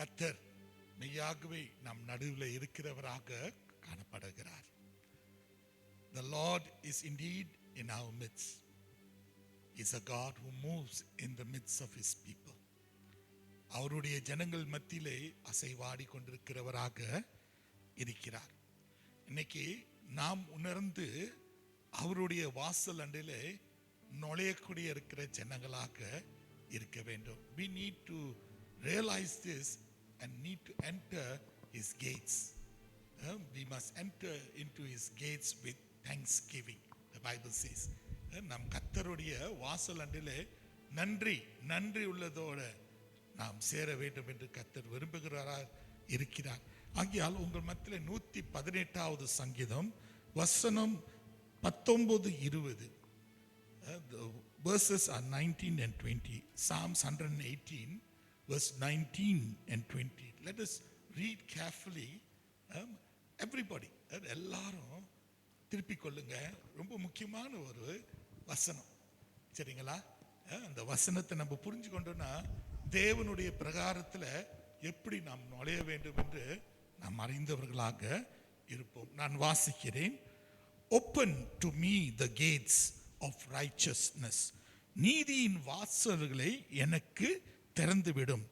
கர்த்தர் மெய்யாகவே நம் நடுவில் இருக்கிறவராக காணப்படுகிறார். The Lord is indeed in our midst. He is a God who moves in the midst of his people. அவருடைய ஜனங்கள் மத்தியிலே அசைவாடி கொண்டிருக்கிறவராக இருக்கிறார். இன்னைக்கு நாம் உணர்ந்து அவருடைய வாசல் அண்டிலே நுழையக்கூடிய இருக்கிற ஜனங்களாக இருக்க வேண்டும். We need to realize this and need to enter his gates. We must enter into his gates with thanksgiving. The Bible says, நம் கர்த்தருடைய வாசல் அண்டிலே நன்றி உள்ளதோடு நாம் சேர வேண்டும் என்று கர்த்தர் விரும்புகிறார் இருக்கிறார். ஆகையால் உங்கள் மத்தியில் 118வது சங்கீதம் வசனம் 19-20. The verses are 19 and 20. Psalms 118 verse 19 and 20. Let us read carefully. Everybody, எல்லாரும் திருப்பிக் கொள்ளுங்க. ரொம்ப முக்கியமான ஒரு வசனம், சரிங்களா? அந்த வசனத்தை நம்ம புரிஞ்சு கொண்டோம்னா தேவனுடைய பிரகாரத்தில் எப்படி நாம் நுழைய வேண்டும் என்று நாம் அறிந்தவர்களாக இருப்போம். நான் வாசிக்கிறேன். Open to me the gates of righteousness. நீதியின் வாசல்களை எனக்கு திறந்துவிடும்.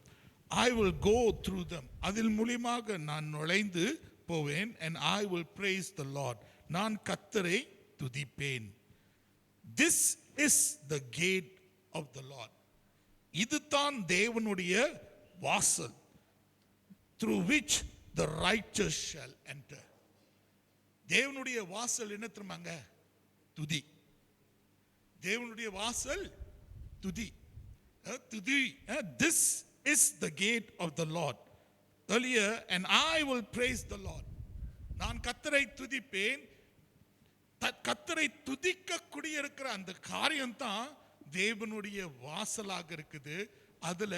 I will go through them. அதில் மூலமாக நான் நுழைந்து போவேன். And I will praise the Lord. நான் கர்த்தரை துதிப்பேன். This is the gate of the Lord. இதுதான் தேவனுடைய வாசல். Through which the righteous shall enter. தேவனுடைய வாசல் என்ன தெரியுமாங்க? துதி. தேவனுடைய வாசல் துதி. துதி. This is the gate of the Lord. Earlier, and I will praise the Lord. நான் கர்த்தரை துதிப்பேன். கர்த்தரை துதிக்க கூடியிருக்கிற அந்த காரியம் தான் தேவனுடைய வாசலாக இருக்குது. அதுல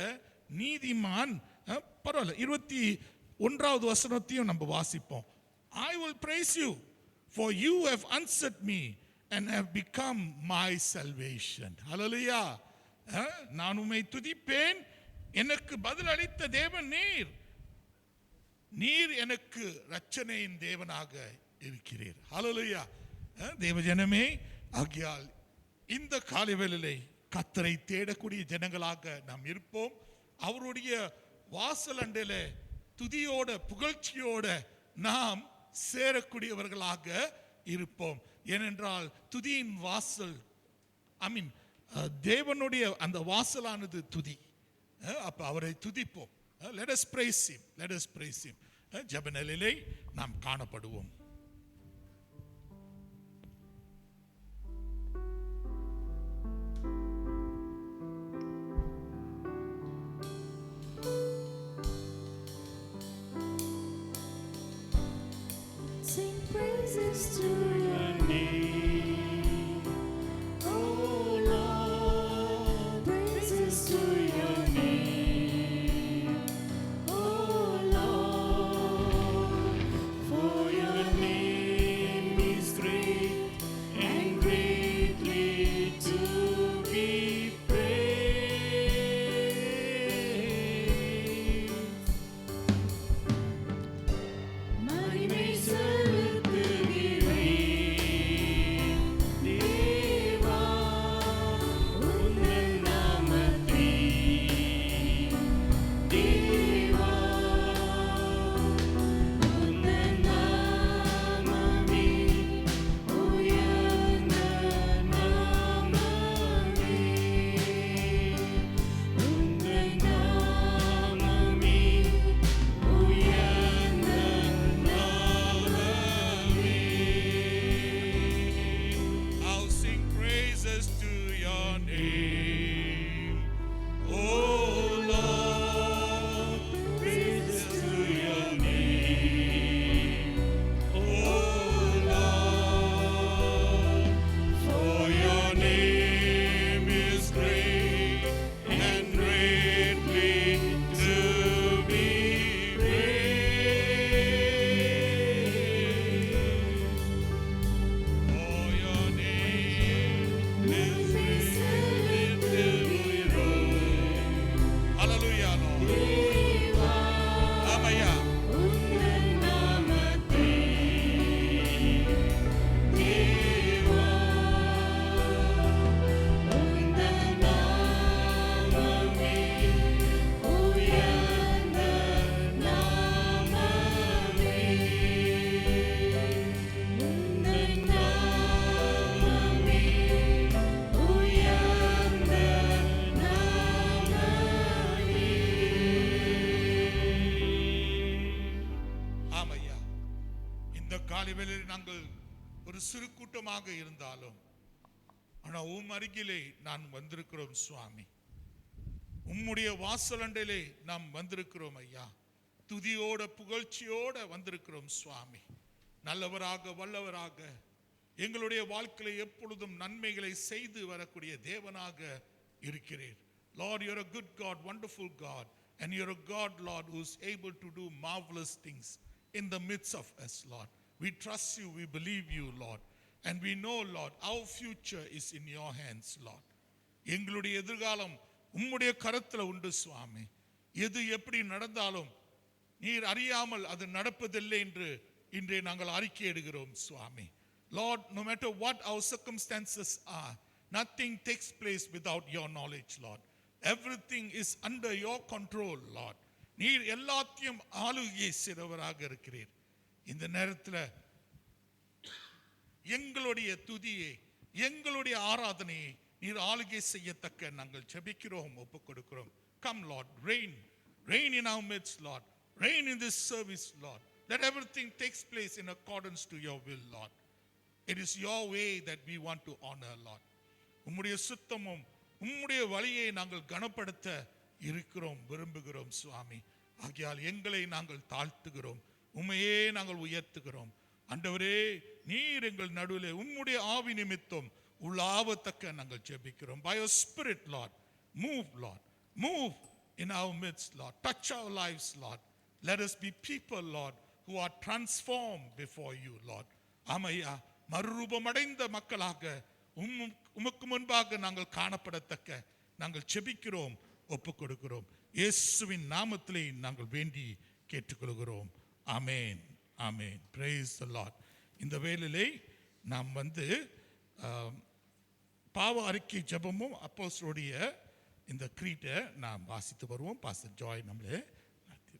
நீதிமான் பரவாயில்ல 21வது வசனத்தையும் நம்ம வாசிப்போம். I will praise you, for you have answered me and have become my salvation. Hallelujah. நான் உம்மை துதிப்பேன், எனக்கு பதில் அளித்த தேவன் நீர் எனக்கு இரட்சணையின் தேவனாக இருக்கிறீர். ஹல்லேலூயா. தேவஜனமே, ஆகையால் இந்த காலைவேளையிலே கர்த்தரை தேடக்கூடிய ஜனங்களாக நாம் இருப்போம். அவருடைய வாசல் அண்டையிலே துதியோட புகழ்ச்சியோட நாம் சேரக்கூடியவர்களாக இருப்போம். ஏனென்றால் துதியின் வாசல் தேவனுடைய அந்த வாசலானது துதி. அப்ப அவரை துதிப்போம். Let us praise him. Let us praise him. ஜெப நிலையிலே நாம் காணப்படுவோம். Sing praises to your name, oh Lord. Praises to your name, oh Lord. For your name is great and greatly to be praised. மகிமை செலுத்துகிறேன், காலை வேளையில் நாங்கள் ஒரு சிறு கூட்டமாக இருந்தாலும் ஆனால் அருகிலே நான் வந்திருக்கிறோம் சுவாமி. உம்முடைய வாசலண்டையிலே நாம் வந்திருக்கிறோம் ஐயா. துதியோட புகழ்ச்சியோட வந்திருக்கிறோம் சுவாமி. நல்லவராக வல்லவராக எங்களுடைய வாழ்க்கையில எப்பொழுதும் நன்மைகளை செய்து வரக்கூடிய தேவனாக இருக்கிறீர். Lord, you're a good God, wonderful God, and you're a God, Lord, who's able to do marvelous things in the midst of us, Lord. We trust you, we believe you, Lord, and we know, Lord, our future is in your hands, Lord. எங்களுடைய எதிர்காலம் உம்முடைய கரத்தில் உண்டு சுவாமி. எது எப்படி நடந்தாலும் நீர் அறியாமல் அது நடப்பதில்லை என்று இன்றே நாங்கள் அறிக்கையிடுகிறோம் சுவாமி. Lord, no matter what our circumstances are, nothing takes place without your knowledge, Lord. Everything is under your control, Lord. நீர் எல்லாத்தையும் ஆளுகை செய்கிறவராக இருக்கிறீர். இந்த நேரத்தில் எங்களுடைய துதியை, எங்களுடைய ஆராதனையை நீர் ஆளுகை செய்யத்தக்க நாங்கள் ஜெபிக்கிறோம், ஒப்புக் கொடுக்கிறோம். Come, Lord, reign in our midst, Lord. Reign in this service, Lord. Let everything takes place in accordance to your will, Lord. It is your way that we want to honor, Lord. உம்முடைய சுத்தமும் உம்முடைய வழியை நாங்கள் கனப்படுத்த இருக்கிறோம், விரும்புகிறோம் சுவாமி. ஆகையால் எங்களை நாங்கள் தாழ்த்துகிறோம், உம்மையே நாங்கள் உயர்த்துகிறோம். ஆண்டவரே, நீர் எங்கள் நடுவிலே உம்முடைய ஆவி நிமித்தம் உள்ளாவத்தக்க நாங்கள் ஜெபிக்கிறோம். By your spirit, Lord, move, Lord. Move in our midst, Lord. Touch our lives, Lord. Let us be people, Lord, who are transformed before you, Lord. ஆமையா, மறுரூபமடைந்த மக்களாக உமக்கு முன்பாக நாங்கள் காணப்படத்தக்க நாங்கள் ஜெபிக்கிறோம், ஒப்புக் கொடுக்கிறோம். இயேசுவின் நாமத்திலே நாங்கள் வேண்டி கேட்டுக்கொள்கிறோம். ஆமென், ஆமென். Praise the Lord. இந்த வேளையிலே நாம் பாவ அறிக்கை ஜெபமும் அப்போஸ்தலருடைய இந்த கிரீட்டை நாம் வாசித்து வருவோம். பாஸ்டர் ஜாய் நம்மளே நடத்தி.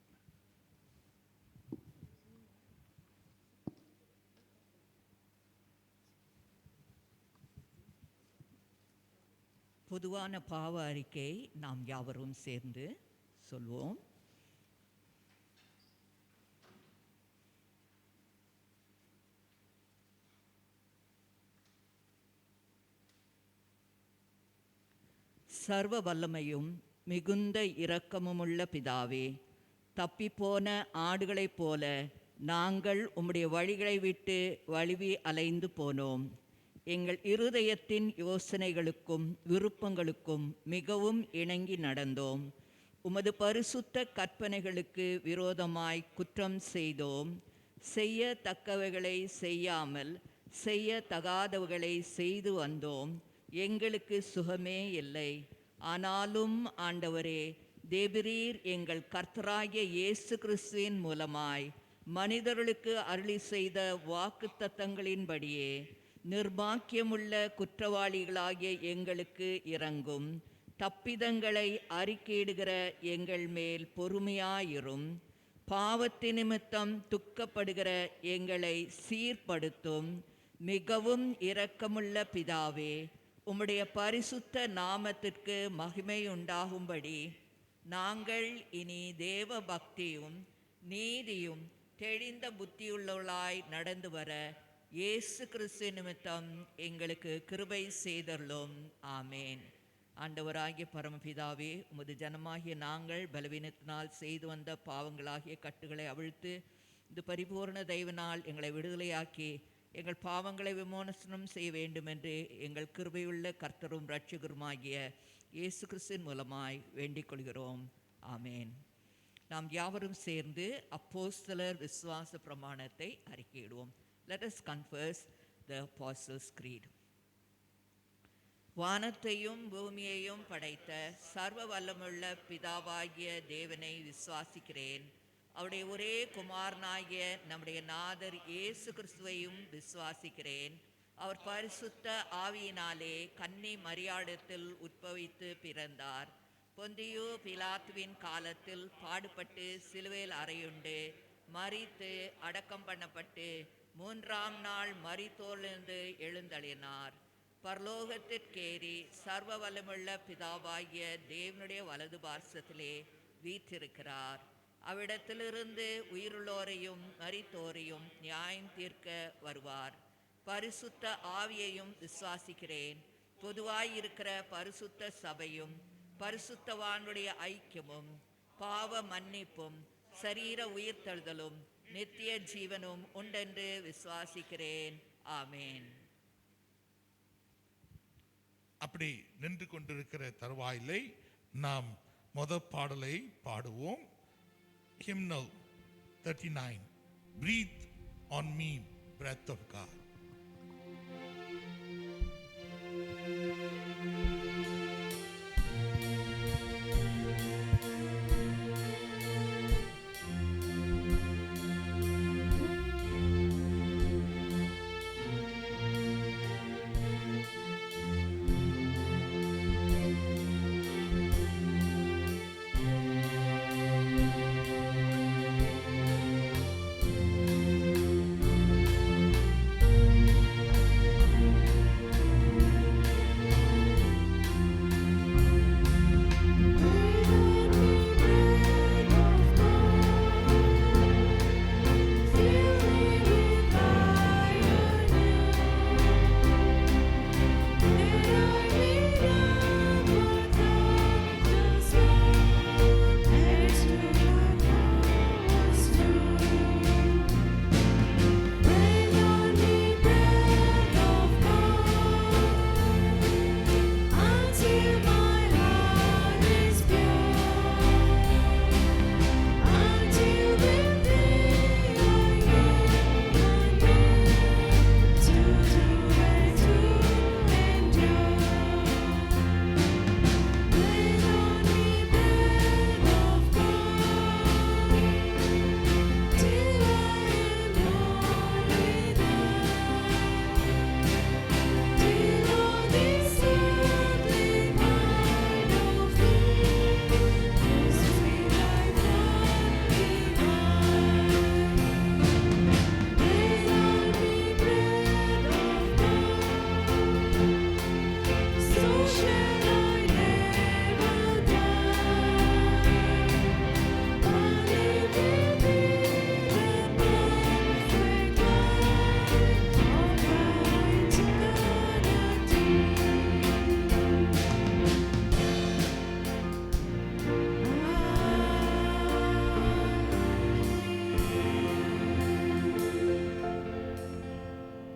பொதுவான பாவ அறிக்கை நாம் யாவரும் சேர்ந்து சொல்வோம். சர்வ வல்லமையும் மிகுந்த இரக்கமுமுள்ள பிதாவே, தப்பிப்போன ஆடுகளைப் போல நாங்கள் உம்முடைய வழிகளை விட்டு வழுவி அலைந்து போனோம். எங்கள் இருதயத்தின் யோசனைகளுக்கும் விருப்பங்களுக்கும் மிகவும் இணங்கி நடந்தோம். உமது பரிசுத்த கற்பனைகளுக்கு விரோதமாய் குற்றம் செய்தோம். செய்யத்தக்கவைகளை செய்யாமல் செய்யத்தகாதவைகளை செய்து வந்தோம். எங்களுக்கு சுகமே இல்லை. ஆனாலும் ஆண்டவரே, தேவரீர் எங்கள் கர்த்தராகிய இயேசு கிறிஸ்துவின் மூலமாய் மனிதர்களுக்கு அருளி செய்த வாக்குத்தத்தங்களின்படியே நிர்பாக்கியமுள்ள குற்றவாளிகளாகிய எங்களுக்கு இரங்கும். தப்பிதங்களை அறிக்கையிடுகிற எங்கள் மேல் பொறுமையாயிரும். பாவத்து நிமித்தம் துக்கப்படுகிற எங்களை சீர்படுத்தும். மிகவும் இரக்கமுள்ள பிதாவே, உம்முடைய பரிசுத்த நாமத்திற்கு மகிமை உண்டாகும்படி நாங்கள் இனி தேவ பக்தியும் நீதியும் தெளிந்த புத்தியுள்ளவர்களாய் நடந்து வர இயேசு கிறிஸ்து நிமித்தம் எங்களுக்கு கிருபை செய்தருளும். ஆமேன். ஆண்டவராகிய பரமபிதாவே, உமது ஜனமாகிய நாங்கள் பலவீனத்தினால் செய்து வந்த பாவங்களாகிய கட்டுகளை அவிழ்த்து இந்த பரிபூர்ண தெய்வனால் எங்களை விடுதலையாக்கி எங்கள் பாவங்களை விமோசனம் செய்ய வேண்டும் என்று எங்கள் கிருபையுள்ள கர்த்தரும் இரட்சகருமாகிய இயேசு கிறிஸ்துவின் மூலமாய் வேண்டிக் கொள்கிறோம். ஆமேன். நாம் யாவரும் சேர்ந்து அப்போஸ்தலர் விசுவாச பிரமாணத்தை அறிக்கையிடுவோம். Let us confess the Apostles' Creed. வானத்தையும் பூமியையும் படைத்த சர்வ வல்லமுள்ள பிதாவாகிய தேவனை விசுவாசிக்கிறேன். அவருடைய ஒரே குமாரனாகிய நம்முடைய நாதர் இயேசு கிறிஸ்துவையும் விசுவாசிக்கிறேன். அவர் பரிசுத்த ஆவியினாலே கன்னி மரியாளிடத்தில் உட்பவித்து பிறந்தார். பொந்தியு பிலாத்துவின் காலத்தில் பாடுபட்டு சிலுவையில் அறையுண்டு மரித்து அடக்கம் பண்ணப்பட்டு 3ஆம் நாள் மரித்தோரிலிருந்து எழுந்தளினார். பரலோகத்திற்கேறி சர்வ வல்லமுள்ள பிதாவாகிய தேவனுடைய வலது பார்சத்திலே வீற்றிருக்கிறார். அவ்விடத்திலிருந்து உயிருள்ளோரையும் மரித்தோரையும் நியாயம் தீர்க்க வருவார். பரிசுத்த ஆவியையும் விசுவாசிக்கிறேன். பொதுவாயிருக்கிற பரிசுத்த சபையும் பரிசுத்தவானுடைய ஐக்கியமும் பாவ மன்னிப்பும் சரீர உயிர்த்தெழுதலும் நித்திய ஜீவனும் உண்டென்று விசுவாசிக்கிறேன். ஆமேன். அப்படி நின்று கொண்டிருக்கிற தருவாயிலே நாம் முதல் பாடலை பாடுவோம். Hymnal 39. Breathe on me, breath of God.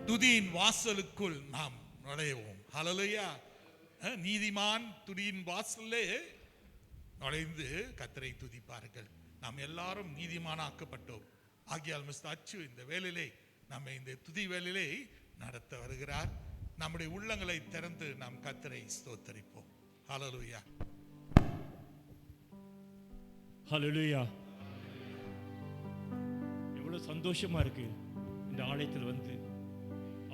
துதியின் வாசலுக்குள் நாம் நுழைவோம். ஹல்லேலூயா. நீதிமான் துதியின் வாசல்லே நுழைந்து கர்த்தரை துதிப்பார்கள். நாம் எல்லாரும் நீதிமானாக்கப்பட்டோம். ஆகியால் மிஸ்டர் அச்சு இந்த வேளையிலே நம்மை இந்த துதி வேளையிலே நடத்த வருகிறார். நம்முடைய உள்ளங்களை திறந்து நாம் கர்த்தரை ஸ்தோத்தரிப்போம். ஹல்லேலூயா. ஹல்லேலூயா. எவ்வளவு சந்தோஷமா இருக்கு இந்த ஆலயத்தில் வந்து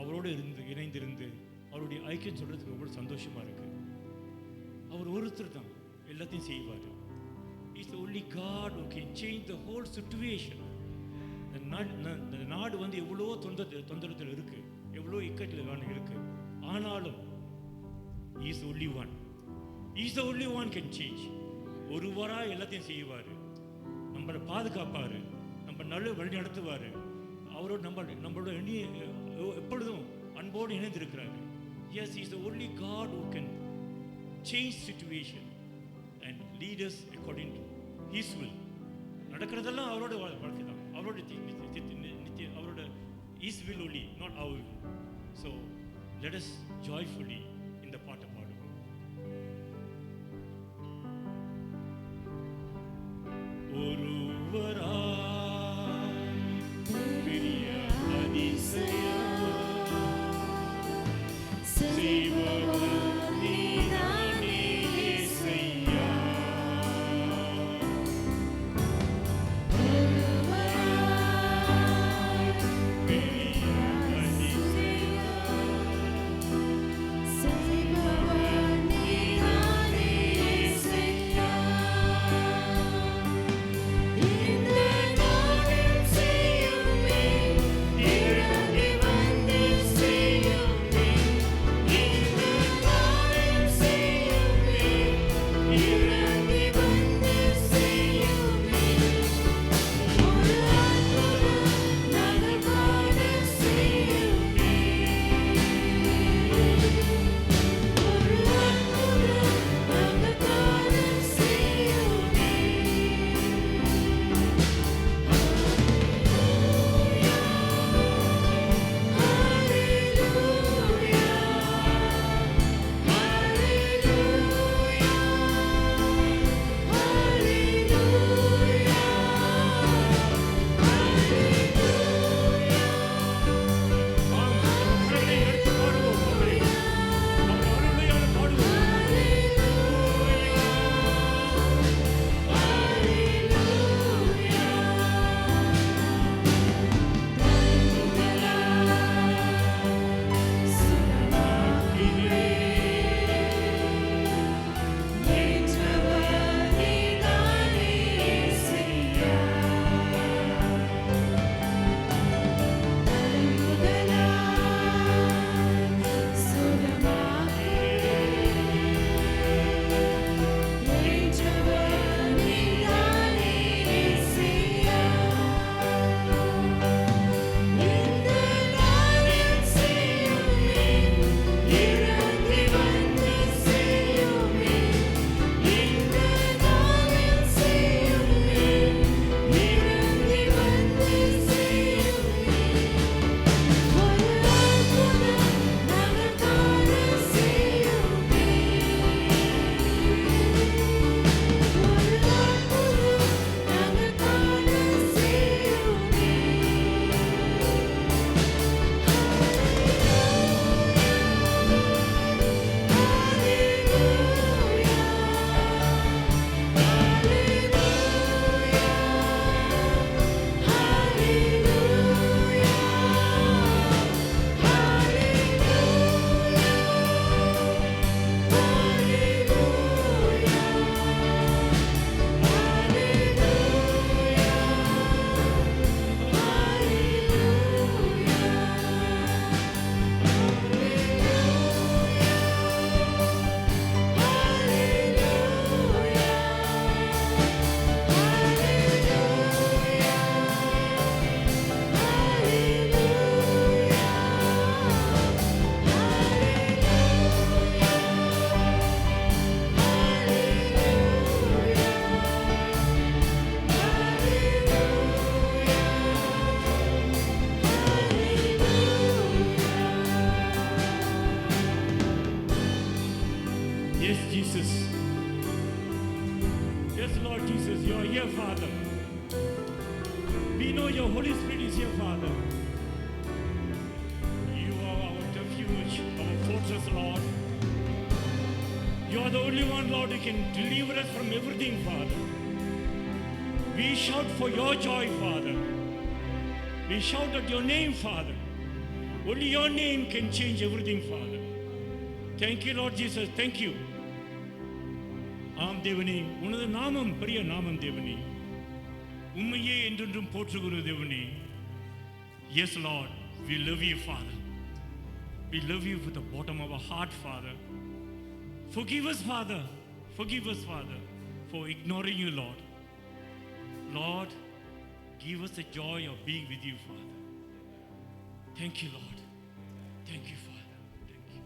அவரோடு இணைந்திருந்து அவருடைய ஐக்கியம் சொல்றதுக்கு எவ்வளவு சந்தோஷமா இருக்கு. அவர் ஒருத்தர் தான் எல்லாத்தையும் செய்வார். He's the only God who can change the whole situation. இந்த நாடு வந்து எவ்வளோ தொந்தரத்தில் இருக்கு, எவ்வளோ இக்கட்டில் இருக்கு. ஆனாலும் He is the only one. He is the only one can change. ஒருவரா எல்லாத்தையும் செய்வார். நம்மளை பாதுகாப்பாரு, நம்ம நல்ல வழி நடத்துவார். அவரோட நம்மளோட எப்பொழுதும் அன்போடு இணைந்திருக்கிறாரு. Yes, he is the only God who can change situation and lead us according to His will. நடக்கிறதெல்லாம் அவரோட வாழ்க்கை தான், அவரோட அவரோட His will only, not our will. So let us joyfully இந்த பாட்டை பாடுவோம். ஒருவரா பெரிய அதிசயம் செய்பவர் நீதானே இயேசையா. பெரிய அதிசயம் know your Holy Spirit is here, Father. You are our refuge, our fortress, Lord. You are the only one, Lord, who can deliver us from everything, Father. We shout for your joy, Father. We shout at your name, Father. Only your name can change everything, Father. Thank you, Lord Jesus. Thank you. ஆம் தேவனே, உனது நாமம் பெரிய நாமம் தேவனே. உம்மையே என்றென்றும் போற்றுகிற தேவனே. Yes, Lord, we love you, Father. We love you with the bottom of our heart, Father. Forgive us, Father. Forgive us, Father, for ignoring you, Lord. Lord, give us the joy of being with you, Father. Thank you, Lord. Thank you, Father. Thank you.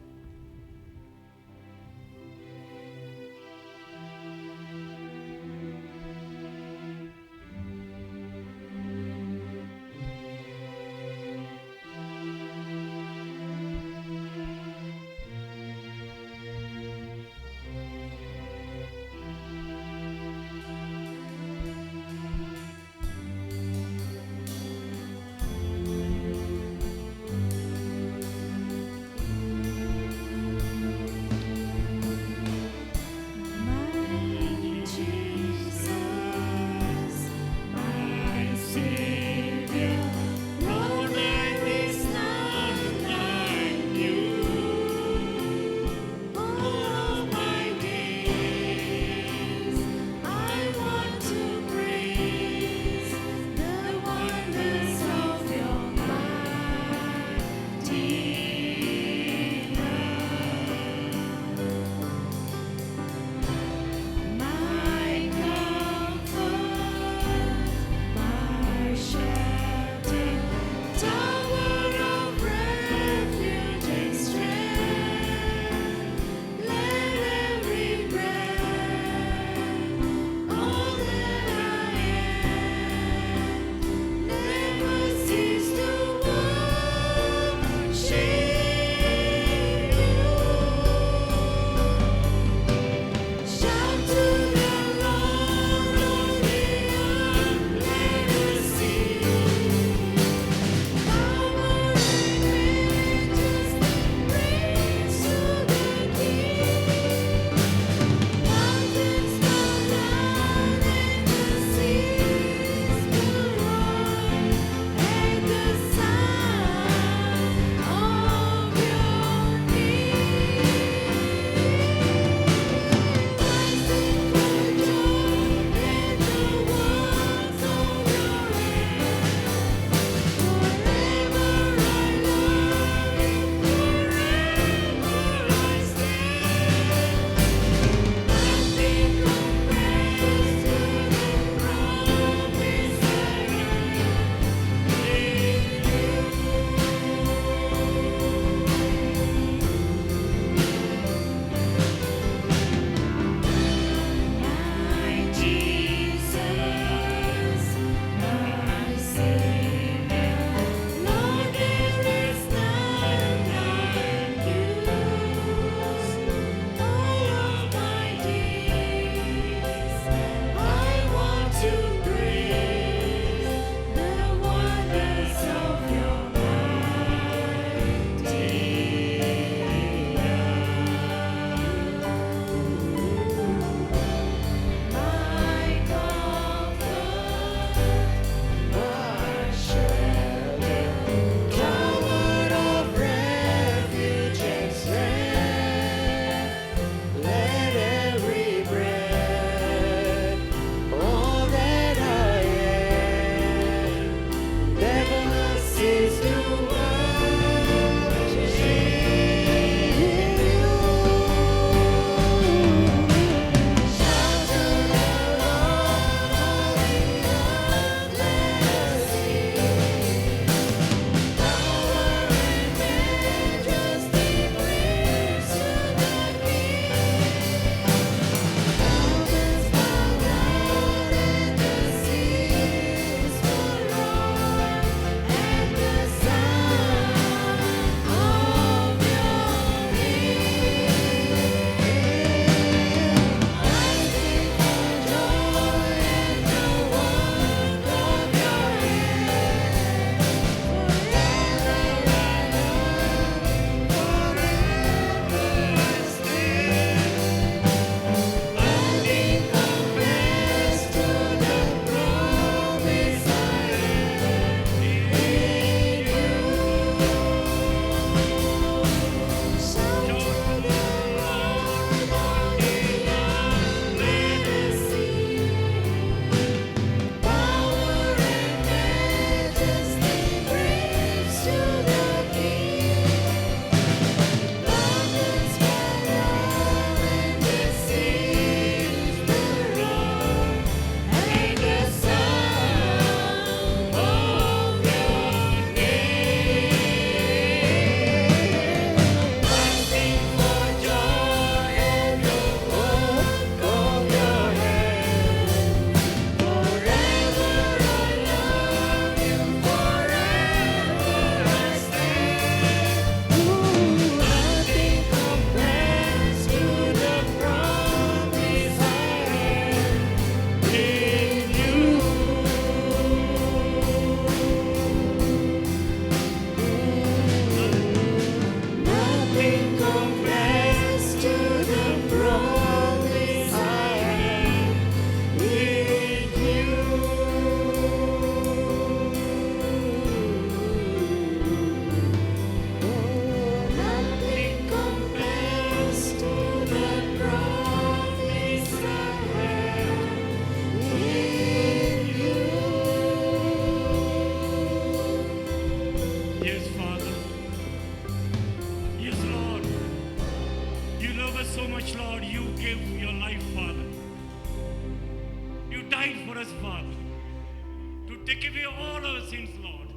Take away all our sins, Lord.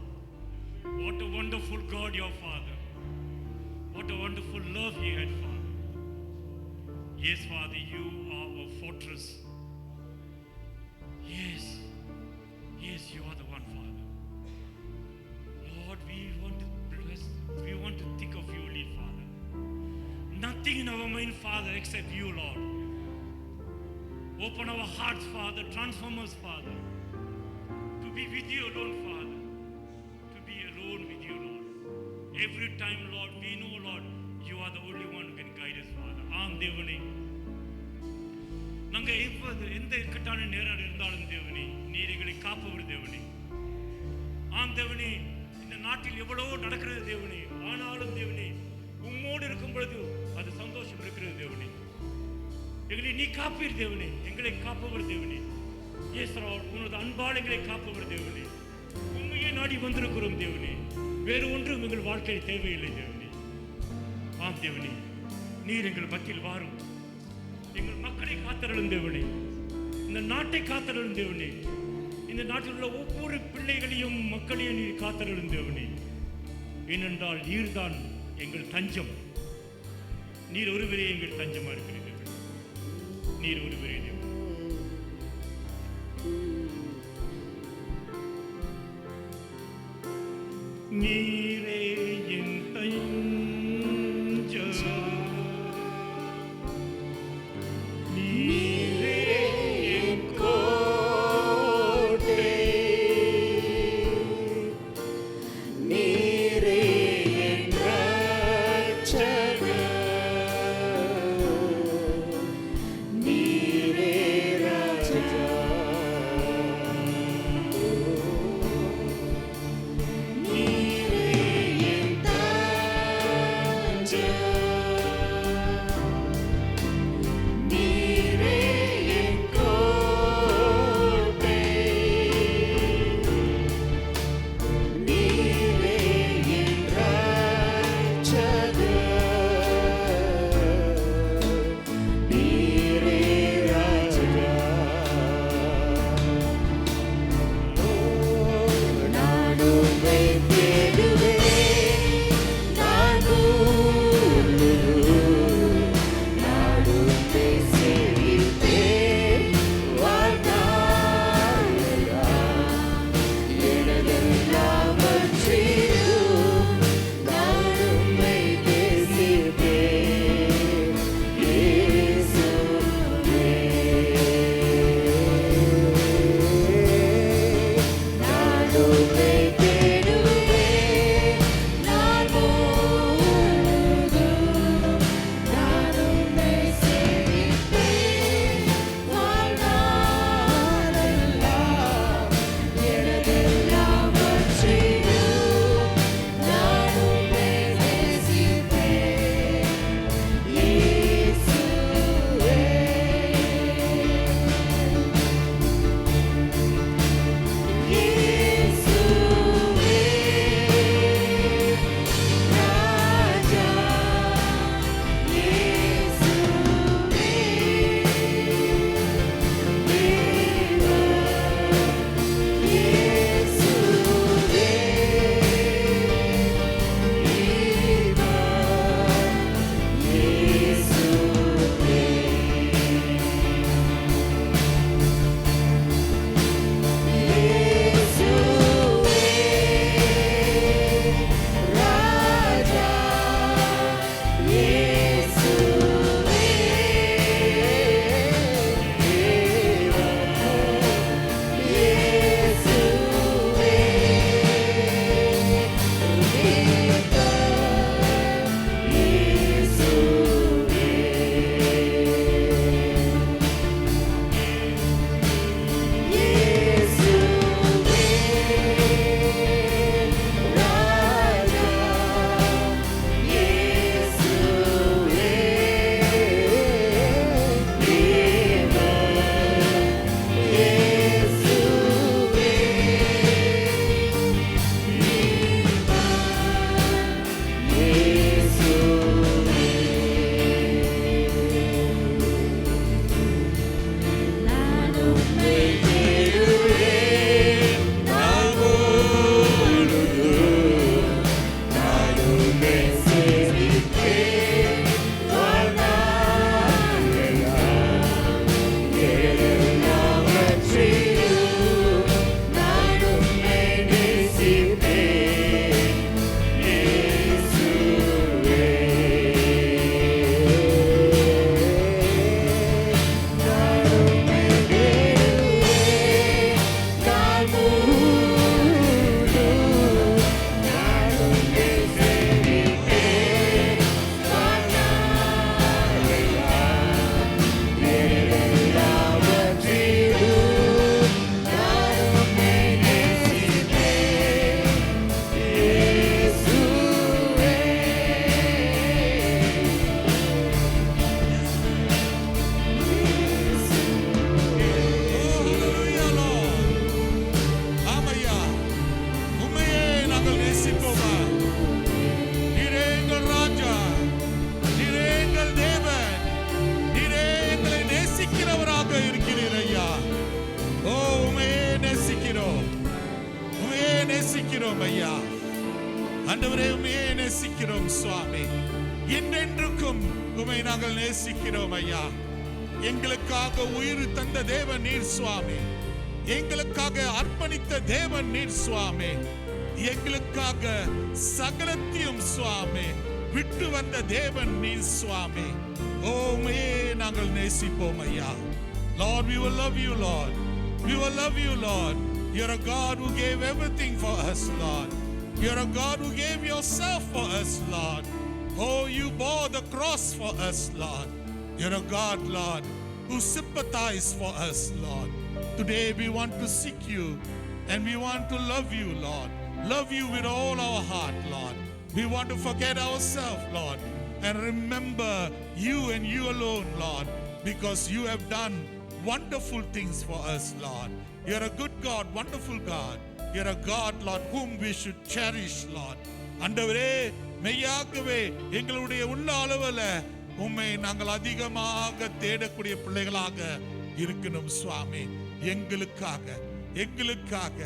What a wonderful God, your Father. What a wonderful love you had, Father. Yes, Father, you are our fortress. Yes, yes, you are the one, Father. Lord, we want to bless, we want to think of you only, Father. Nothing in our mind, Father, except you, Lord. Open our hearts, Father. Transform us, Father. To be with you alone, Father. To be alone with you, Lord. Every time, Lord, we know, Lord, you are the only one who can guide us, Father. ஆம் தேவனே, நாங்கள் எப்போது எந்த இக்கட்டான நேரம் இருந்தாலும் தேவனே, நீர் எங்களை காப்பவர் தேவனே. ஆம் தேவனே, இந்த நாட்டில் எவ்வளவோ நடக்கிறது தேவனே, ஆனாலும் தேவனே, உம்மோடு இருக்கும் பொழுது அது சந்தோஷம் இருக்கிறது தேவனே. எங்களை நீ காப்பீர் தேவனே, எங்களை காப்பவர் தேவனே. இயேசுரால் உனது அன்பால் எங்களை காப்பவர் தேவனே. உண்மையை நாடி வந்திருக்கிறோம் தேவனே. வேறு ஒன்றும் எங்கள் வாழ்க்கையில் தேவையில்லை தேவனே. ஆம் தேவனே, நீர் எங்கள் மத்தியில் வாரும். எங்கள் மக்களை காத்தருளும் தேவனே. இந்த நாட்டை காத்தருளும் தேவனே. இந்த நாட்டில் உள்ள ஒவ்வொரு பிள்ளைகளையும் மக்களையும் நீர் காத்தருளும் தேவனே. ஏனென்றால் நீர்தான் எங்கள் தஞ்சம். நீர் ஒருவரே எங்கள் தஞ்சமா இருக்கிறது. நீர் ஒருவரே தேவன். நீரே என் தஞ்சம், நீரே என் கோட்டை, நீரே என் ரட்சகர், நீரே ராஜா. நீரே நேசிக்கிறோம் ஐயா. ஆண்டவரே உம்மையே நேசிக்கிறோம் சுவாமி. என்றென்றுக்கும் உம்மை நாங்கள் நேசிக்கிறோம் ஐயா. எங்களுக்காக உயிர் தந்த தேவன் நீர் சுவாமி. எங்களுக்காக அர்ப்பணித்த தேவன் நீர் சுவாமி. எங்களுக்காக சகலத்தையும் சுவாமி விட்டு வந்த தேவன் நீர் சுவாமி. உம்மையே நாங்கள் நேசிப்போம் ஐயா. Lord, we will love you, Lord. We will love you, Lord. You're a God who gave everything for us, Lord. You're a God who gave yourself for us, Lord. Oh, you bore the cross for us, Lord. You're a God, Lord, who sympathized for us, Lord. Today we want to seek you and we want to love you, Lord. Love you with all our heart, Lord. We want to forget ourselves, Lord, and remember you and you alone, Lord, because you have done wonderful things for us, Lord. You're a good God, wonderful God. You're a God, Lord, whom we should cherish, Lord. ஆண்டவரே, மெய்யாகவே எங்களுடைய உள்ள அளவுல உம்மை நாங்கள் அதிகமாக தேடக்கூடிய பிள்ளைகளாக இருக்கணும் சுவாமி. எங்களுக்காக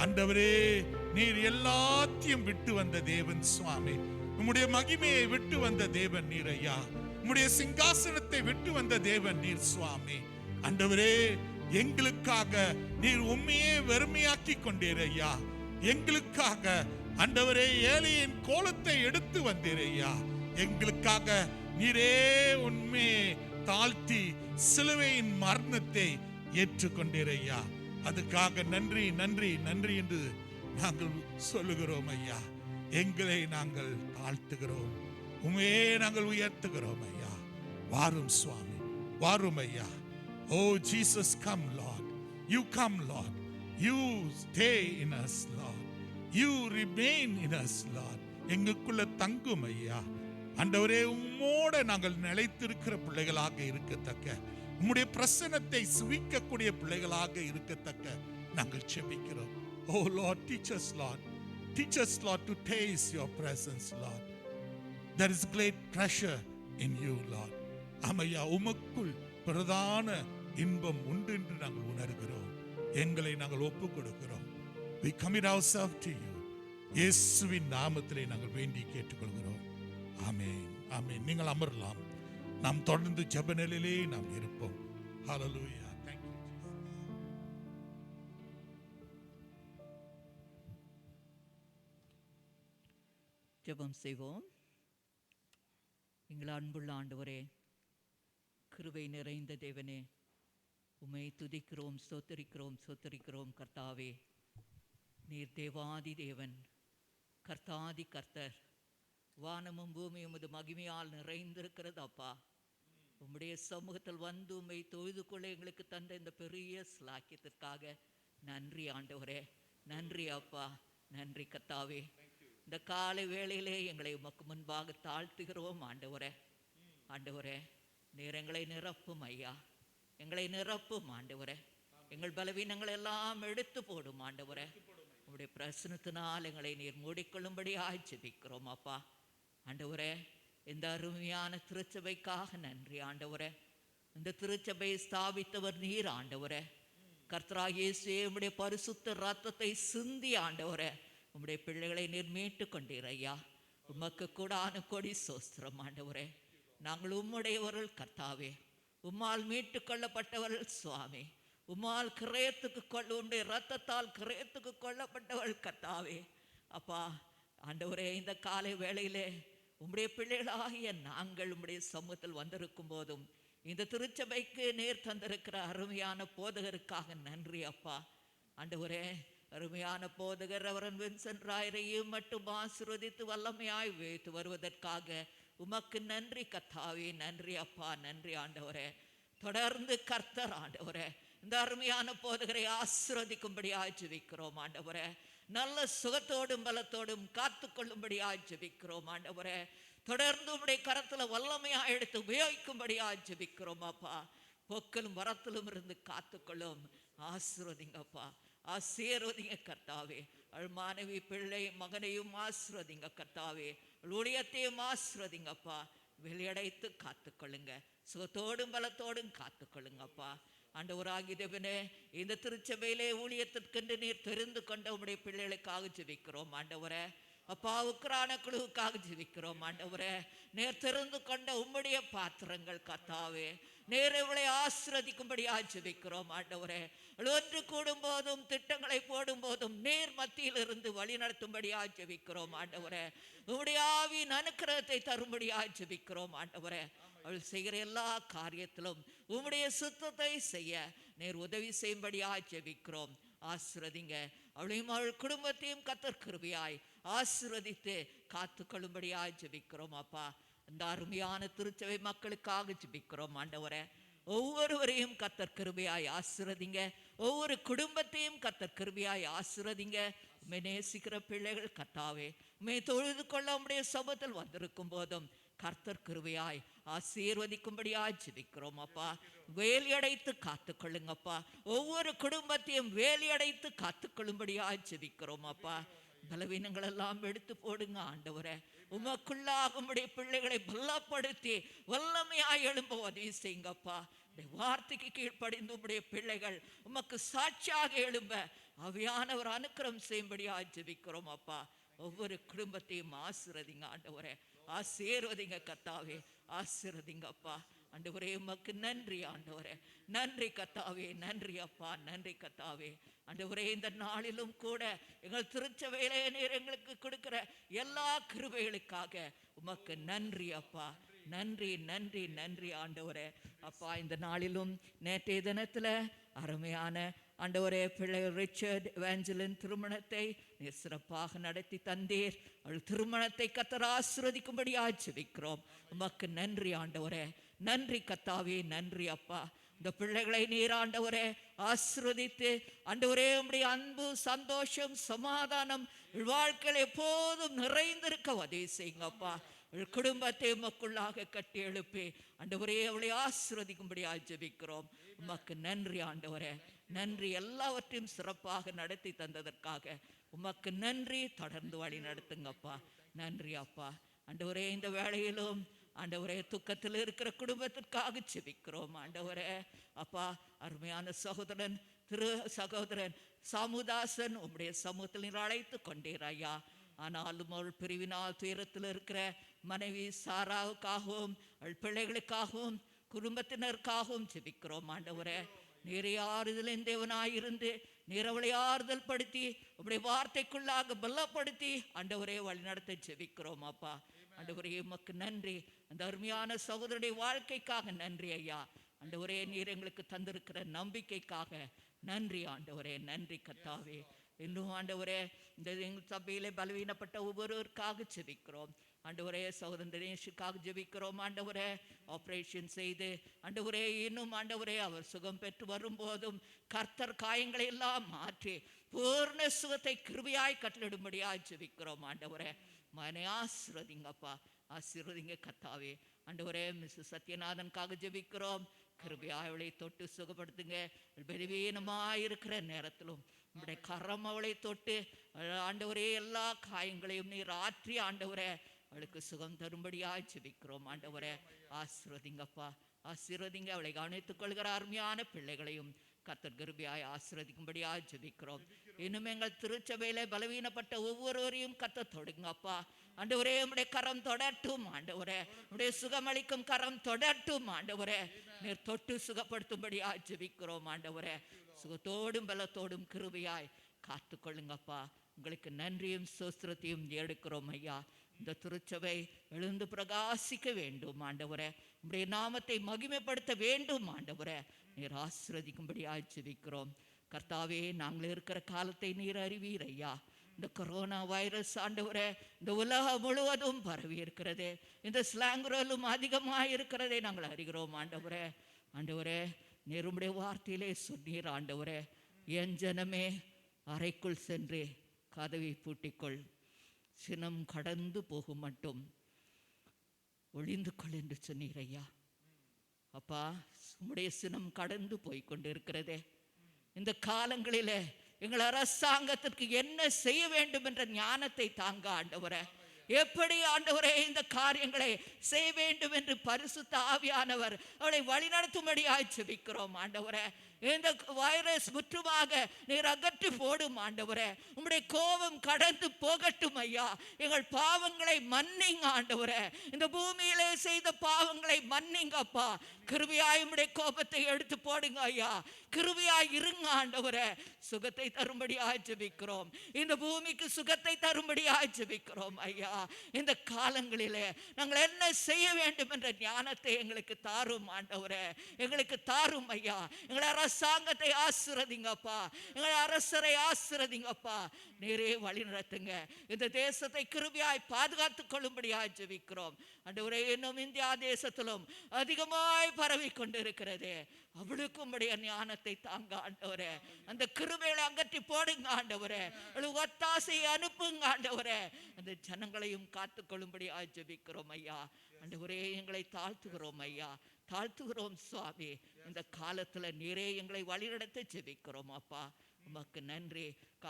ஆண்டவரே, நீர் எல்லாத்தையும் விட்டு வந்த தேவன் சுவாமி. உம்முடைய மகிமையை விட்டு வந்த தேவன் நீர் ஐயா. உம்முடைய சிங்காசனத்தை விட்டு வந்த தேவன் நீர் சுவாமி. ஆண்டவரே, எங்களுக்காக நீர் உம்மையே வெறுமையாக்கி கொண்டீர் ஐயா. எங்களுக்காக ஆண்டவரே ஏழையின் கோலத்தை எடுத்து வந்தீர் ஐயா. எங்களுக்காக நீரே உண்மையை தாழ்த்தி சிலுவையின் மரணத்தை ஏற்றுக்கொண்டீர் ஐயா. அதுக்காக நன்றி நன்றி நன்றி என்று நாங்கள் சொல்லுகிறோம் ஐயா. எங்களை நாங்கள் தாழ்த்துகிறோம், உண்மையே நாங்கள் உயர்த்துகிறோம் ஐயா. வாரும் சுவாமி, வாரும் ஐயா. Oh Jesus, come Lord. You come Lord. You stay in us Lord. You remain in us Lord. எங்களுக்குள்ள தங்கும் ஐயா. ஆண்டவரே, உம்மோட நாங்கள் நிலைத்திருக்கிற பிள்ளைகளாக இருக்கத்தக்க, உம்முடைய பிரசன்னத்தை சுவிக்கக்கூடிய பிள்ளைகளாக இருக்கத்தக்க நாங்கள் செபிக்கிறோம். Oh Lord, teach us Lord. Teach us Lord to taste your presence Lord. There is great treasure in you Lord. ஆமையா, உமக்குள் பிரதான இன்பம் உண்டு என்று நாங்கள் உணர்கிறோம். எங்களை நாங்கள் ஒப்பு கொடுக்கிறோம். We commit ourselves to you. இயேசுவின் நாமத்திலே நாங்கள் வேண்டி கேட்டுக்கொள்கிறோம். ஆமென், ஆமென். நீங்கள் அமரலாம். நாம் தொடர்ந்து ஜெப நிலையிலே நாம் இருப்போம். ஹல்லேலூயா. Thank you Jesus. ஜெபம் செய்வோம். எங்கள் அன்புள்ள ஆண்டவரே, கிருபை நிறைந்த தேவனே, உம்மை துதிக்கிறோம், ஸ்தோத்திரிக்கிறோம் கர்த்தாவே. நீர் தேவாதி தேவன், கர்த்தாதி கர்த்தர். வானமும் பூமியும் உமது மகிமையால் நிறைந்திருக்கிறது அப்பா. உம்முடைய சமூகத்தில் வந்து உம்மை தொழுது கொள்ள எங்களுக்கு தந்த இந்த பெரிய ஸ்லாக்கியத்திற்காக நன்றி ஆண்டவரே. நன்றி அப்பா, நன்றி கர்த்தாவே. இந்த காலை வேளையிலே எங்களை உமக்கு முன்பாக தாழ்த்துகிறோம் ஆண்டவரே. ஆண்டவரே, நீர் எங்களை நிரப்பும் ஐயா, எங்களை நிரப்பும் ஆண்டவரே. எங்கள் பலவீனங்கள் எல்லாம் எடுத்து போடும் ஆண்டவரே. உங்களுடைய பிரசனத்தினால் எங்களை நீர் மூடிக்கொள்ளும்படியாய் ஜெபிக்கிறோம் அப்பா. ஆண்டவரே, இந்த அருமையான திருச்சபைக்காக நன்றி ஆண்டவரே. இந்த திருச்சபையை ஸ்தாபித்தவர் நீர் ஆண்டவரே. கர்த்தராகிய இயேசுவே, உம்முடைய பரிசுத்த இரத்தத்தை சிந்தி ஆண்டவரே உம்முடைய பிள்ளைகளை நீர் மீட்டு கொண்டீர் ஐயா. உமக்கு கூடான கொடி சோஸ்திரம் ஆண்டவரே. நாங்கள் உம்முடையவர்கள் கர்த்தாவே, உம்மால் மீட்டு கொள்ளப்பட்டவர்கள் சுவாமி. உம்மால் கிரயத்துக்கு உம்முடைய இரத்தத்தால் கிரயத்துக்கு கொள்ளப்பட்டவர்கள் கர்த்தாவே. அப்பா ஆண்டவரே, இந்த காலை வேளையிலே உம்முடைய பிள்ளைகளாகிய நாங்கள் உம்முடைய சமூகத்தில் வந்திருக்கும் போதும் இந்த திருச்சபைக்கு நேர் தந்திருக்கிற அருமையான போதகருக்காக நன்றி அப்பா. ஆண்டவரே, அருமையான போதகர் ரெவரண்ட் வின்சென்ட் ராயரையும் மட்டும் ஆசீர்வதித்து வல்லமையாய் வைத்து வருவதற்காக உமக்கு நன்றி கர்த்தாவே. நன்றி அப்பா, நன்றி ஆண்டவரே. தொடர்ந்து கர்த்தர் ஆண்டவரே இந்த அருமையான போதகரை ஆசீர்வதிக்கும்படியாய் ஜெபிக்கிறோம் ஆண்டவரே. நல்ல சுகத்தோடும் பலத்தோடும் காத்து கொள்ளும்படியாய் ஜெபிக்கிறோம் ஆண்டவரே. தொடர்ந்து உம்முடைய கரத்துல வல்லமையா எடுத்து உபயோகிக்கும்படியாய் ஜெபிக்கிறோம் அப்பா. பொக்கலும் வரத்திலும் இருந்து காத்துக்கொள்ளும். ஆசீர்வதிங்கப்பா, ஆசீர்வதிங்க கர்த்தாவே. அவள் மாணவி பிள்ளை மகனையும் ஆசீர்வதிங்க கர்த்தாவே. ஊழியத்தையும் ஆசீர்வதிங்கப்பா. வெளியடைத்து காத்துக்கொள்ளுங்க, சுகத்தோடும் பலத்தோடும் காத்துக்கொள்ளுங்கப்பா. ஆண்டவராகிய தேவனே, இந்த திருச்சபையிலே ஊழியத்திற்கென்று நீர் தெரிந்து கொண்ட உம்முடைய பிள்ளைகளுக்காக ஜெபிக்கிறோம் ஆண்டவரே. அப்பா, உக்ரான குழுவுக்காக ஜெபிக்கிறோம் ஆண்டவரே. நேர் தெரிந்து கொண்ட உம்முடைய பாத்திரங்கள் கர்த்தாவே, நேர் இவளை ஆசீர்வதிக்கும்படியா ஜெபிக்கிறோம் ஆண்டவரே. ஒன்று கூடும் போதும் திட்டங்களை போடும் போதும் நேர் மத்தியில் இருந்து வழி நடத்தும்படியா ஜெபிக்கிறோம் ஆண்டவரே. உம்முடைய ஆவியின் அனுக்கிரகத்தை தரும்படியா ஜெபிக்கிறோம் ஆண்டவரே. அவள் செய்கிற எல்லா காரியத்திலும் உம்முடைய சுத்தத்தை செய்ய நேர் உதவி செய்யும்படியா ஜெபிக்கிறோம். ஆசீர்வதிங்க அவளையும் அவள் குடும்பத்தையும் கர்த்தர் கிருபையாய் ஆசீர்வதித்து காத்து கொள்ளும்படியாய் ஜெபிக்கிறோம் அப்பா. இந்த அருமையான திருச்சபை மக்களுக்காக ஜெபிக்கிறோம் ஆண்டவரே. ஒவ்வொருவரையும் கர்த்தர் கிருபையாய் ஆசீர்வதிங்க. ஒவ்வொரு குடும்பத்தையும் கர்த்தர் கிருபையாய் ஆசீர்வதிங்க. உம்மை நேசிக்கிற பிள்ளைகள் கர்த்தாவே, உம்மை தொழுது கொள்ள உம்முடைய சபத்தில் வந்திருக்கும் போதும் கர்த்தர் கிருபையாய் ஆசீர்வதிக்கும்படியாய் ஜெபிக்கிறோம் அப்பா. வேலியடைத்து காத்துக்கொள்ளுங்கப்பா. ஒவ்வொரு குடும்பத்தையும் வேலியடைத்து காத்துக்கொள்ளும்படியாய் ஜெபிக்கிறோம் அப்பா. பலவீனங்கள் எல்லாம் எடுத்து போடுங்க ஆண்டவரே. உமக்குள்ளாக உம்முடைய பிள்ளைகளை பலப்படுத்தி வல்லமையாய் எழும்ப உதவி செய்யுங்கப்பா. வார்த்தைக்கு கீழ்ப்படிந்து உம்முடைய பிள்ளைகள் உமக்கு சாட்சியாக எழும்ப ஆவியானவர் அனுக்கிரகம் செய்யும்படியாய் ஜெபிக்கிறோம் அப்பா. ஒவ்வொரு குடும்பத்தையும் ஆசீர்வதிங்க ஆண்டவரே. ஆசீர்வதிங்க கர்த்தாவே, ஆசீர்வதிங்க அப்பா. ஆண்டவரே, உமக்கு நன்றி ஆண்டவரே. நன்றி கர்த்தாவே, நன்றி அப்பா, நன்றி கர்த்தாவே. ஆண்டவரே, இந்த நாளிலும் கூட எங்கள் திருச்சபையிலே நீர் எங்களுக்கு கொடுக்கிற எல்லா கிருபைகளுக்காக உமக்கு நன்றி அப்பா. நன்றி நன்றி நன்றி ஆண்டவரே. அப்பா, இந்த நாளிலும் நேற்றைய தினத்தில் அருமையான ஆண்டவரே பிள்ளைகள் ரிச்சர்ட் எவாஞ்சலின் திருமணத்தை நீர் சிறப்பாக நடத்தி தந்தீர். அவள் திருமணத்தை கர்த்தர் ஆசீர்வதிக்கும்படியாக ஜெபிக்கிறோம். உமக்கு நன்றி ஆண்டவரே. நன்றி கர்த்தாவே, நன்றி அப்பா. இந்த பிள்ளைகளை நீர் ஆண்டவரே ஆசீர்வதித்து ஆண்டவரே உம்முடைய அன்பு, சந்தோஷம், சமாதானம் வாழ்க்கையில் எப்போதும் நிறைந்திருக்க உதவி செய்யுங்கப்பா. குடும்பத்தை உமக்குள்ளாக கட்டி எழுப்பி ஆண்டவரே அவளை ஆசீர்வதிக்கும்படியாக ஜெபிக்கிறோம். உமக்கு நன்றி ஆண்டவரே. நன்றி, எல்லாவற்றையும் சிறப்பாக நடத்தி தந்ததற்காக உமக்கு நன்றி. தொடர்ந்து வழி நடத்துங்கப்பா. நன்றி அப்பா. ஆண்டவரே, இந்த வேளையிலும் ஆண்டவரே துக்கத்தில் இருக்கிற குடும்பத்திற்காக ஜெபிக்கிறோம் ஆண்டவரே. அப்பா, அருமையான சகோதரன் சாமுதாசன் உம்முடைய சமூகத்தில் நீர் அழைத்து கொண்டீர் ஐயா. ஆனாலும் அவள் பிரிவினால் துயரத்தில் இருக்கிற மனைவி சாராவுக்காகவும் அவள் பிள்ளைகளுக்காகவும் குடும்பத்தினருக்காகவும் ஜெபிக்கிறோம் ஆண்டவரே. நீரை ஆறுதலின் தேவனாயிருந்து நீர் அவளை ஆறுதல் படுத்தி உம்முடைய வார்த்தைக்குள்ளாக பலப்படுத்தி ஆண்டவரே வழி நடத்த ஜெபிக்கிறோம் அப்பா. ஆண்டவரே, உமக்கு நன்றி. அந்த அருமையான சகோதரனுடைய வாழ்க்கைக்காக நன்றி ஐயா. ஆண்டவரே, நீர் எங்களுக்கு தந்திருக்கிற நம்பிக்கைக்காக நன்றி ஆண்டவரே. நன்றி கர்த்தாவே. இன்னும் ஆண்டவரே, இந்த எங்கள் சபையிலே பலவீனப்பட்ட ஒவ்வொருவருக்காக ஜெபிக்கிறோம் ஆண்டவரே. சகோதரன் தினேஷுக்காக ஜெபிக்கிறோம் ஆண்டவரே. ஆப்ரேஷன் செய்து ஆண்டவரே இன்னும் ஆண்டவரே அவர் சுகம் பெற்று வரும்போதும் கர்த்தர் காயங்களை எல்லாம் மாற்றி பூர்ண சுகத்தை கிருபையாய் கட்டளிடும்படியாய் ஜெபிக்கிறோம் ஆண்டவரே. மகனை ஆசீர்வதிங்கப்பா, ஆசீர்வதிங்க கர்த்தாவே. ஆண்டவரே, மிஸ்ஸஸ் சத்யநாதனுக்காக ஜெபிக்கிறோம். கிருபையாய் அவளை தொட்டு சுகப்படுத்துங்க. பலவீனமாயிருக்கிற நேரத்திலும் உம்முடைய கரம் அவளை தொட்டு ஆண்டவரே எல்லா காயங்களையும் நீர் ஆற்றி ஆண்டவரே அவளுக்கு சுகம் தரும்படியாய் ஜெபிக்கிறோம் ஆண்டவரே. ஆசீர்வதிங்கப்பா, ஆசீர்வதிங்க. அவளை கவனித்துக் கொள்கிற அருமையான பிள்ளைகளையும் கர்த்தர் கிருபையாய் ஆசீர்வதிக்கும்படியாய் ஜெபிக்கிறோம். இன்னும் எங்கள் திருச்சபையில பலவீனப்பட்ட ஒவ்வொருவரையும் கர்த்தர் தொடுங்கப்பா. ஆண்டவரே, உம்முடைய கரம் தொடட்டும் ஆண்டவரே. உம்முடைய சுகமளிக்கும் கரம் தொடட்டும் ஆண்டவரே. நீர் தொட்டு சுகப்படுத்தும்படியாய் ஜெபிக்கிறோம் ஆண்டவரே. சுகத்தோடும் பலத்தோடும் கிருபையாய் காத்து கொள்ளுங்கப்பா. உங்களுக்கு நன்றியும் சோஸ்திரத்தையும் எடுக்கிறோம் ஐயா. இந்த திருச்சபை எழுந்து பிரகாசிக்க வேண்டும் ஆண்டவரே. உம்முடைய நாமத்தை மகிமைப்படுத்த வேண்டும் ஆண்டவரே. நீர் ஆசீர்வதிக்கும்படியாய் ஜெபிக்கிறோம் கர்த்தாவே. நாங்கள் இருக்கிற காலத்தை நீர் அறிவீர் ஐயா. இந்த கொரோனா வைரஸ் ஆண்டவரே இந்த உலகம் முழுவதும் பரவி இருக்கிறது. இந்த ஸ்லாங்குரலும் அதிகமாக இருக்கிறதை நாங்கள் அறிகிறோம் ஆண்டவரே. ஆண்டவரே, நீர் உம்முடைய வார்த்தையிலே சொன்னீர் ஆண்டவரே, என் ஜனமே அறைக்குள் சென்று கதவை பூட்டிக்கொள், சினம் கடந்து போகும் மட்டும் ஒளிந்து கொள் என்று சொன்னீர் ஐயா. அப்பா, உம்முடைய சினம் கடந்து போய் கொண்டு இருக்கிறதே. இந்த காலங்களிலே எங்கள் அரசாங்கத்திற்கு என்ன செய்ய வேண்டும் என்ற ஞானத்தை தாங்க ஆண்டவரே. எப்படி ஆண்டவரே இந்த காரியங்களை செய்ய வேண்டும் என்று பரிசுத்த ஆவியானவர் அவளை வழிநடத்தும்படியாய் ஜெபிக்கிறோம் ஆண்டவரே. இந்த வைரஸ் முற்றுமாக நீர் அகற்றி போடும் ஆண்டவரே. உம்முடைய கோபம் கடந்து போகட்டும் ஐயா. எங்கள் பாவங்களை மன்னிங்க ஆண்டவரே. இந்த பூமியிலே செய்த பாவங்களை மன்னிங்க அப்பா. கிருபையாய் உம்முடைய கோபத்தை எடுத்து போடுங்க ஐயா. கிருபையாய் இருங்க ஆண்டவரே. சுகத்தை தரும்படியாய் ஜெபிக்கிறோம். இந்த பூமிக்கு சுகத்தை தரும்படியாய் ஜெபிக்கிறோம் ஐயா. இந்த காலங்களிலே நாங்கள் என்ன செய்ய வேண்டும் என்ற ஞானத்தை எங்களுக்கு தாரும் ஆண்டவரே. எங்களுக்கு தாரும் ஐயா. எங்களை அரசாங்கத்தை ஆசீர்வதிங்கப்பா. எங்கள் அரசரை ஆசீர்வதிங்கப்பா. நீரே வழி நடத்துங்க. இந்த தேசத்தை கிருபையாய் பாதுகாத்துக் கொள்ளும்படியாய் ஜெபிக்கிறோம் ஆண்டவரே. இன்னும் இந்தியா தேசத்திலும் அதிகமாய் பரவி கொண்டிருக்கிறது. அவளுக்கும் உடைய ஞானத்தை தாங்க ஆண்டவரே. அந்த கிருபைகளை அகற்றி போடுங்க ஆண்டவரே. ஒத்தாசையை அனுப்புங்க ஆண்டவரே. அந்த ஜனங்களையும் காத்துக்கொள்ளும்படியாய் ஜெபிக்கிறோம் ஐயா. ஆண்டவரே எங்களை தாழ்த்துகிறோம் ஐயா. தாழ்த்துகிறோம் சுவாமி. இந்த காலத்துல நீரே எங்களை வழிநடத்த ஜெபிக்கிறோம் அப்பா. உமக்கு நன்றி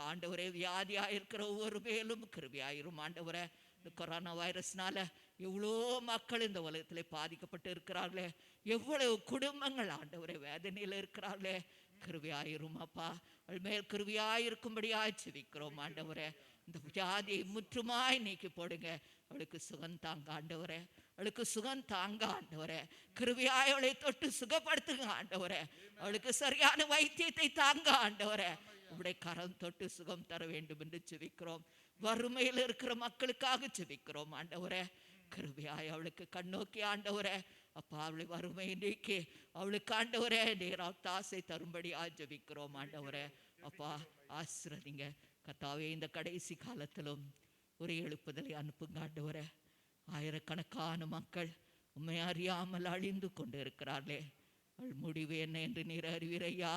ஆண்டவரே. வியாதியா இருக்கிற ஒவ்வொரு மேலும் கிருபையாயிரும் ஆண்டவரே. இந்த கொரோனா வைரஸ்னால எவ்வளோ மக்கள் இந்த உலகத்திலே பாதிக்கப்பட்டு இருக்கிறார்களே. எவ்வளவு குடும்பங்கள் ஆண்டவரே வேதனையில் இருக்கிறார்களே. கிருபையாயிரும் அப்பா. அவள் மேல் கிருபையாயிருக்கும்படியாய் ஜெபிக்கிறோம் ஆண்டவரே. இந்த வியாதியை முற்றுமாய் நீக்கி போடுங்க. அவளுக்கு சுகம் தாங்க ஆண்டவரே. அவளுக்கு சுகம் தாங்க ஆண்டவரே. கிருபையாய் அவளை தொட்டு சுகப்படுத்துங்க ஆண்டவரே. அவளுக்கு சரியான வைத்தியத்தை தாங்க ஆண்டவரே. உடைய கரம் தொட்டு சுகம் தர வேண்டும் என்று ஜெபிக்கிறோம். வறுமையில் இருக்கிற மக்களுக்காக ஜெபிக்கிறோம் ஆண்டவரே. கிருபையாய் அவளுக்கு கண்ணோக்கி ஆண்டவரே. அப்பா அவளை வறுமை நீக்கி அவளுக்கு ஆண்டவரே நேராத்தாசை தரும்படியா ஜெபிக்கிறோம் ஆண்டவரே. அப்பா ஆசீர்வதிங்க கர்த்தாவே. இந்த கடைசி காலத்திலும் ஒரு எழுப்புதலை அனுப்புங்க ஆண்டவரே. ஆயிரக்கணக்கான மக்கள் உண்மை அறியாமல் அழிந்து கொண்டு இருக்கிறார்களே. அவள் முடிவு என்ன என்று நீர் அறிவீரையா.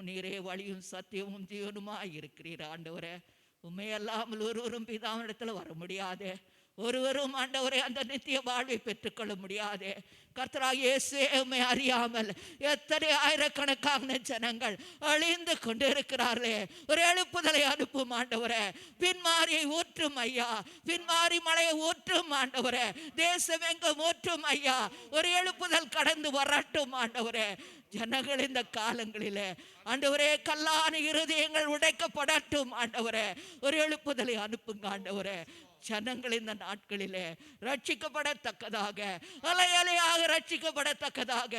நீரே வழியும் சத்தியமும் ஜீவனுமாய் இருக்கிறீர் ஆண்டவரே. உண்மையல்லாமல் ஒருவரும் பிதாவிடத்தில் வர முடியாதே. ஒருவரும் ஆண்டவரே அந்த நித்திய வாழ்வை பெற்றுக்கொள்ள முடியாதே. கர்த்தராகிய இயேசுவே உம்மை அறியாமல் எத்தனை ஆயிரக்கணக்கான ஜனங்கள் அழிந்து கொண்டு இருக்கிறார்களே. ஒரு எழுப்புதலை அனுப்பும் ஆண்டவரே. பின்மாரியை ஊற்றும் ஐயா. பின்மாரி மலையை ஊற்றும் ஆண்டவரே. தேசம் எங்கும் ஊற்றும் ஐயா. ஒரு எழுப்புதல் கடந்து வரட்டும் ஆண்டவரே. ஜனங்கள் இந்த காலங்களிலே ஆண்டவரே கல்லான இருதயங்கள் உடைக்கப்படட்டும் ஆண்டவரே. ஒரு எழுப்புதலை அனுப்புங்க ஆண்டவரே. ஜனங்கள் இந்த நாட்களிலே ரட்சிக்கப்படத்தக்கதாக அலையலையாக ரட்சிக்கப்படத்தக்கதாக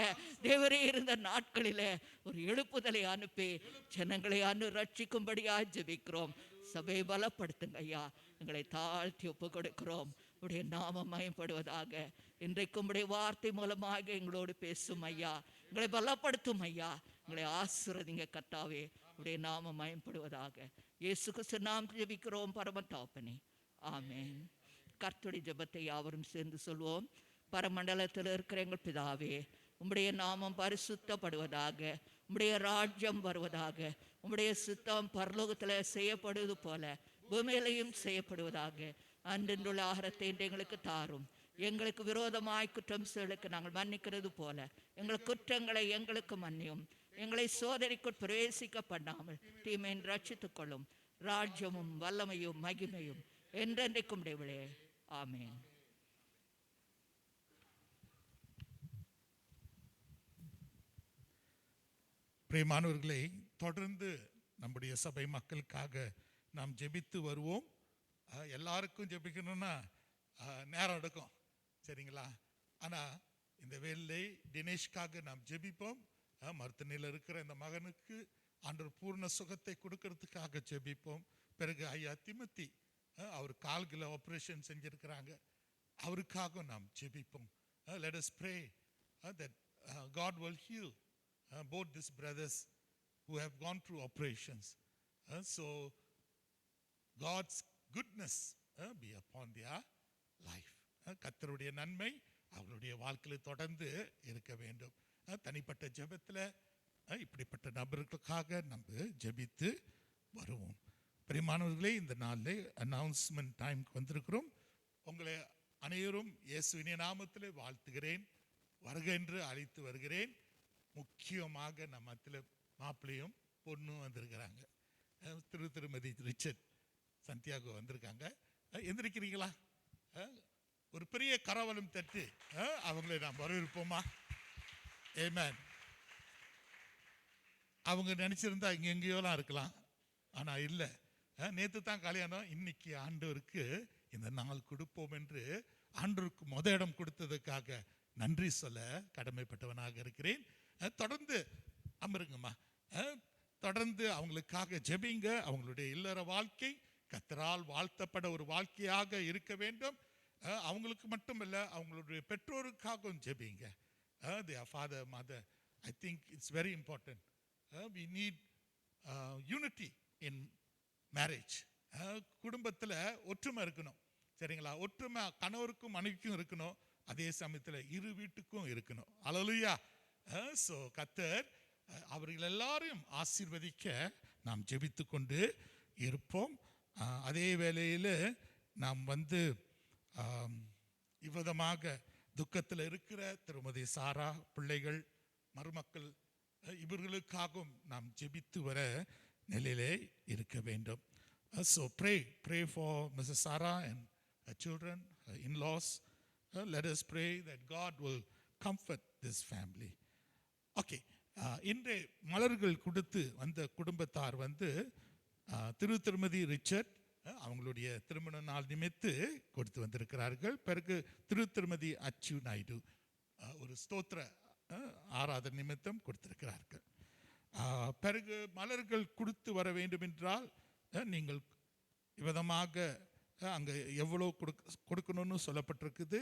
தேவரே இருந்த நாட்களிலே ஒரு எழுப்புதலை அனுப்பி ஜனங்களை ரட்சிக்கும்படியா ஜெபிக்கிறோம். சபையை பலப்படுத்துங்க ஐயா. எங்களை தாழ்த்தி ஒப்பு கொடுக்கிறோம். உடைய நாமம் மயப்படுவதாக. இன்றைக்கும் உடைய வார்த்தை மூலமாக எங்களோடு பேசும் ஐயா. எங்களை பலப்படுத்தும் ஐயா. எங்களை ஆசீர்வதிங்க கர்த்தாவே. உடைய நாமம் மயப்படுவதாக. இயேசு கிறிஸ்து நாம் ஜெபிக்கிறோம் பரம தகப்பனே. ஆமென். கர்த்தருடைய ஜெபத்தை யாவரும் சேர்ந்து சொல்வோம். பரமண்டலத்தில் இருக்கிற எங்கள் பிதாவே, உம்முடைய நாமம் பரிசுத்தப்படுவதாக. உம்முடைய ராஜ்யம் வருவதாக. உம்முடைய சித்தம் பரலோகத்தில் செய்யப்படுவது போல பூமியிலையும் செய்யப்படுவதாக. அன்றென்றுள்ள ஆகாரத்தை எங்களுக்கு தாரும். எங்களுக்கு விரோதமாய் குற்றம் செய்தவர்களுக்கு நாங்கள் மன்னிக்கிறது போல எங்கள் குற்றங்களை எங்களுக்கு மன்னியும். எங்களை சோதனைக்குள் பிரவேசிக்க பண்ணாமல் தீமையின் ரட்சித்துக் கொள்ளும். ராஜ்யமும் வல்லமையும் மகிமையும் என்றென்றைக்கும் உடையவளே. ஆமென். பிரியமானவர்களே, தொடர்ந்து நம்முடைய சபை மக்களுக்காக நாம் ஜெபித்து வருவோம். எல்லாருக்கும் ஜெபிக்கணும்னா நேரம் எடுக்கும், சரிங்களா? ஆனால் இந்த வேலை தினேஷ்காக நாம் ஜெபிப்போம். மருத்துவமனையில் இருக்கிற இந்த மகனுக்கு ஆண்டவர் பூர்ண சுகத்தை கொடுக்கறதுக்காக ஜெபிப்போம். பிறகு ஐயா திமத்தி அவர் கால்களை ஆப்ரேஷன் செஞ்சிருக்கிறாங்க, அவருக்காக நாம் ஜெபிப்போம். Let us pray that God will heal both these brothers who have gone through operations. So God's goodness be upon their life. கர்த்தருடைய நன்மை அவர்களுடைய வாழ்க்கையில் தொடர்ந்து இருக்க வேண்டும். தனிப்பட்ட ஜெபத்தில் இப்படிப்பட்ட நபர்களுக்காக நம்ம ஜெபித்து வருவோம். பிரியமானவர்களே, இந்த நாளில் அனௌன்ஸ்மெண்ட் டைமுக்கு வந்திருக்கிறோம். உங்களை அனைவரும் இயேசுவின் நாமத்தில் வாழ்த்துகிறேன். வருக என்று அழைத்து வருகிறேன். முக்கியமாக நம்ம மத்தியில் மாப்பிள்ளையும் பொண்ணும் வந்திருக்கிறாங்க. திருமதி ரிச்சர்ட் சந்தியாகோ வந்திருக்காங்க. எந்திரிக்கிறீங்களா? ஒரு பெரிய கரவலம் தட்டி அவங்களை நாம் வரவேற்போமா? ஆமென். அவங்க நினச்சிருந்தா இங்கே எங்கேயோலாம் இருக்கலாம், ஆனால் இல்லை. நேற்று தான் கல்யாணம், இன்னைக்கு ஆண்டவருக்கு இந்த நாள் கொடுப்போம் என்று ஆண்டவருக்கு இடம் கொடுத்ததுக்காக நன்றி சொல்ல கடமைப்பட்டவனாக இருக்கிறேன். தொடர்ந்து அமருங்கம்மா, தொடர்ந்து அவங்களுக்காக ஜெபிங்க. அவங்களுடைய இல்லற வாழ்க்கை கர்த்தரால் வாழ்த்தப்பட ஒரு வாழ்க்கையாக இருக்க வேண்டும். அவங்களுக்கு மட்டுமல்ல, அவங்களுடைய பெற்றோருக்காகவும் ஜெபிங்க. their father, mother. I think it's very important. We need unity in marriage. குடும்பத்தில் ஒற்றுமை இருக்கணும், சரிங்களா? ஒற்றுமை கணவருக்கும் மனைவிக்கும் இருக்கணும், அதே சமயத்தில் இரு வீட்டுக்கும் இருக்கணும். அல்லேலூயா. ஸோ கர்த்தர் அவர்கள் எல்லாரையும் ஆசீர்வதிக்க நாம் ஜெபித்து கொண்டு இருப்போம். அதே வேளையில் நாம் இவ்விதமாக துக்கத்தில் இருக்கிற திருமதி சாரா, பிள்ளைகள், மருமக்கள் இவர்களுக்காகவும் நாம் ஜெபித்து வர நிலையிலே இருக்க வேண்டும். So pray for Mrs. Sarah and her children, her in-laws. Let us pray that God will comfort this family. Okay. இன்று மலர்கள் கொடுத்து வந்த குடும்பத்தார் திருமதி ரிச்சர்ட் அவங்களுடைய திருமண நாள் நிமித்து கொடுத்து வந்திருக்கிறார்கள். பிறகு திருமதி அச்சு நாயுடு ஒரு ஸ்தோத்திர ஆராதனை நிமித்தம் கொடுத்திருக்கிறார்கள். பிறகு மலர்கள் கொடுத்து வர வேண்டும் என்றால் நீங்கள் விதமாக அங்கே எவ்வளோ கொடுக்கணும்னு சொல்லப்பட்டிருக்குது.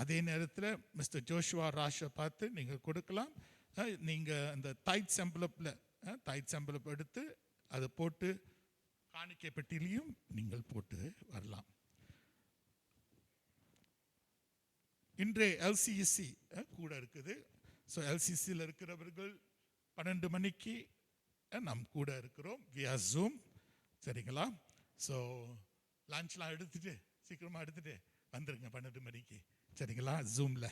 அதே நேரத்தில் மிஸ்டர் ஜோஷுவா ராஷை பார்த்து நீங்கள் கொடுக்கலாம். நீங்கள் அந்த டைட் செம்பலப் எடுத்து அதை போட்டு காணிக்கை பெட்டிலையும் நீங்கள் போட்டு வரலாம். இன்றைய எல்சிசி கூட இருக்குது. ஸோ எல்சிசியில் இருக்கிறவர்கள் 12 மணிக்கு நம் கூட இருக்கிறோம் via Zoom, சரிங்களா? ஸோ லஞ்ச்லாம் எடுத்துட்டு சீக்கிரமாக எடுத்துட்டு வந்துருங்க 12 மணிக்கு, சரிங்களா? ஜூமில்.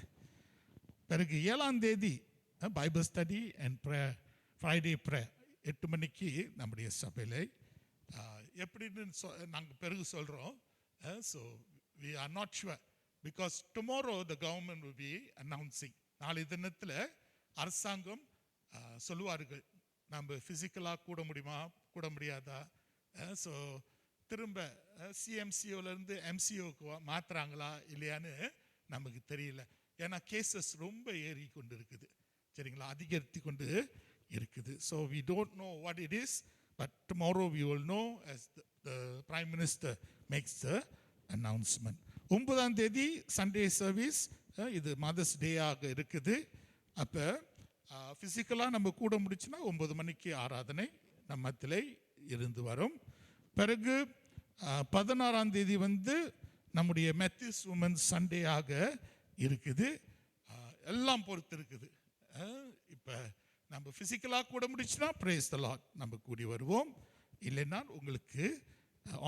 பிறகு 7ஆம் தேதி Bible study and prayer, Friday prayer 8 மணிக்கு நம்முடைய சபையில். எப்படின்னு நாங்கள் பிறகு சொல்கிறோம். So we are not sure because tomorrow the government will be announcing. நாளை தினத்தில் அரசாங்கம் சொல்லுவார்கள் நம்ம ஃபிசிக்கலாக கூட முடியுமா, கூட முடியாதா. ஸோ திரும்ப சிஎம்சிஓலேருந்து எம்சிஓக்கு மாற்றுறாங்களா இல்லையான்னு நமக்கு தெரியல. ஏன்னா கேசஸ் ரொம்ப ஏறி கொண்டு இருக்குது, சரிங்களா? அதிகரித்து கொண்டு இருக்குது. So we don't know what it is, but tomorrow we will know as the Prime Minister makes the announcement. 9ஆம் தேதி சண்டே சர்வீஸ், இது மதர்ஸ் டேயாக இருக்குது. அப்போ ஃபிசிக்கலாக நம்ம கூட முடிச்சுன்னா 9 மணிக்கு ஆராதனை நம்மத்திலே இருந்து வரும். பிறகு 16ஆம் தேதி நம்முடைய மெத்திஸ் உமன்ஸ் சண்டேயாக இருக்குது. எல்லாம் பொறுத்து இருக்குது. இப்போ நம்ம ஃபிசிக்கலாக கூட முடிச்சுன்னா பிரேஸ் தி லார்ட் நம்ம கூடி வருவோம். இல்லைன்னா உங்களுக்கு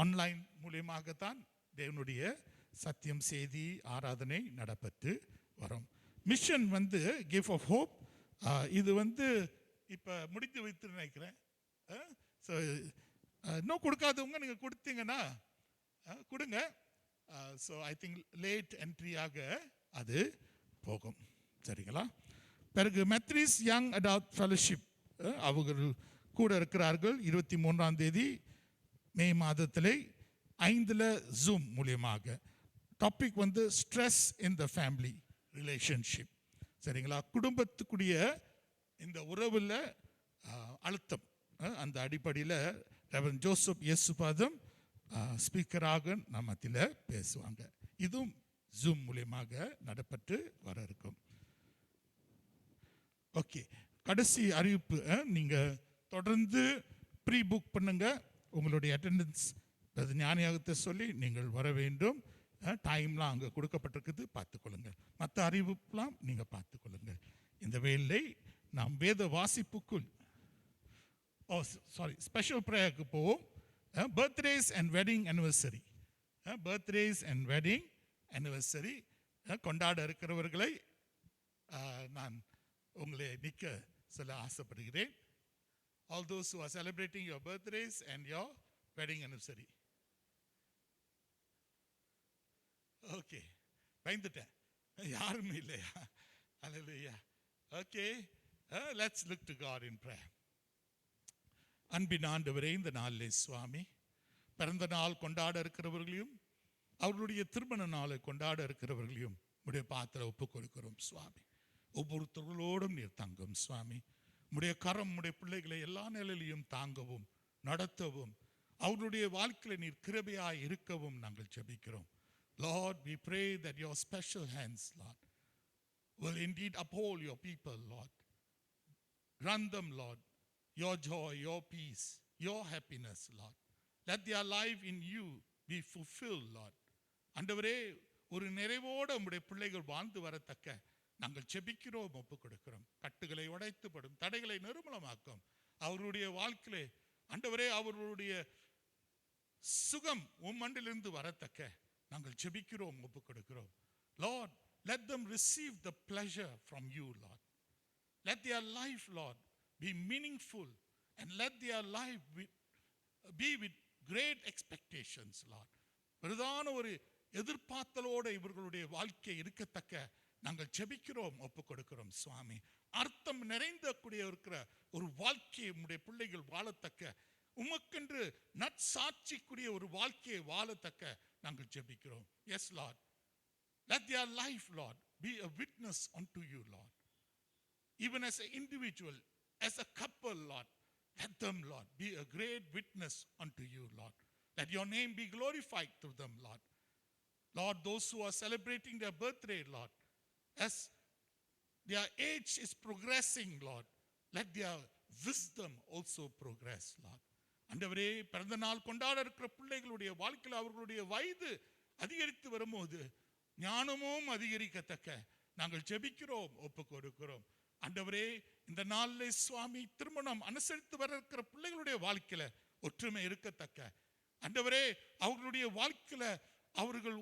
ஆன்லைன் மூலியமாகத்தான் தேவனுடைய சத்தியம் செய்தி ஆராதனை நடப்பட்டு வரும். மிஷன் கிஃப்ட் ஆஃப் ஹோப், இது இப்போ முடித்து வைத்து நினைக்கிறேன். ஸோ இன்னும் கொடுக்காதவங்க நீங்கள் கொடுத்தீங்கன்னா கொடுங்க. ஸோ ஐ திங்க் லேட் என்ட்ரியாக அது போகும், சரிங்களா? பிறகு மெத்ரிஸ் யங் அடல்ட் ஃபெலோஷிப் அவர்கள் கூட இருக்கிறார்கள். 23ஆம் தேதி மே மாதத்திலே 5 ஜூம் மூலியமாக. Topic stress in the family relationship, சரிங்களா? குடும்பத்துக்குரிய இந்த உறவில் அழுத்தம், அந்த அடிப்படையில் ரெவரண்ட் ஜோசப் இயேசுபாதம் ஸ்பீக்கராக நம்மத்தில் பேசுவாங்க. இதுவும் ஜூம் மூலியமாக நடப்பட்டு வர இருக்கும். ஓகே, கடைசி அறிவிப்பு, நீங்கள் தொடர்ந்து ப்ரீ புக் பண்ணுங்க. உங்களுடைய அட்டெண்டன்ஸ் ஞானியாகத்தை சொல்லி நீங்கள் வர வேண்டும். டைம்லாம் அங்கே கொடுக்கப்பட்டிருக்குது, பார்த்துக்கொள்ளுங்கள். மற்ற அறிவிப்புலாம் நீங்கள் பார்த்துக்கொள்ளுங்கள். இந்த வேளை நாம் வேத வாசிப்புக்குள் ஸ்பெஷல் ப்ரேயருக்கு போவோம். Birthdays and wedding anniversary, birthdays and wedding anniversary கொண்டாட இருக்கிறவர்களை நான் உங்களை நிற்க சொல்ல ஆசைப்படுகிறேன். All those who are celebrating your birthdays and your wedding anniversary. Okay, பயந்துட்டேன், யாருமே இல்லையா? Hallelujah. Okay, let's look to God in prayer. அன்பின் ஆண்டவரே, இந்த நாளிலே சுவாமி, பிறந்த நாள் கொண்டாட இருக்கிறவர்களையும் அவர்களுடைய திருமண நாளை கொண்டாட இருக்கிறவர்களையும் உடைய பாத்திர ஒப்புக் கொடுக்கிறோம் சுவாமி. ஒவ்வொருத்தர்களோடும் நீர் தங்கும் சுவாமி. உடைய கரம் உடைய பிள்ளைகளை எல்லா நிலையிலையும் தாங்கவும் நடத்தவும் அவர்களுடைய வாழ்க்கையில நீர் கிருபையாய் இருக்கவும் நாங்கள் ஜெபிக்கிறோம். Lord, we pray that your special hands, Lord, will indeed uphold your people, Lord. Grant them, Lord, your joy, your peace, your happiness, Lord. Let their life in you be fulfilled, Lord. ஆண்டவரே, ஒரு நிறைவோடு உம்முடைய பிள்ளைகள் வாழ்ந்து வரத்தக்க நாங்கள் ஜெபிக்கிறோம், ஒப்புக் கொடுக்கிறோம். கட்டுகளை உடைத்துப்படும், தடைகளை நிர்மூலமாக்கும் அவர்களுடைய வாழ்க்கையிலே ஆண்டவரே, அவர்களுடைய சுகம் உம்மண்டிலிருந்து வரத்தக்க நாங்கள் ஜெபிக்கிறோம், ஒப்புக் கொடுக்கிறோம். Lord, let them receive the pleasure from you, Lord. Let their life, Lord, be meaningful, and let their life be with great expectations, Lord. பிரதான ஒரு எதிர்பார்த்தலோடு இவர்களுடைய வாழ்க்கை இருக்கத்தக்க நாங்கள் ஜெபிக்கிறோம், ஒப்புக் கொடுக்கிறோம் சுவாமி. அர்த்தம் நிறைந்த கூடிய இருக்கிற ஒரு வாழ்க்கையை உம்முடைய பிள்ளைகள் வாழத்தக்க, உமக்கென்று நற்சாட்சிக்குரிய ஒரு வாழ்க்கையை வாழத்தக்க நாங்கள் ஜெபிக்கிறோம். Yes, Lord. Let their life, Lord, be a witness unto you, Lord. Even as an individual, as a couple, Lord, let them, Lord, be a great witness unto you, Lord. Let your name be glorified through them, Lord. Lord, those who are celebrating their birthday, Lord, as their age is progressing, Lord, let their wisdom also progress, Lord. ஆண்டவரே, பிறந்த நாள் கொண்டாட இருக்கிற பிள்ளைகளுடைய வாழ்க்கையில் அவர்களுடைய வயது அதிகரித்து வரும்போது ஞானமும் அதிகரிக்கத்தக்க நாங்கள் ஜெபிக்கிறோம், ஒப்புக் கொடுக்கிறோம். ஆண்டவரே, இந்த நாளில் சுவாமி திருமணம் அனுசரித்து வர இருக்கிற பிள்ளைகளுடைய வாழ்க்கையில ஒற்றுமை இருக்கத்தக்க ஆண்டவரே, அவர்களுடைய வாழ்க்கையில அவர்கள்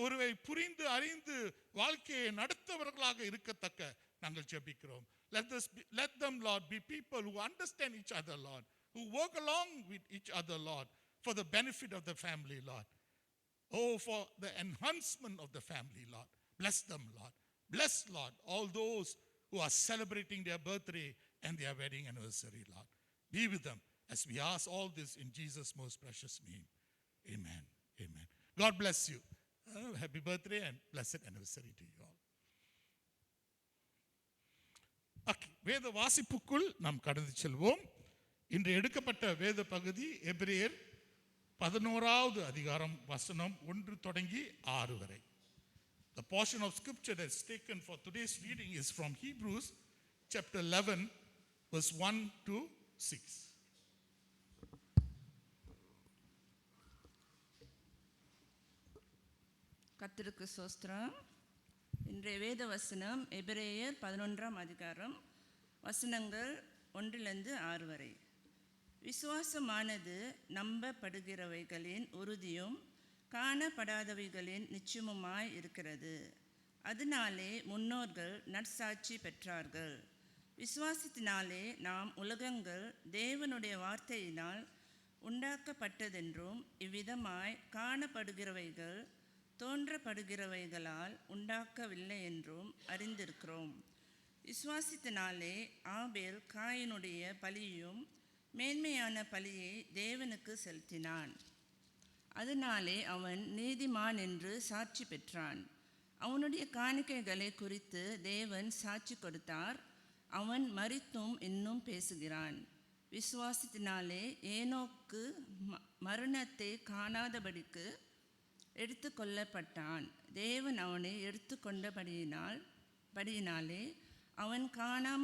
ஒருவரை புரிந்து அறிந்து வாழ்க்கையை நடத்தவர்களாக இருக்கத்தக்க நாங்கள் ஜெபிக்கிறோம். Let them, Lord, be people who understand each other, Lord, who work along with each other, Lord, for the benefit of the family, Lord. Oh, for the enhancement of the family, Lord. Bless them, Lord. Bless, Lord, all those who are celebrating their birthday and their wedding anniversary, Lord. Be with them as we ask all this in Jesus' most precious name. Amen. Amen. God bless you. Happy birthday and blessed anniversary to you all. Okay, வேத வாசிப்புக்குள் நாம் கடந்து செல்வோம். இன்று எடுக்கப்பட்ட வேத பகுதி எபிரேயர் 11வது அதிகாரம் வசனம் 1 தொடங்கி 6 வரை. The portion of scripture that's taken for today's reading is from Hebrews chapter 11 verse 1 to 6. கர்த்தருக்கு ஸ்தோத்திரம். இன்றைய வேத வசனம் எபிரேயர் 11ஆம் அதிகாரம் வசனங்கள் 1லிருந்து 6 வரை. விசுவாசமானது நம்பப்படுகிறவைகளின் உறுதியும் காணப்படாதவைகளின் நிச்சயமுமாய் இருக்கிறது. அதனாலே முன்னோர்கள் நற்சாட்சி பெற்றார்கள். விசுவாசத்தினாலே நாம் உலகங்கள் தேவனுடைய வார்த்தையினால் உண்டாக்கப்பட்டதென்றும் இவ்விதமாய் காணப்படுகிறவைகள் தோன்றப்படுகிறவைகளால் உண்டாக்கவில்லை என்றும் அறிந்திருக்கிறோம். விசுவாசத்தினாலே ஆபேல் காயினுடைய பலியையும் மேன்மையான பலியை தேவனுக்கு செலுத்தினான். அதனாலே அவன் நீதிமான் என்று சாட்சி பெற்றான். அவனுடைய காணிக்கைகளை குறித்து தேவன் சாட்சி கொடுத்தார். அவன் மரித்தும் இன்னும் பேசுகிறான். விசுவாசத்தினாலே ஏனோக்கு மரணத்தை காணாதபடிக்கு எடுத்து கொள்ளப்பட்டான். தேவன் அவனை எடுத்து கொண்டபடியினாலே அவன் காணாம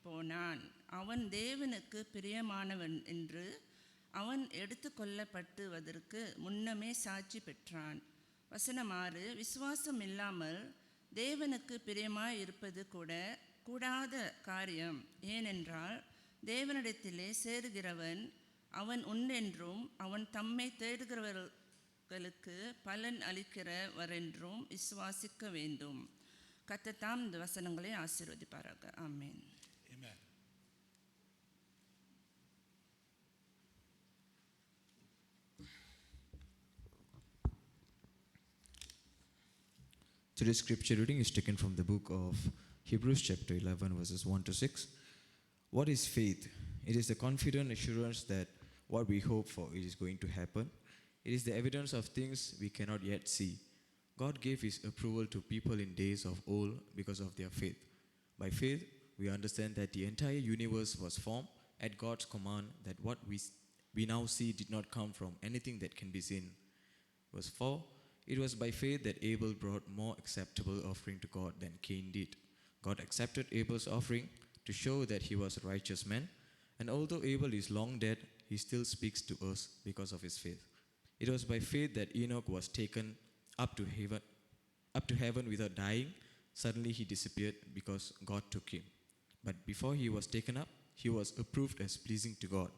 போனான். அவன் தேவனுக்கு பிரியமானவன் என்று அவன் எடுத்து கொள்ளப்பட்டுவதற்கு முன்னமே சாட்சி பெற்றான். வசனம் 6. விசுவாசம் இல்லாமல் தேவனுக்கு பிரியமாய் இருப்பது கூடாத காரியம். ஏனென்றால் தேவனிடத்திலே சேருகிறவன் அவன் உண்டென்றும் அவன் தம்மை தேடுகிறவர்களுக்கு பலன் அளிக்கிறவரென்றும் விசுவாசிக்க வேண்டும். கர்த்தர் தாம் இந்த வசனங்களை ஆசீர்வதிப்பாராக. ஆமென். Amen. Today's scripture reading is taken from the book of Hebrews chapter 11 verses 1 to 6. What is faith? It is the confident assurance that what we hope for it is going to happen. It is the evidence of things we cannot yet see. God gave his approval to people in days of old because of their faith. By faith, we understand that the entire universe was formed at God's command, that what we now see did not come from anything that can be seen. Verse 4, it was by faith that Abel brought more acceptable offering to God than Cain did. God accepted Abel's offering to show that he was a righteous man, and although Abel is long dead, he still speaks to us because of his faith. It was by faith that Enoch was taken up to heaven without dying. Suddenly he disappeared because God took him. But before he was taken up, he was approved as pleasing to God.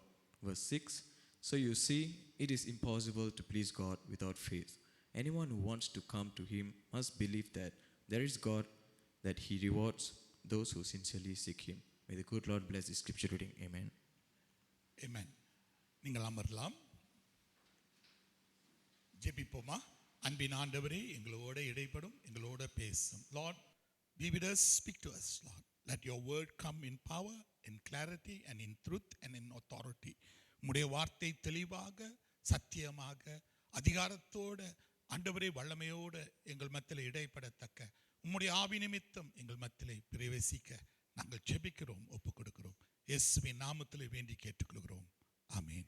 Verse 6, so you see, it is impossible to please God without faith. Anyone who wants to come to him must believe that there is God, that he rewards those who sincerely seek him. May the good Lord bless this scripture reading. Amen. Amen. நீங்கள் அமரலாம். ஜெபிப்போமா. அன்பின் ஆண்டவரே, எங்களோட இடைப்படும், எங்களோட பேசும். Lord, be with us, speak to us, Lord. Let your word come in power, in clarity, and in truth, and in authority. உம்முடைய வார்த்தை தெளிவாக, சத்தியமாக, அதிகாரத்தோட, ஆண்டவரே வல்லமையோட எங்கள் மத்தியில் இடைப்படத்தக்க உம்முடைய ஆவி நிமித்தம் எங்கள் மத்தியிலே பிரவேசிக்க நாங்கள் ஜெபிக்கிறோம், ஒப்புக் கொடுக்கிறோம். இயேசுவின் நாமத்திலே வேண்டி கேட்டுக்கொள்கிறோம். ஆமென்.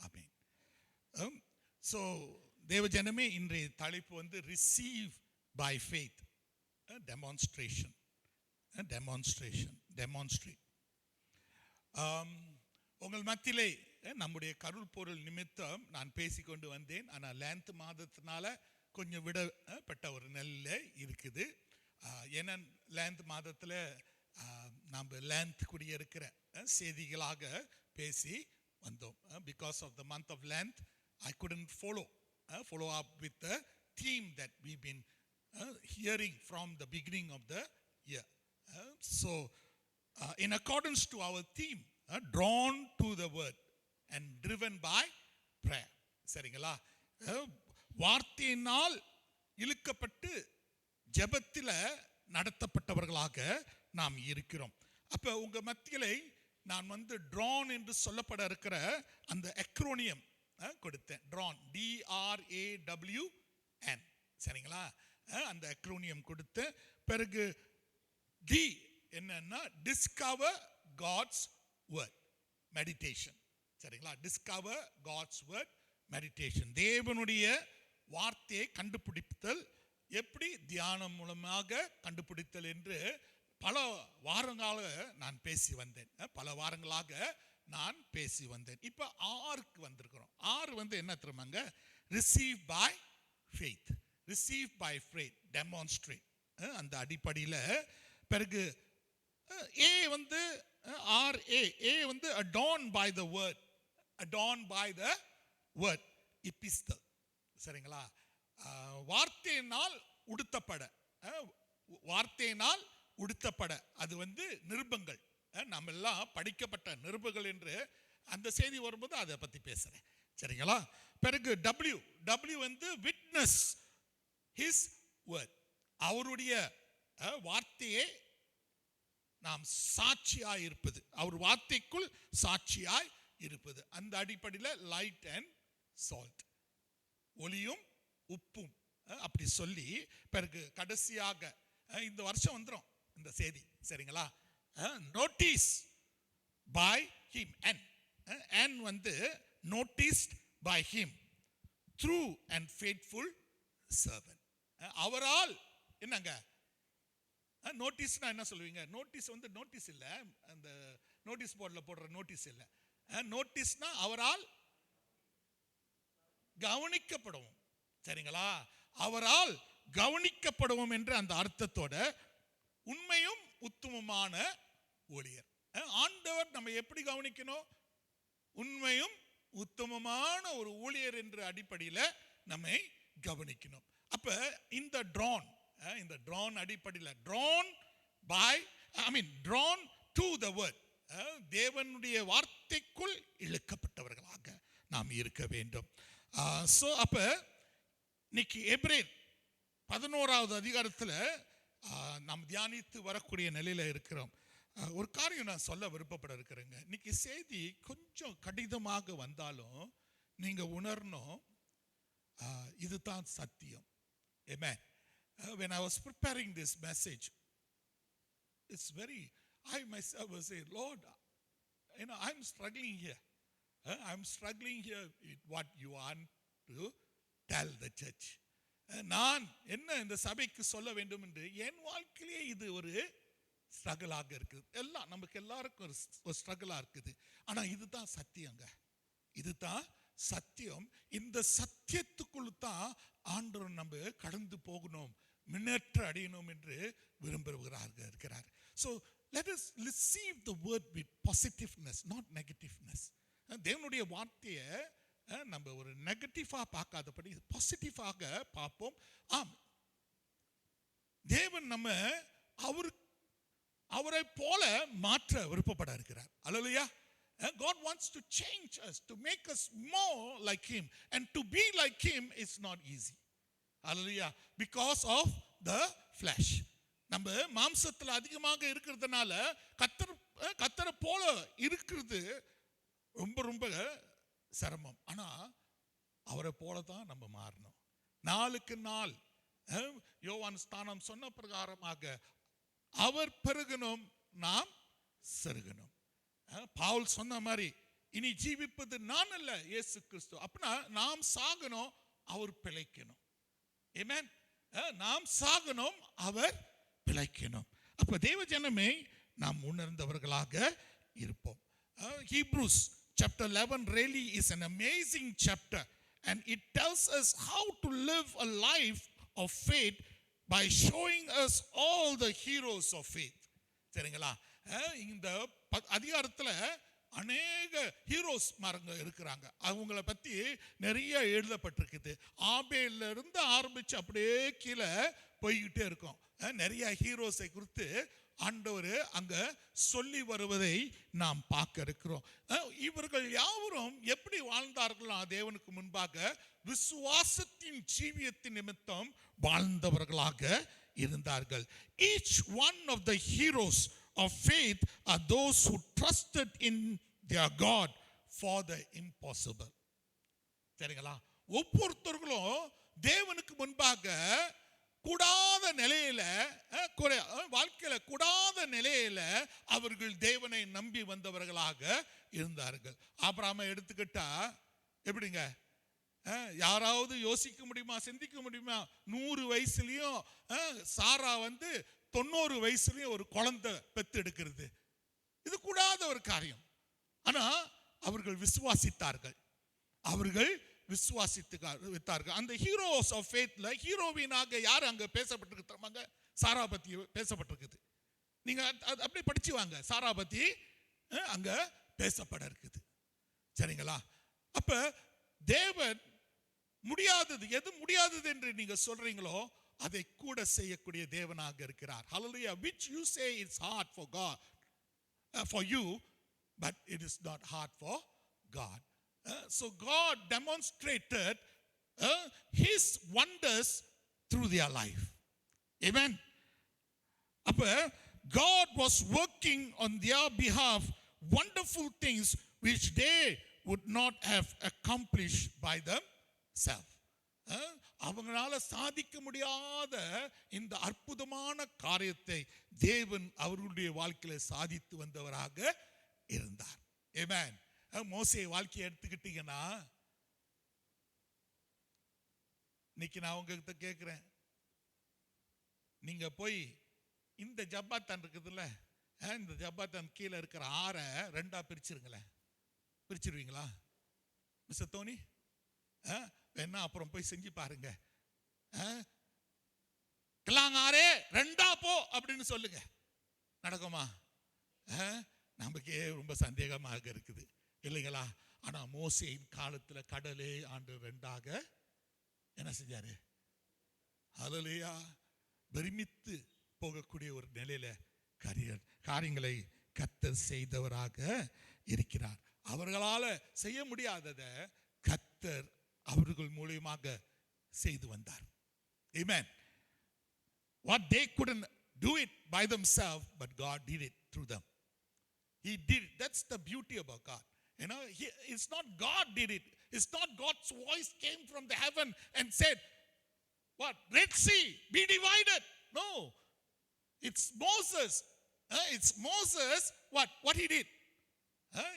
ஆமென். ஸோ தேவஜனமே, இன்றைய தலைப்பு வந்து receive by faith, demonstration. Demonstrate. உங்கள் மத்தியிலே நம்முடைய கருள் பொருள் நிமித்தம் நான் பேசிக்கொண்டு வந்தேன். ஆனால் லேந்த் மாதத்தினால கொஞ்சம் விடப்பட்ட ஒரு நிலையில இருக்குது. ஏன்னா லேந்த் மாதத்தில் நாம் லேந்த் குடியிருக்கிற செய்திகளாக பேசி வந்தோம். Because of the month of Lent I couldn't follow up with the theme that we've been hearing from the beginning of the year. So in accordance to our theme, drawn to the word and driven by prayer. சரிங்களா? வார்த்தையினால் இழுக்கப்பட்டு ஜெபத்தில் நடத்தப்பட்டவர்களாக நாம் இருக்கிறோம். அப்போ உங்கள் மத்தியிலே நான் வந்து drawn என்று சொல்லப்பட இருக்கிற அந்த அக்ரோனியம் கொடுத்தேன். drawn, DRAWN. சரிங்களா? அந்த அக்ரோனியம் கொடுத்து பிறகு டி என்னன்னா டிஸ்கவர் காட்ஸ் வேர்ட் மெடிடேஷன். சரிங்களா? Discover God's word meditation. தேவனுடைய வார்த்தையை கண்டுபிடித்தல், எப்படி தியானம் மூலமாக கண்டுபிடித்தல் என்று பல வாரங்களாக நான் பேசி வந்தேன். இப்போ 6க்கு வந்திருக்கிறோம். 6 வந்து என்ன தெரியுமாங்க? Receive by faith. Receive by faith, demonstrate. அந்த அடிப்படையில் பிறகு ஏ வந்து ஏ வந்து adorn by the word, epistle. சரிங்களா? வார்த்தையினால் உடுத்தப்பட அது வந்து நிருபங்கள். நம்ம எல்லாம் படிக்கப்பட்ட நிருபங்கள் என்று அந்த செய்தி வரும்போது அதை பற்றி பேசுகிறேன். சரிங்களா? பிறகு W வந்து விட்னஸ் ஹிஸ் வேர்ட். அவருடைய வார்த்தையே நாம் சாட்சியாய் இருப்பது, அவர் வார்த்தைக்குள் சாட்சியாய் இருப்பது. அந்த அடிப்படையில் லைட் அண்ட் சால்ட், ஒளியும் உப்பும் அப்படி சொல்லி பிறகு கடைசியாக இந்த வருஷம் வந்துடும் இந்த செய்தி. சரிங்களா? Notice by him. அண்ட் வந்து noticed by him through and faithful servant. அவரால் என்னங்க நோட்டீஸ்னா என்ன சொல்லுவீங்க? நோட்டீஸ் வந்து நோட்டீஸ் இல்லை, அந்த நோட்டீஸ் போர்டில் போடுற நோட்டீஸ் இல்லை. நோட்டீஸ்னா அவரால் கவனிக்கப்படும். சரிங்களா? அவரால் கவனிக்கப்படும் என்ற அந்த அர்த்தத்தோட உண்மையும் உத்தமமான ஊழியர். ஆண்டவர் நம்ம எப்படி கவனிக்கணும்? உண்மையும் உத்தமமான ஒரு ஊழியர் என்ற அடிப்படையில் நம்மை கவனிக்கணும். அப்ப இந்த drawn அடிப்படையில் drawn to the word, தேவனுடைய வார்த்தைக்குள் இழுக்கப்பட்டவர்களாக நாம் இருக்க வேண்டும். ஸோ அப்ப இன்னைக்கு எபிரேயர் 11வது அதிகாரத்தில் நாம் தியானித்து வரக்கூடிய நிலையில் இருக்கிறோம். ஒரு காரியம் நான் சொல்ல விருப்பப்பட இருக்கிறேங்க. இன்னைக்கு செய்தி கொஞ்சம் கடினமாக வந்தாலும் நீங்கள் உணரணும், இதுதான் சத்தியம். Amen. When I was preparing this message, it's very, I myself was saying, Lord, I'm struggling here. I'm struggling here with what you want to tell the church. நான் என்ன இந்த சபைக்கு சொல்ல வேண்டும் என்று என் வாழ்க்கையிலே இது ஒரு ஸ்ட்ரகிளாக இருக்குது. எல்லாம் நமக்கு எல்லாருக்கும் ஒரு ஸ்ட்ரகிளாக இருக்குது. ஆனால் இதுதான் சத்தியங்க, இதுதான் சத்தியம். இந்த சத்தியத்துக்குள்ள தான் ஆண்டவர் நம்ம கடந்து போகணும், முன்னேற்ற அடையணும் என்று விரும்புகிறார்கள் இருக்கிறார். So let us receive the word with positiveness, not negativeness. தேவனுடைய வார்த்தையை நம்ம ஒரு நெகட்டிவாக பார்க்காதபடி பாசிட்டிவாக பார்ப்போம். ஆம், தேவன் நம்ம அவரை போல மாற்ற விருப்பப்பட இருக்கிறார். அல்லேலூயா. God wants to change us, to make us more like him, and to be like him is not easy. Hallelujah. Because of the flesh. நம்ம மாம்சத்தில் அதிகமாக இருக்கிறதுனால கத்தரை போல இருக்கிறது ரொம்ப ரொம்ப சிரமம். ஆனா அவரை போல தான் நம்ம மாறணும். நாளுக்கு நாள் யோவான் ஸ்தானம் சொன்ன பிரகாரமாக அவர் பெருகணும், நாம் செருகணும். பவுல் சொன்ன மாதிரி இனி ஜீவிப்பது நான் அல்ல, இயேசு கிறிஸ்து. அப்படின்னா நாம் சாகணும், அவர் பிழைக்கணும். ஆமென். நாம் சாகணும், அவர் பிழைக்கணும். அப்ப தேவ ஜனமே நாம் உணர்ந்தவர்களாக இருப்போம். Hebrews chapter 11 really is an amazing chapter, and it tells us how to live a life of faith by showing us all the heroes of faith. சரிங்களா? இந்த அதிகாரத்தில் அநேக ஹீரோஸ் மாரங்க இருக்கிறாங்க. அவங்கள பற்றி நிறைய எழுதப்பட்டிருக்குது. ஆபேல்ல இருந்து ஆரம்பிச்சு அப்படியே கீழே போய்கிட்டே இருக்கும். நிறைய ஹீரோஸை குறித்து ஆண்டவர் அங்க சொல்லி வருவதை நாம் பார்க்க இருக்கிறோம். இவர்கள் யாவரும் எப்படி வாழ்ந்தார்களோ தேவனுக்கு முன்பாக விசுவாசத்தின் ஜீவியத்தின் நிமித்தம் வாழ்ந்தவர்களாக இருந்தார்கள். Each one of the heroes of faith are those who trusted in their God for the impossible. சரிங்களா? ஒவ்வொருத்தர்களும் தேவனுக்கு முன்பாக கூடாத நிலையில, வாழ்க்கையில கூடாத நிலையில அவர்கள் தேவனை நம்பி வந்தவர்களாக இருந்தார்கள். ஆபிரகாமை எடுத்துக்கிட்டா எப்படிங்க? யாராவது யோசிக்க முடியுமா, சிந்திக்க முடியுமா? 100 வயசுலயும் சாரா 90 வயசுலயும் ஒரு குழந்தை பெத்து எடுக்கிறது, இது கூடாத ஒரு காரியம். ஆனா அவர்கள் விசுவாசித்தார்கள், அவர்கள் விசுவாசித்தார்கள். அந்த ஹீரோஸ் ஆஃப் ஃபேத்ல ஹீரோவினாக யார் அங்க பேசப்பட்டிருக்காங்க? சாரா பத்தி பேசப்பட்டிருக்குது. நீங்க அப்படியே படிச்சு வாங்க, சாரா பத்தி அங்க பேசப்பட இருக்குது. சரிங்களா? அப்ப தேவன் முடியாதது எது முடியாதது என்று நீங்க சொல்றீங்களோ அதை கூட செய்யக்கூடிய தேவனாக இருக்கிறார். Hallelujah. Which you say it's hard for God, for you, but it is not hard for God. So God demonstrated his wonders through their life. Amen. அப்ப God was working on their behalf wonderful things which they would not have accomplished by themselves. அவங்களால சாதிக்க முடியாத இந்த அற்புதமான காரியத்தை தேவன் அவர்களுடைய வாழ்க்கையில சாதித்து வந்தவராக இருந்தார். ஆமென். மோசே வாழ்க்கையை எடுத்துக்கிட்டீங்கன்னா, இன்னைக்கு நான் உங்ககிட்ட கேட்கிறேன், நீங்க போய் இந்த ஜப்பாத்தான் இருக்குதுல்ல, இந்த ஜப்பாத்தான் கீழே இருக்கிற 6 2 பிரிச்சிருங்களேன். பிரிச்சிருவீங்களா மிஸ்டர் தோனி? வேணா அப்புறம் போய் செஞ்சு பாருங்க. கிளாங்காரே 2 போ அப்படின்னு சொல்லுங்க, நடக்குமா? நமக்கே ரொம்ப சந்தேகமாக இருக்குது இல்லைங்களா? ஆனா மோசேயின் காலத்துல கடலே ஆண்டு 2ஆக என்ன செஞ்சாரு? ஹல்லேலூயா. பெருமித்து போகக்கூடிய ஒரு நிலையில காரியங்களை கர்த்தர் செய்தவராக இருக்கிறார். அவர்களால செய்ய முடியாததை கர்த்தர் அவர்கள் மூலமாக செய்து வந்தார். ஆமென். What they couldn't do it by themselves, but God did it through them. He did it. That's the beauty about God. You know, it's not God did it. It's not God's voice came from the heaven and said, what? Red Sea, be divided. No. It's Moses. It's Moses, what he did?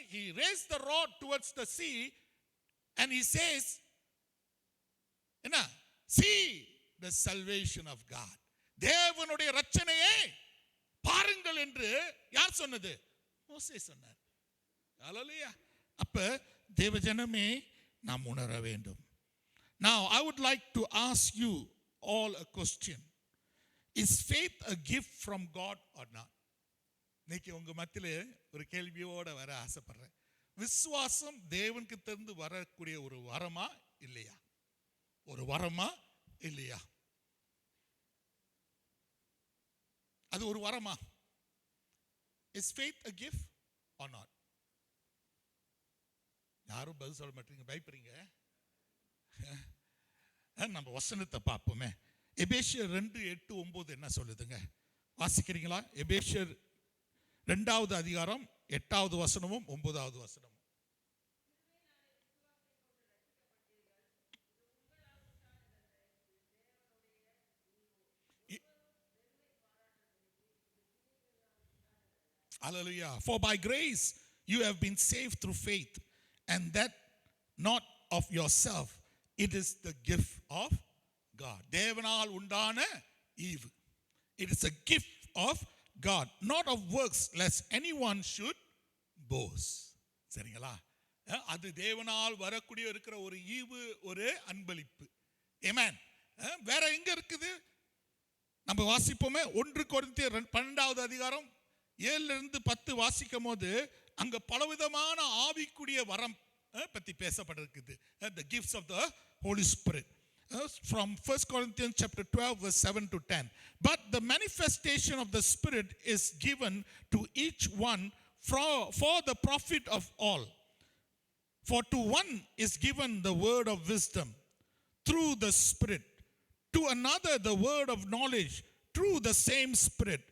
He raised the rod towards the sea and he says, see the salvation of God. தேவனுடைய ரட்சணையை பாருங்கள் என்று யார் சொன்னது? மோசே சொன்னார். ஹல்லேலூயா. அப்ப தேவஜனமே நாம் உணர வேண்டும். Now I would like to ask you all a question. Is faith a gift from God or not? இன்னைக்கு உங்க மத்தியில ஒரு கேள்வியோட வர ஆசைப்படுறேன். விசுவாசம் தேவனுக்கு இருந்து வரக்கூடிய ஒரு வரமா இல்லையா? ஒரு வரமா இல்லையா? அது ஒரு வரமா? Is faith a gift or not? யாரும் பதில் சொல்ல மாட்டீங்க, பயப்படுறீங்க. நம்ம வசனத்தை பார்ப்போமே. எபேசியர் 2:8-9 என்ன சொல்லுதுங்க? வாசிக்கிறீங்களா? எபேசியர் 2வது அதிகாரம் 8வது வசனமும் 9வது வசனமும். Hallelujah. For by grace you have been saved through faith, and that not of yourself. It is the gift of God. தேவனால் உண்டான ஈவு. It is a gift of God, not of works, lest anyone should boast. சரிங்களா? அது தேவனால் வரக்கூடிய இருக்கிற ஒரு ஈவு, ஒரு அன்பளிப்பு. Amen. வேற எங்க இருக்குது? நம்ம வாசிப்போமே 1 கொரிந்தியர் 12வது அதிகாரம் 7-10 வாசிக்கும் போது அங்க பலவிதமான ஆவிக்குரிய வரம் பத்தி பேசப்பட்டிருக்குது. The gifts of the Holy Spirit. From 1 Corinthians chapter 12 verse 7-10. But the manifestation of the Spirit is given to each one for the profit of all. For to one is given the word of wisdom through the Spirit, to another the word of knowledge through the same Spirit,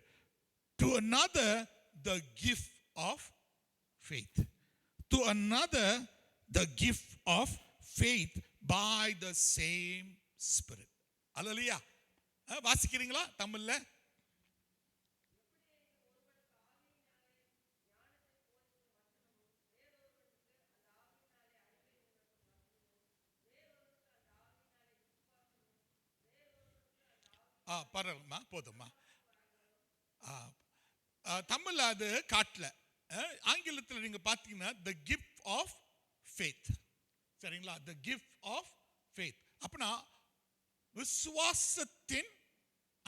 to another the gift of faith, to another the gift of faith by the same Spirit. Hallelujah. வாசிக்கிறீங்களா தமிழ்ல? பரவாயில்லம்மா, போதும்மா. தமிழ்ல அது காட்டல. ஆங்கிலத்தில் நீங்க பார்த்தீங்கன்னா the gift of faith. சரிங்களா? the gift of faith. அப்பனா விசுவாசத்தின்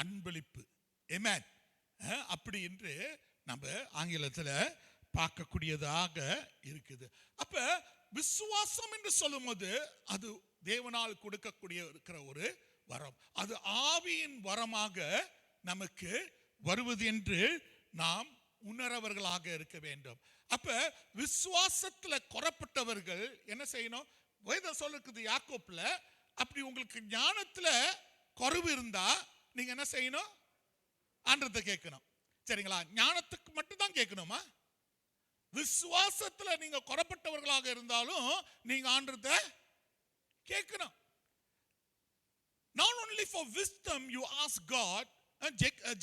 அன்பளிப்பு. Amen. அப்படி என்று நம்ம ஆங்கிலத்தில் பார்க்கக்கூடியதாக இருக்குது. அப்ப விசுவாசம் என்று சொல்லும்போது அது தேவனால் கொடுக்கக்கூடிய இருக்கிற ஒரு வரம். அது ஆவியின் வரமாக நமக்கு வருவது என்று நாம் உணரவர்களாக இருக்க வேண்டும். அப்ப விசுவாசத்துல குறப்பட்டவர்கள் என்ன செய்யணும்? வேதம் சொல்லுது யாக்கோப்ல, அப்படி உங்களுக்கு ஞானத்துல குறைவு இருந்தா நீங்க என்ன செய்யணும்? ஆண்டவரை கேட்கணும். சரிங்களா? ஞானத்துக்கு மட்டும் தான் கேட்கணுமா? விசுவாசத்துல நீங்க குறப்பட்டவர்களாக இருந்தாலும் நீங்க ஆண்டவரை கேட்கணும். Not only for wisdom you ask God.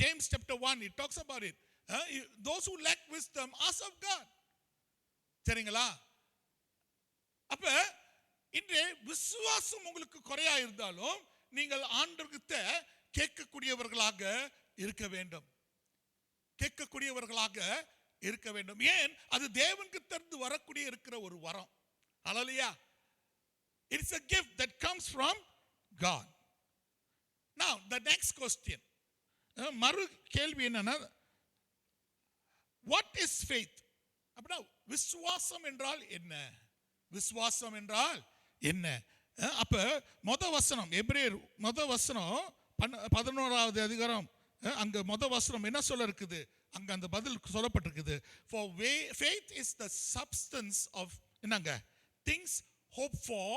James chapter 1 it talks about it. Those who lack wisdom ask of God. சரிங்களா? அப்ப இன்று விசுவாசம் உங்களுக்கு குறையா இருந்தாலும் நீங்கள் ஆண்டவர்கிட்ட கேட்கக்கூடியவர்களாக இருக்க வேண்டும். கேட்கக்கூடியவர்களாக இருக்க வேண்டும். ஏன்? அது தேவனுக்கு இருந்து வரக்கூடிய இருக்கிற ஒரு வரம். ஹல்லேலூயா. It's a gift that comes from God. Now the next question. மறு கேள்வி என்னன்னா, what is faith? அப்படின்னா விசுவாசம் என்றால் என்ன? விசுவாசம் என்றால் என்ன? அப்ப முத வசனம் எபிரேயர் முத வசனம் 11வது அதிகாரம் அங்க முத வசனம் என்ன சொல்ல இருக்குது? அங்க அந்த பதில் சொல்லப்பட்டிருக்குது. For faith is the substance of என்னங்க? Things hoped for,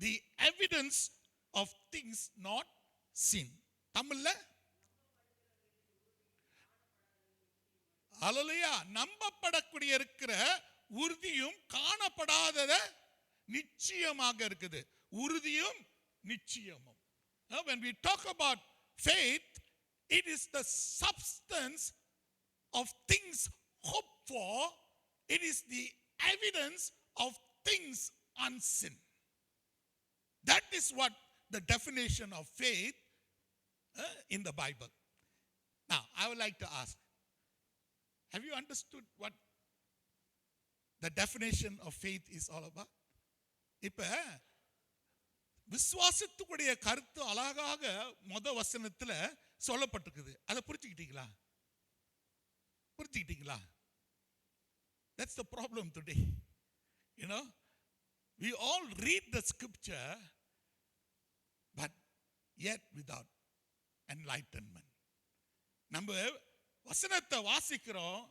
the evidence of things not seen. தமிழ்ல ஹல்லேலூயா. நம்பப்படக்கூடிய இருக்கிற உறுதியும் காணப்படாதத நிச்சயமாக இருக்குது. உறுதியும் நிச்சயமும். When we talk about faith, it is the substance of things hoped for. It is the evidence of things unseen. That is what the definition of faith in the Bible. Now, I would like to ask, have you understood what the definition of faith is all about? இப்ப விசுவாசத்துக்குடைய கருத்து அழகாக வசனத்துல சொல்லப்பட்டிருக்குது. அதை புரிஞ்சுக்கிட்டீங்களா? புரிஞ்சுக்கிட்டீங்களா? That's the problem today. You know, we all read the scripture, but yet without enlightenment. நம்ம வசனத்தை வாசிக்கிறோம்,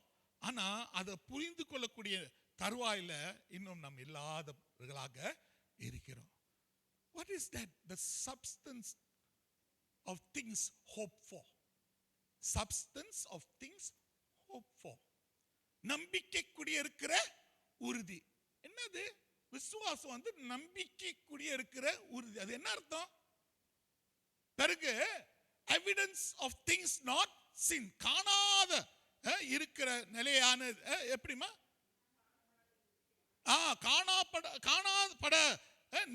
ஆனா அதை புரிந்து கொள்ளக்கூடிய தருவாயில இன்னும் நாம் இல்லாதவர்களாக இருக்கிறோம். What is that? The substance of things hoped for. Substance of things hoped for. நம்பிக்கைக்குரிய இருக்கிற உறுதி. என்னது? விசுவாசம் வந்து நம்பிக்கைக்குரிய இருக்கிற உறுதி. அது என்ன அர்த்தம்? பிறகு evidence of things not seen, காணாத இருக்கிற நிலையான எப்படிமா காணாப்பட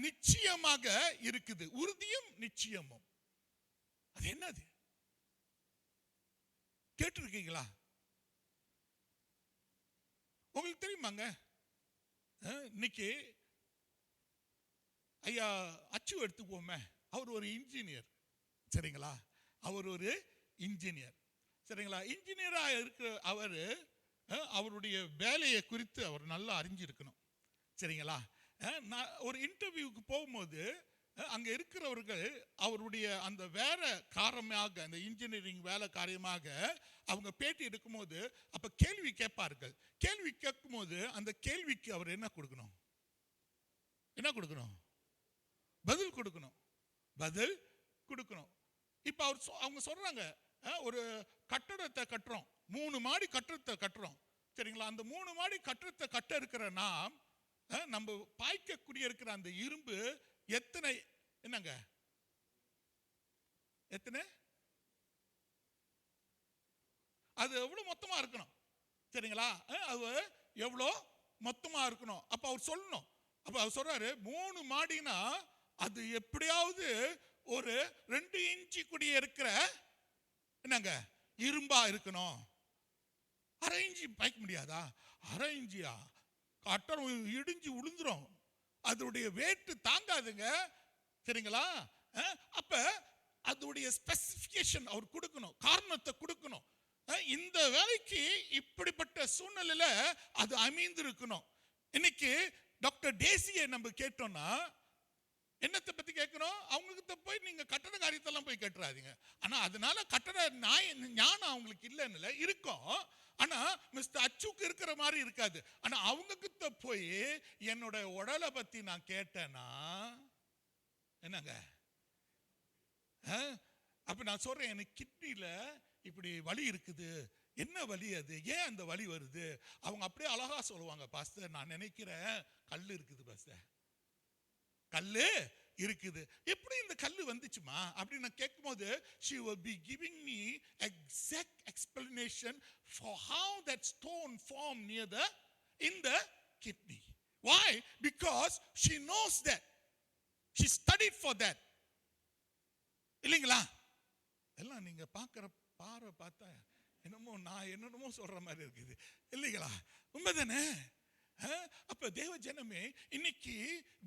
நிச்சயமாக இருக்குது. உறுதியும் நிச்சயமும். அது என்னது? கேட்டிருக்கீங்களா? உங்களுக்கு தெரியுமாங்க? இன்னைக்கு ஐயா அச்சு எடுத்துக்கோமே, அவர் ஒரு இன்ஜினியர், சரிங்களா? அவர் ஒரு இன்ஜினியர், சரிங்களா? இன்ஜினியராக இருக்கிற அவர் அவருடைய வேலையை குறித்து அவர் நல்லா அறிஞ்சிருக்கணும், சரிங்களா? நான் ஒரு இன்டர்வியூக்கு போகும்போது அங்கே இருக்கிறவர்கள் அவருடைய அந்த வேலை காரணமாக, அந்த இன்ஜினியரிங் வேலை காரியமாக அவங்க பேட்டி எடுக்கும்போது அப்போ கேள்வி கேட்பார்கள். கேள்வி கேட்கும்போது அந்த கேள்விக்கு அவர் என்ன கொடுக்கணும்? என்ன கொடுக்கணும்? பதில் கொடுக்கணும். பதில் கொடுக்கணும். இப்போ அவங்க சொல்றாங்க, ஒரு கட்டடத்தை கட்டுறோம், 3 மாடி கட்டடத்தை கட்டுறோம், சரிங்களா? அந்த 3 மாடி கட்டடத்தை கட்ட இருக்கிற நாம் நம்ம பாய்க்கக்கூடிய இருக்கிற அந்த இரும்பு எத்தனை, என்னங்க, எத்தனை, அது எவ்வளவு மொத்தமா இருக்கணும், சரிங்களா? அது எவ்வளோ மொத்தமா இருக்கணும். அப்ப அவர் சொல்லணும். அப்ப அவர் சொல்றாரு, 3 மாடினா அது எப்படியாவது ஒரு 2 இன்ச்சு கூடிய இருக்கிற என்னங்க இரும்பா இருக்கணும். 1/2 இன்ச்சு பாய்க்க முடியாதா? 1/2 இன்ச்சியா? கட்டடம் இடிஞ்சு விழுந்துரும், அதோடைய வெயிட் தாங்காதுங்க, சரிங்களா? அப்ப அதோடைய ஸ்பெசிபிகேஷன் அவர் கொடுக்கணும், காரணத்தை கொடுக்கணும். இந்த வேலைக்கு இப்படிப்பட்ட சூழ்நிலையில அது அமைந்து இருக்கணும். இன்னைக்கு டாக்டர் டேசியை நம்ம கேட்டோம்னா என்னத்தை பத்தி கேட்கிறோம்? அவங்களுக்கு போய் நீங்க கட்டட காரியத்தெல்லாம் போய் கேட்டுறாதீங்க. ஆனா அதனால கட்டட ஞானம் அவங்களுக்கு இல்லைன்னு இருக்கும். ஆனா மிஸ்டர் அச்சுக்கு இருக்கிற மாதிரி இருக்காது. ஆனா அவங்க கிட்ட போய் என்னோட உடலை பத்தி நான் கேட்டேன்னா என்னங்க, அப்ப நான் சொல்றேன், எனக்கு கிட்னில இப்படி வலி இருக்குது, என்ன வலி, அது ஏன் அந்த வலி வருது? அவங்க அப்படியே அழகா சொல்லுவாங்க, பாஸ்டர் நான் நினைக்கிறேன் கல் இருக்குது பாஸ்டர், கல்லு இருக்குது. எப்படி இந்த கல்லு வந்துச்சுமா அப்படின்னு நான் கேட்கும்போது she will be giving me exact explanation for how that stone formed in the kidney. Why? Because she knows that, she studied for that. இல்லைங்களா? எல்லாம் நீங்க பார்க்குற பாறை பார்த்தா என்னமோ நான் என்னென்னமோ சொல்ற மாதிரி இருக்குது, இல்லைங்களா? உண்மைதானே? அப்ப தேவ ஜனமே, இன்னைக்கு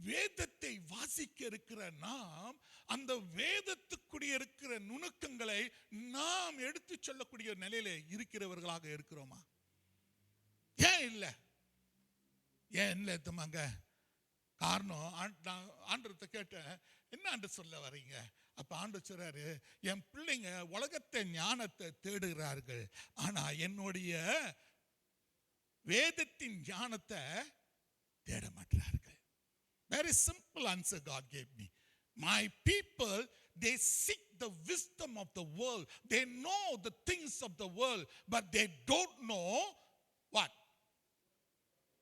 வேதத்தை வாசிக்க இருக்கிற நாம் அந்த வேதத்துக்குரிய இருக்கிற நுணுக்கங்களை நாம் எடுத்து சொல்லக்கூடிய நிலையில இருக்கிறவர்களாக இருக்கிறோமா? ஏன் இல்லை? ஏன் இல்லை தம்மாங்க? காரணம், நான் ஆண்டவர்கிட்ட கேட்டேன், என்ன ஆண்டு சொல்ல வரீங்க? அப்ப ஆண்டவர் சொல்றாரு, என் பிள்ளைங்க உலகத்தை ஞானத்தை தேடுகிறார்கள், ஆனா என்னுடைய வேதத்தின் ஞானத்தை தேட மாட்டார்கள். Very simple answer God gave me. My people, they seek the wisdom of the world. They know the things of the world, but they don't know what?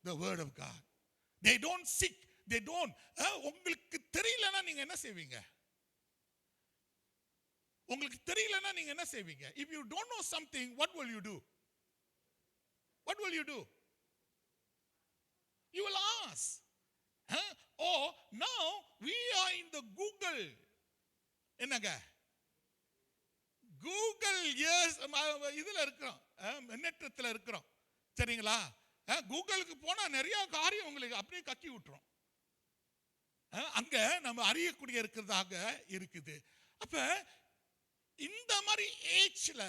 The word of God. They don't seek. They don't. உங்களுக்கு தெரியலனா நீங்க என்ன செய்வீங்க? உங்களுக்கு தெரியலனா நீங்க என்ன செய்வீங்க? If you don't know something, what will you do? What will you do? You will ask. Oh, now we are in the Google. என்னங்க? Google இதுல இருக்கிறோம். நெட்ல இருக்கிறோம். சரிங்களா? கூகுளுக்கு போனா நிறைய காரியம் உங்களுக்கு அப்படியே கக்கி விட்டுரும். அங்க நம்ம அறியக்கூடிய இருக்கிறதாக இருக்குது. அப்ப இந்த மாதிரி ஏஜ்ல,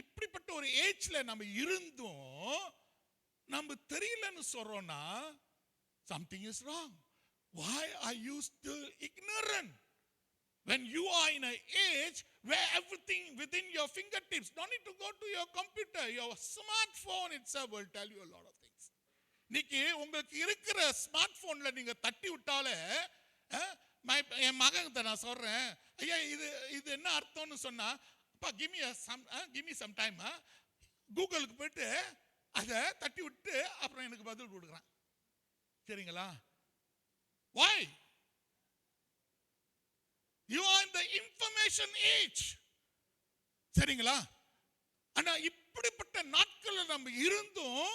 இப்படிப்பட்ட ஒரு ஏஜ்ல நம்ம இருந்தும் நம்ம தெரியலன்னு சொல்றோம்னா something is wrong. Why are you still ignorant? When you are in an age where everything within your fingertips, don't need to go to your computer, your smartphone itself will tell you a lot of things. இன்னைக்கு உங்களுக்கு இருக்கிற smart போன்ல நீங்க தட்டி விட்டாலே, என் மகன் நான் சொல்றேன், ஐயா இது என்ன அர்த்தம்னு சொன்னா, அப்பா give me some time, கூகுளுக்கு போயிட்டு அதை தட்டி விட்டு அப்புறம் எனக்கு பதில் கொடுக்குறான். சரிங்களா? Why? You are in the information age. சரிங்களா? ஆனா இப்படிப்பட்ட நாட்கள்ல நம்ம இருந்தும்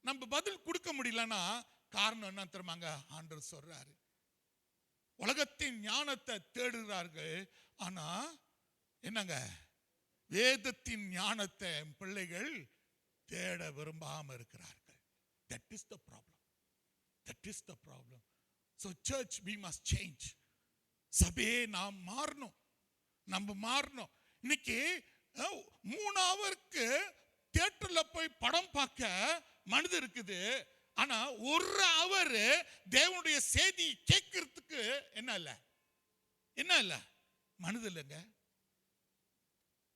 நம்ம பதில் கொடுக்க முடியலன்னா காரணம் என்ன தெரியுமாங்க? ஆண்டவர் சொல்றாரு, உலகத்தின் ஞானத்தை தேடுகிறார்கள், ஆனா என்னங்க, வேதத்தின் ஞானத்தை பிள்ளைகள் தேட விரும்பாம இருக்கிறார்கள். That is the problem. That is the problem. So church, we must change. சபையே நாம் மாறணும். நம்ம மாறணும். இன்னைக்கு 3 ஹவருக்கு தியேட்டர்ல போய் படம் பார்க்க மனது இருக்குது. ஆனா 1 ஹவர் தேவனுடைய செய்தி கேட்கறதுக்கு என்ன இல்ல மனது இல்லைங்க.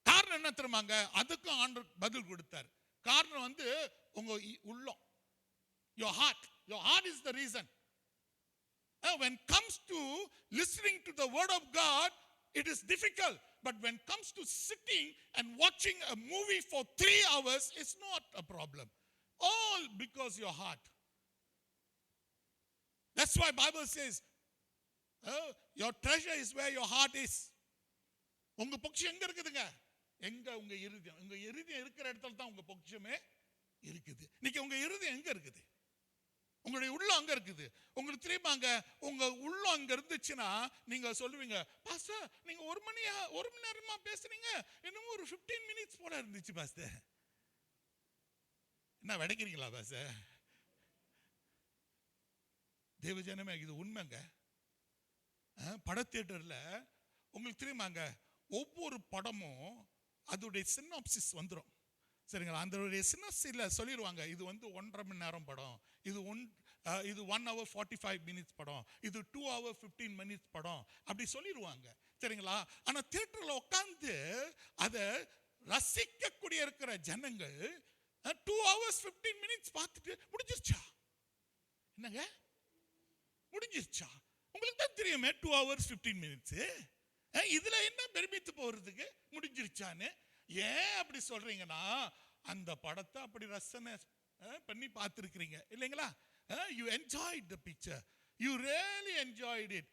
காரணம் என்ன தெரியுமாங்க? அதுக்கும் ஆண்டவர் பதில் கொடுத்தார். காரணம் உங்க உள்ளம். Your heart is the reason. When comes to listening to the word of God, it is difficult. But when comes to sitting and watching a movie for 3 hours, it's not a problem. All because your heart. That's why Bible says, your treasure is where your heart is. உங்க பொக்கிஷம் எங்க இருக்குதுங்க? உங்க இருதயம். உங்க இருதயம் இருக்கிற இடத்துல தான் உங்க பொக்கிஷமே இருக்குது. இன்னைக்கு உங்க இருதயம் எங்க இருக்குது? உங்களுடைய உள்ளம் அங்க இருக்குது. உங்களுக்கு தெரியுமாங்க, உங்க உள்ளம் அங்க இருந்துச்சுன்னா நீங்க சொல்லுவீங்க, பாஸ்டர் நீங்க 1 மணி நேரமா பேசுறீங்க, இன்னும் ஒரு 15 மினிட்ஸ் போல இருந்துச்சு பாஸ்டர். என்ன விடைக்கிறீங்களா பாஸ்டர்? தேவஜனமே, இது உண்மைங்க. பட தியேட்டர்ல உங்களுக்கு தெரியுமாங்க, ஒவ்வொரு படமும் அதோடைய சினாப்சிஸ் வந்துடும். சரிங்களா? அந்த சின்னசில சொல்லிடுவாங்க, இது 1.5 மணி நேரம் படம், இது 1 hour 45 minutes படம், இது 2 hour 15 minutes படம், அப்படி சொல்லிடுவாங்க. சரிங்களா? ஆனா தியேட்டர்ல உட்கார்ந்து அதை ரசிக்கக்கூடிய இருக்கிற ஜனங்கள் 2 hours 15 minutes பார்த்துட்டு முடிஞ்சிருச்சா? என்னங்க முடிஞ்சிருச்சா? உங்களுக்கு தான் தெரியுமே 2 hours 15 minutes. இதுல என்ன பெருமித்து போறதுக்கு முடிஞ்சிருச்சான்னு? ஏன் அப்படி சொல்றீங்கன்னா, அந்த படத்தை அப்படி ரசனை பண்ணி பார்த்துருக்கிறீங்க இல்லைங்களா? You enjoyed the picture. You really enjoyed it.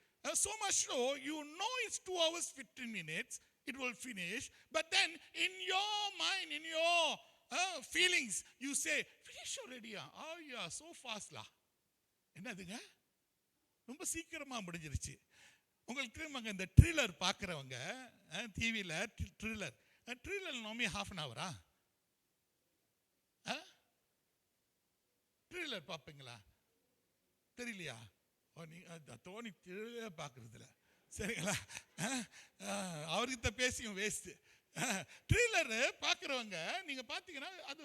So much so, you know it's 2 hours 15 minutes, it will finish. But then in your mind, in your feelings, you say, finish already. Oh yeah, so fast la. என்னதுங்க? ரொம்ப சீக்கிரமா முடிஞ்சிருச்சு. உங்களுக்கு தெரியுமாங்க, இந்த driller பார்க்குறவங்க டிவியில் driller know me ½ an hour driller பார்ப்பீங்களா? தெரியலையா? தோனி ட்ரில்லர் பார்க்குறதுல. சரிங்களா? அவர்கிட்ட பேசியும் வேஸ்ட்டு. ட்ரில்லர் பார்க்குறவங்க நீங்கள் பார்த்தீங்கன்னா அது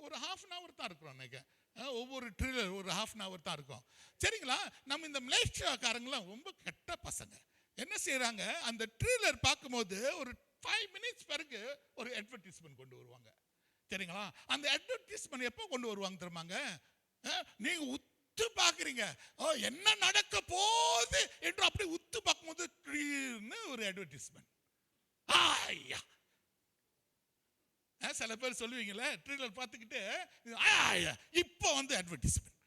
ஒரு ½ an hour தான் இருக்கிறோம். நினைக்கிறேன் ஒவ்வொரு ட்ரில்லர் ஒரு ½ an hour தான் இருக்கும். சரிங்களா? நம்ம இந்த மலேசியாக்காரங்களாம் ரொம்ப கெட்ட பசங்க. என்ன செய்யறாங்க, அந்த ட்ரில்லர் பார்க்கும்போது ஒரு 5 minutes பிறகு ஒரு அட்வர்டைஸ்மெண்ட் கொண்டு வருவாங்க. சரிங்களா? அந்த அட்வர்டைஸ்மெண்ட் எப்போ கொண்டு வருவாங்க தெரியுமாங்க? நீங்க உத்து பார்க்குறீங்க, என்ன நடக்க போகுது என்று அப்படி உத்து பார்க்கும்போது ஒரு அட்வர்டைஸ்மெண்ட். சில பேர் சொல்லுவீங்களே, ட்ரெய்லர் பார்த்துக்கிட்டு இப்போ வந்து அட்வர்டைஸ்மெண்ட்,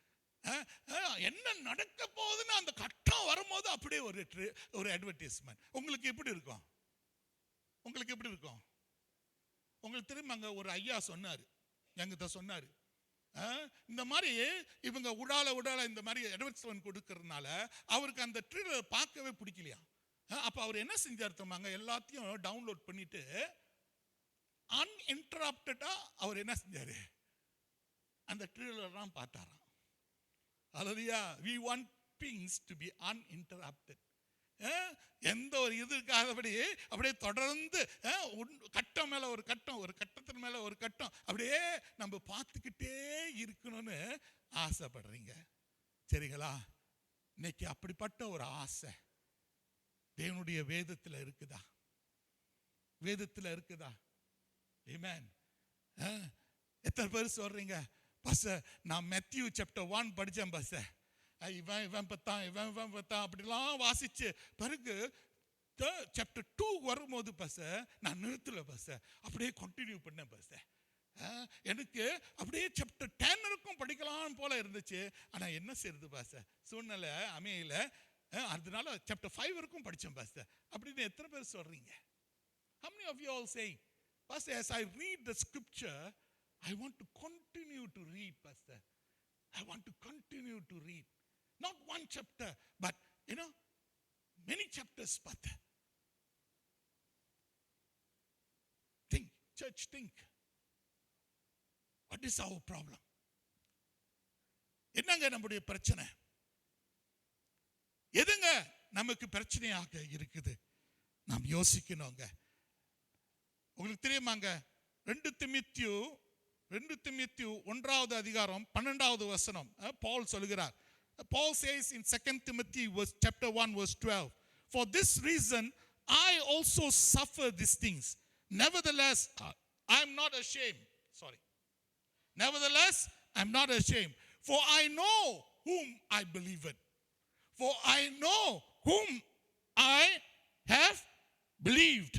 என்ன நடக்க போகுதுன்னு அந்த கட்டம் வரும்போது அப்படியே ஒரு அட்வர்டைஸ்மெண்ட். உங்களுக்கு எப்படி இருக்கும்? உங்களுக்கு எப்படி இருக்கும்? உங்களுக்கு திரும்ப ஒரு ஐயா சொன்னார், என்கிட்ட சொன்னார், இந்த மாதிரி இவங்க உடால இந்த மாதிரி அட்வர்டைஸ்மெண்ட் கொடுக்கறதுனால அவருக்கு அந்த ட்ரெய்லர் பார்க்கவே பிடிக்கலையா. அப்போ அவர் என்ன செஞ்சார் தெரியுமாங்க, எல்லாத்தையும் டவுன்லோட் பண்ணிட்டு அன்இன்டரப்டடா அவர் என்ன செஞ்சாரு, அந்த ட்ரெய்லர்லாம் பார்த்தாராம். அல்லேலூயா. we want things to be uninterrupted. எந்த ஒரு இது இருக்காதபடி அப்படியே தொடர்ந்து கட்டம் மேல ஒரு கட்டம், ஒரு கட்டத்தின் மேல ஒரு கட்டம் அப்படியே நம்ம பார்த்துக்கிட்டே இருக்கணும்னு ஆசைப்படுறீங்க, சரிங்களா? இன்னைக்கு அப்படிப்பட்ட ஒரு ஆசை தேவனுடைய வேதத்தில் இருக்குதா? வேதத்தில் இருக்குதா? ஆமென். எத்தனை பேர் சொல்றீங்க, பாஸ்டர் நான் மேத்யூ சாப்டர் 1 படித்தேன் பாஸ்டர், இவன் பத்தான் அப்படிலாம் வாசிச்சு பிறகு சாப்டர் 2 வரும்போது பாஸ்டர் நான் நிறுத்தல பாஸ்டர், அப்படியே கண்டினியூ பண்ணேன் பாஸ்டர். எனக்கு அப்படியே சாப்டர் 10 வரைக்கும் படிக்கலாம் போல இருந்துச்சு. ஆனால் என்ன செய்யறது பாஸ்டர், சூழ்நிலை அமையல, அதனால சாப்டர் 5 வரைக்கும் படித்தேன் பாஸ்டர் அப்படின்னு எத்தனை பேர் சொல்றீங்க? How many of you all saying, Pastor, as I read the scripture, I want to continue to read, Pastor. I want to continue to read. Not one chapter, but many chapters, Pastor. Think, church, think. What is our problem? என்னங்க நம்முடைய பிரச்சனை? எதுங்க நமக்கு பிரச்சனையாக இருக்குது? நாம் யோசிக்கணுங்க. உங்களுக்கு தெரியுமாங்க, 2 திமோத்தேயு 1வது அதிகாரம் 12வது வசனம் பவுல் சொல்கிறார். Paul says in 2 Timothy chapter 1 verse 12, for this reason I also suffer these things. Nevertheless, I am not ashamed. Nevertheless, I am not ashamed. For I know whom I believe in. For I know whom I have believed,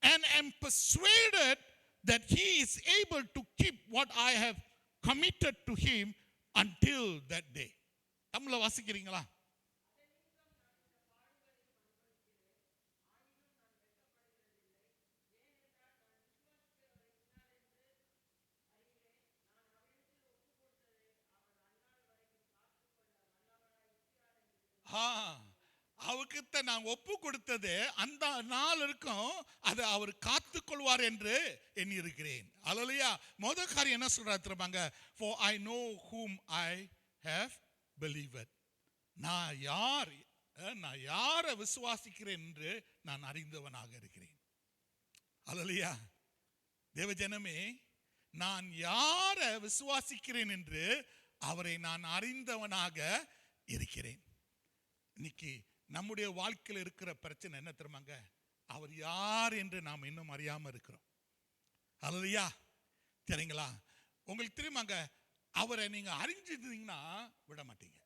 and am persuaded that he is able to keep what I have committed to him until that day. தமிழ வாசிக்கிறீங்களா? அவர்கிட்ட நான் ஒப்பு கொடுத்தது அந்த நாள் இருக்கும், அதை அவர் காத்துக்கொள்வார் என்று எண்ணி இருக்கிறேன். அல்லேலூயா. முதல் காரியம் என்ன சொல்றாரு தெரியுமாங்க, for I know whom I have believed. நான் யாரை விசுவாசிக்கிறேன் என்று நான் அறிந்தவனாக இருக்கிறேன். அல்லேலூயா. தேவஜனமே, நான் யாரை விசுவாசிக்கிறேன் என்று அவரை நான் அறிந்தவனாக இருக்கிறேன். இன்னைக்கு நம்முடைய வாழ்க்கையில் இருக்கிற பிரச்சனை என்ன தெரியுமாங்க, அவர் யார் என்று நாம் இன்னும் அறியாம இருக்கிறோம். அல்லேலூயா. சரிங்களா? உங்களுக்கு தெரியுமாங்க, அவரை நீங்க அறிஞ்சிருந்தீங்கன்னா விட மாட்டீங்க.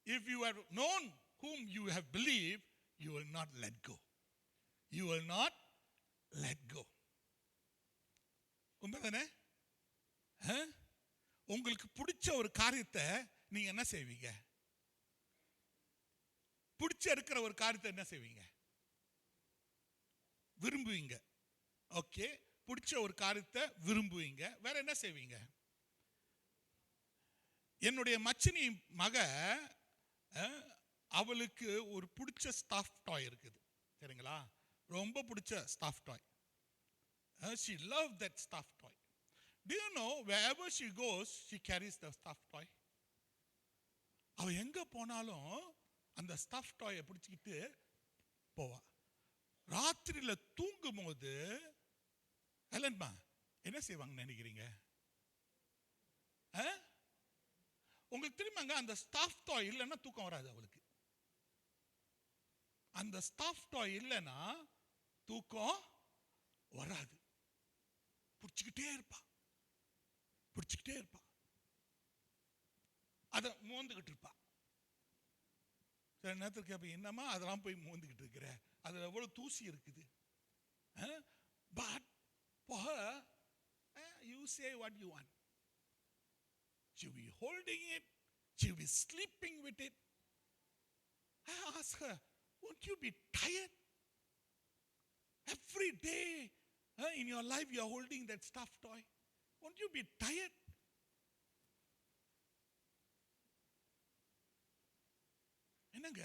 If you have known whom you have believed, you will not let go. You will not let go. உண்மைதானே? உங்களுக்கு பிடிச்ச ஒரு காரியத்தை நீங்க என்ன செய்வீங்க? பிடிச்ச இருக்கிற ஒரு காரியத்தை என்ன செய்வீங்க? விரும்புவீங்க. ஓகே, பிடிச்ச ஒரு காரியத்தை விரும்புவீங்க. வேற என்ன செய்வீங்க? என்னுடைய மச்சினி மக அவளுக்கு ஒரு பிடிச்ச ஸ்டாஃப் டாய் இருக்குது, சரிங்களா? ரொம்ப பிடிச்ச stuff toy. She loved that stuffed toy. Do you know wherever she goes, she carries the stuffed toy? அவ எங்க போனாலும் அந்த ஸ்டஃப் டாயை பிடிச்சிக்கிட்டு போவா. ராத்திரியில தூங்கும் போது என்ன செய்வாங்க நினைக்கிறீங்க? உங்களுக்கு தெரியுமாங்க, அந்த ஸ்டஃப் டாய் இல்லைன்னா தூக்கம் வராது அவளுக்கு. அந்த ஸ்டஃப் டாய் இல்லைன்னா தூக்கம் வராது. பிடிச்சிக்கிட்டே இருப்பா. அதை மோந்துக்கிட்டு இருப்பா. சில நேரத்தில் கேட்பேன், என்னம்மா அதெல்லாம் போய் மோந்துக்கிட்டு இருக்கிற, அதில் எவ்வளோ தூசி இருக்குது. But For her, you say what you want. She'll be holding it. She'll be sleeping with it. I ask her, won't you be tired? Every day in your life you're holding that stuffed toy. Won't you be tired? என்னங்க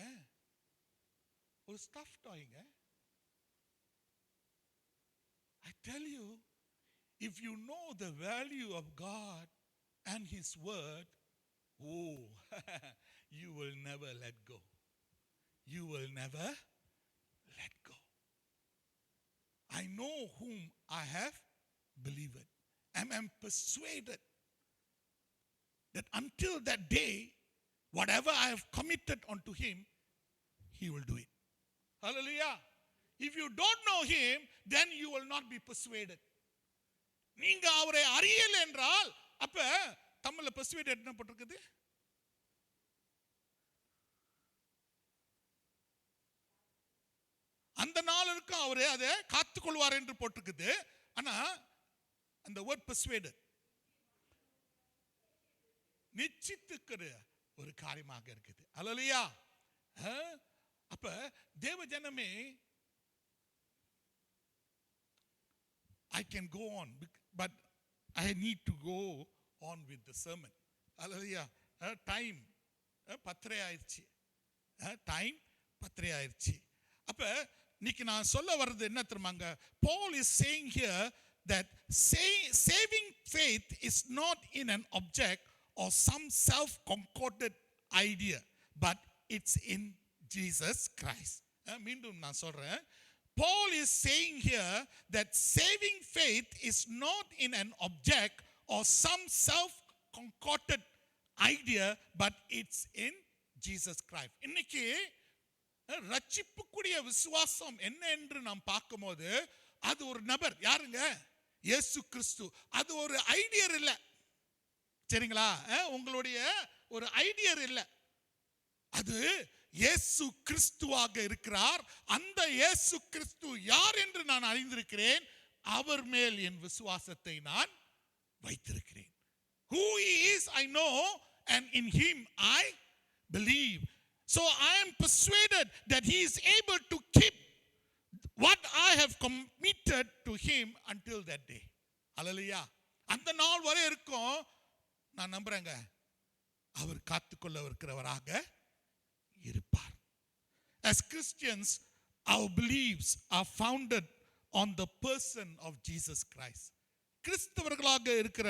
ஒரு stuff டாய்ங்க. I tell you, if you know the value of God and His word, oh, you will never let go. You will never let go. I know whom I have believed. I am persuaded that until that day, whatever I have committed unto Him, He will do it. Hallelujah. If you don't know Him, then you will not be persuaded. நீங்க அவரை அறியல என்றால் அப்ப தமிழ்ல persuaded என்ன போட்டிருக்குது? அந்த நாளுக்கு அவரே அதை காத்துக்கொள்வார் என்று போட்டிருக்குது. ஆனா அந்த word persuaded நிச்சயித்துக்கிற ஒரு காரியமாக இருக்குது. அல்லேலூயா. அப்ப தேவ ஜனமே, I can go on, but I need to go on with the sermon. Hallelujah. Time 10 ஆயிடுச்சு. டைம் 10 ஆயிடுச்சு. அப்ப இன்னைக்கு நான் சொல்ல வர்றது என்ன தெரியுமாங்க? Paul is saying here that saving faith is not in an object or some self-concocted idea, but it's in Jesus Christ. மீண்டும் நான் சொல்றேன். Paul is saying here that saving faith is not in an object or some self-concocted idea, but it's in Jesus Christ. இன்னைக்கு ரட்சிப்புக்குரிய விசுவாசம் என்ன என்று நாம் பார்க்கும்போது அது ஒரு நபர். யாருங்க? இயேசு கிறிஸ்து. அது ஒரு ஐடியா இல்ல. சரிங்களா? உங்களுடைய ஒரு ஐடியா இல்ல. அது இயேசு கிறிஸ்துவாக இருக்கிறார். அந்த இயேசு கிறிஸ்து யார் என்று நான் அறிந்திருக்கிறேன். அவர் மேல் என் விசுவாசத்தை நான் வைத்திருக்கிறேன். Who he is I know, and in him I believe. So I am persuaded that he is able to keep what I have committed to him until that day. Hallelujah. அந்த நாள் வரை இருக்கும். நான் நம்புறேங்க அவர் காத்துக்கொள்ள இருக்கிறவராக இருப்பார். As Christians, our beliefs are founded on the person of Jesus Christ. கிறிஸ்தவர்களாக இருக்கிற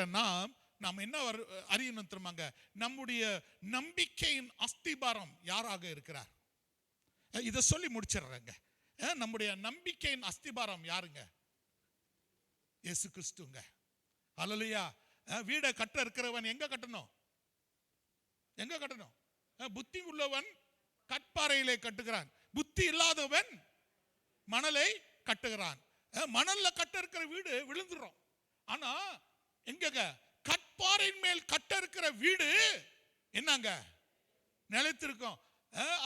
நாம் என்ன அறியணும் தெரியுமாங்க? நம்முடைய நம்பிக்கையின் அஸ்திபாரம் யாராக இருக்கிறார்? இதை சொல்லி முடிச்சிடுறேங்க. நம்முடைய நம்பிக்கையின் அஸ்திபாரம் யாருங்க? இயேசு கிறிஸ்துங்க. ஹல்லேலூயா. வீடை கட்ட இருக்கிறவன் எங்க கட்டணும்? எங்க கட்டணும்? புத்தி உள்ளவன் கற்பாறையிலே கட்டுகிறான். புத்தி இல்லாதவன் மணலை கட்டுகிறான். மணல்ல கட்ட இருக்கிற வீடு விழுந்துரும். ஆனா எங்கங்க? கற்பாறையின் மேல் கட்ட இருக்கிற வீடு என்னங்க? நிலைத்திருக்கும்.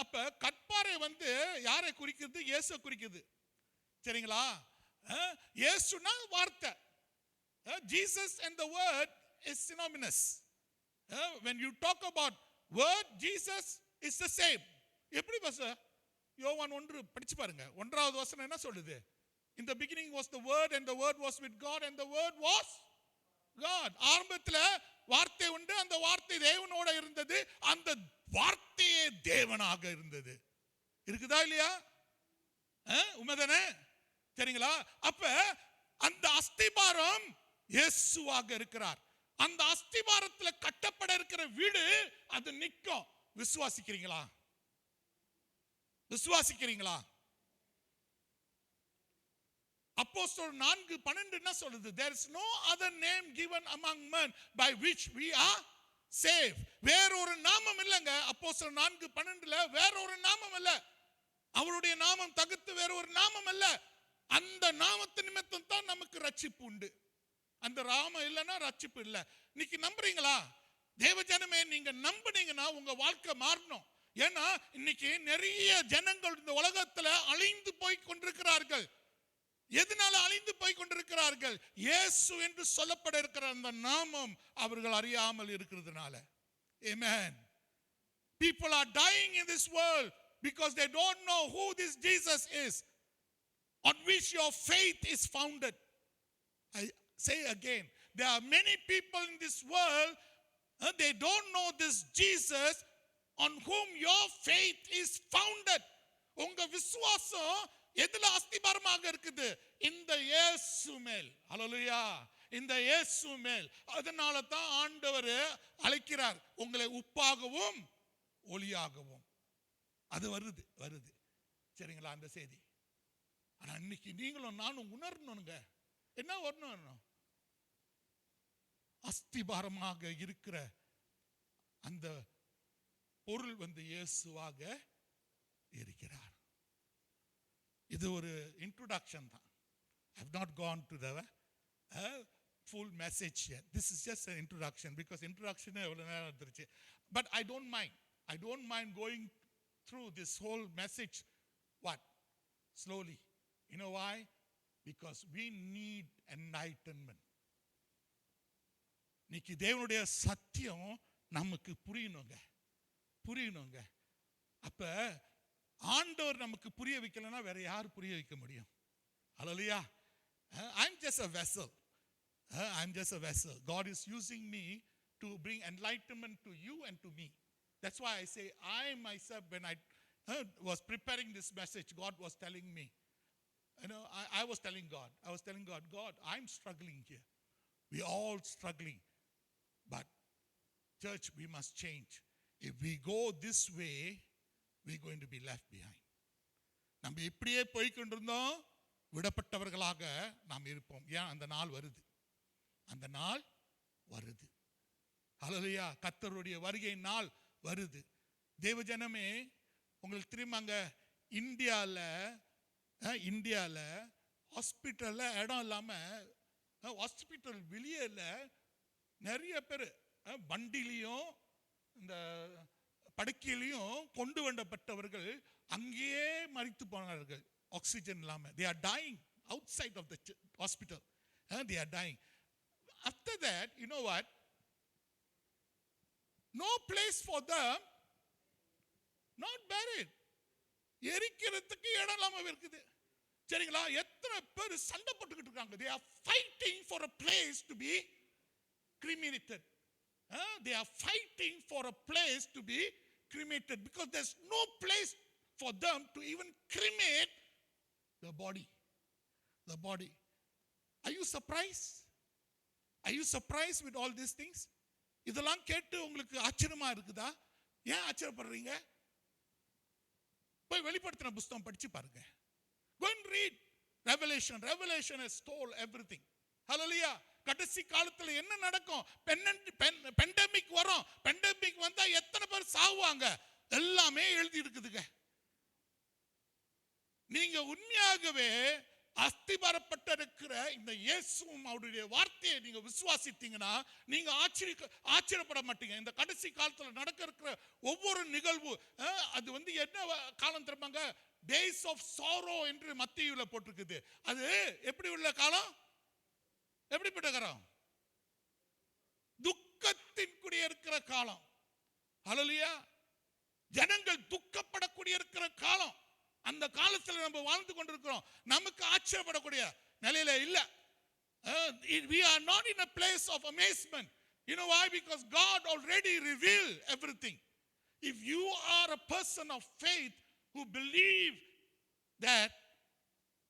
அப்ப கற்பாறை யாரை குறிக்கிறது? இயேசு குறிக்கிறது. சரிங்களா? இயேசுனா வார்த்தை. Jesus and the word is synonymous. When you talk about word, Jesus is the same. எப்படி பாஸ்? யோவான் 1 படிச்சு பாருங்க. 1வது வசனம் என்ன சொல்லுது? In the beginning was the word, and the word was with God, and the word was God. ஆரம்பத்துல வார்த்தை உண்டு, அந்த வார்த்தை தேவனோட இருந்தது, அந்த வார்த்தையே தேவனாக இருந்தது. இருக்குதா இல்லையா? உண்மைதானே? சரிங்களா? அப்ப அந்த அஸ்திபாரம் இயேசுவாக இருக்கிறார். அந்த அஸ்திபாரத்துல கட்டப்பட இருக்கிற வீடு அது நிற்கும். விசுவாசிக்கிறீங்களா? விசுவாசிக்கிறீங்களா? அப்போஸ்தலர் 4:12 என்ன சொல்லுது? There is no other name given among men by which we are saved. வேறொரு நாமம் இல்லங்க. அப்போஸ்தலர் 4:12 வேறொரு நாமம் இல்ல. அவருடைய நாமம் தவிர்த்து வேறொரு நாமம் இல்ல. அந்த நாமத்து நிமித்தம் தான் நமக்கு ரட்சிப்பு உண்டு. அந்த நாமம் இல்லைன்னா ரட்சிப்பு இல்லை. இன்னைக்கு நம்புறீங்களா? தேவஜனமே, நீங்க நம்புனீங்கன்னா உங்க வாழ்க்கை மாறணும். ஏன்னா இன்னைக்கு நிறைய ஜனங்கள் இந்த உலகத்துல அழிந்து போய் கொண்டிருக்கிறார்கள். எதனால அழிந்து போய் கொண்டிருக்கிறார்கள்? இயேசு என்று சொல்லப்பட இருக்கிற அந்த நாமம் அவர்கள் அறியாமல் இருக்கிறதுனால. Amen. People are dying in this world because they don't know who this Jesus is, on which your faith is founded. I say again, there are many people in this world, they don't know this Jesus on whom your faith is founded. உங்க விசுவாசம் எதுல அஸ்திபாரமாக இருக்குது? இந்த இயேசு மேல். ஹல்லேலூயா. இந்த இயேசு மேல். அதனால தான் ஆண்டவர் அழைக்கிறார், உங்களை உப்பாகவும் ஒளியாகவும். அது வருது சரிங்களா அந்த செய்தி. ஆனா இன்னைக்கு நீங்களும் நானும் உணரணுங்க. என்ன வரணும்? அஸ்திபாரமாக இருக்கிற அந்த பொருள் இயேசுவாக இருக்கிறார். இது ஒரு இன்ட்ரோடக்ஷன் தான். I have not gone to the full message yet. This is just an introduction because introduction எவ்வளவு நேரம் எடுத்துருச்சு. But I don't mind going through this whole message. What? Slowly. You know why? Because we need enlightenment. இன்னைக்கு தேவனுடைய சத்தியம் நமக்கு புரியணுங்க. அப்ப ஆண்டவர் நமக்கு புரிய வைக்கலன்னா வேற யார் புரிய வைக்க முடியும்? ஹல்லேலூயா. I'm just a vessel. God is using me to bring enlightenment to you and to me. That's why I say I myself, when I was preparing this message, God was telling me, I was telling God, God, I'm struggling here. We all struggling. But church, we must change. If we go this way, we're going to be left behind. நம்ம இப்படியே போய்கொண்டிருந்தோம், விடப்பட்டவர்களாக நாம் இருப்போம். ஏன்? அந்த நாள் வருது. ஹல்லேலூயா. கர்த்தருடைய வருகை நாள் வருது. தேவஜனமே, உங்களுக்கு தெரியுமாங்க, இந்தியால ஹாஸ்பிட்டல்ல இடம் இல்லாம, ஹாஸ்பிட்டல் வெளியே நிறைய பேர் வண்டிலையும் இந்த படுக்கையிலையும் கொண்டு வந்தப்பட்டவர்கள் அங்கேயே மரித்து போனார்கள். ஆக்சிஜன் இல்லாம. They are dying outside of the hospital. They are dying. After that, you know what? No place for them, not buried. எரிக்கிறதுக்கு இடம் இல்லாம இருக்குது. சரிங்களா? எத்தனை பேர் சண்டை போட்டுக்கிட்டு இருக்காங்க. They are fighting for a place to be cremated. They are fighting for a place to be cremated because there's no place for them to even cremate the body. Are you surprised? Are you surprised with all these things? இதெல்லாம் கேட்டு உங்களுக்கு ஆச்சரியமா இருக்குதா? ஏன் ஆச்சரியப்படுறீங்க? போய் வெளிப்படுத்தின புத்தகம் படிச்சு பாருங்க. Go and read Revelation. Revelation has told everything. Hallelujah. கடைசி காலத்துல என்ன நடக்கும்? பெண்டமிக் வரும். பெண்டமிக் வந்தா எத்தனை பேர் சாவுவாங்க? எல்லாமே எழுதி இருக்குதுங்க. நீங்க உண்மையாகவே அஸ்திபாரப்பட்டிருக்கிற இந்த இயேசுவும் அவருடைய வார்த்தையை நீங்க விசுவாசித்தீங்கன்னா நீங்க ஆச்சரியப்பட மாட்டீங்க. இந்த கடைசி காலத்துல நடக்க இருக்கிற ஒவ்வொரு நிகழ்வு, அது என்ன காலம் தெரியுமாங்க? டேஸ் ஆஃப் சாரோ என்று மத்தேயுல போட்டிருக்குது. அது எப்படி உள்ள காலம்? எப்படிப்பட்ட காலம்? துக்கத்தின் கூடிய இருக்கிற காலம். ஹல்லேலூயா. ஜனங்கள் துக்கப்படக்கூடிய இருக்கிற காலம். அந்த காலத்துல நம்ம வாழ்ந்து கொண்டிருக்கிறோம். நமக்கு ஆச்சரியப்படக்கூடிய நிலையில இல்ல. We are not in a place of amazement. You know why? Because God already revealed everything. If you are a person of faith who believe that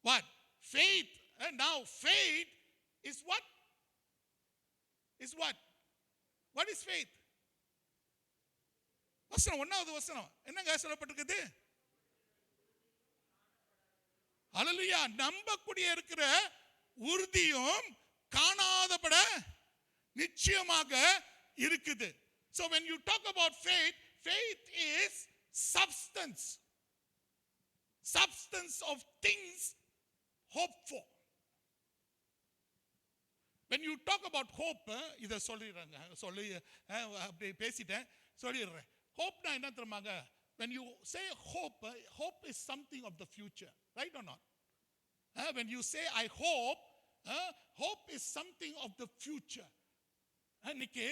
what? Faith. And now faith is what? Is what? What is faith? வசனம், ஒன்னாவது வசனம் என்னங்க சொல்லப்பட்டிருக்குது? ஹல்லேலூயா. நம்பக்கூடிய இருக்கிற உறுதியும் காணாதபட நிச்சயமாக இருக்குது. So when you talk about faith, faith is substance of things hoped for. When you talk about hope, இத அப்படி பேசிட்டேன், சொல்லிடுறேன். ஹோப்னா என்ன தெரியுமாங்க? When you say hope, hope is something of the future, right or not? When you say, I hope, hope is something of the future. இன்னைக்கு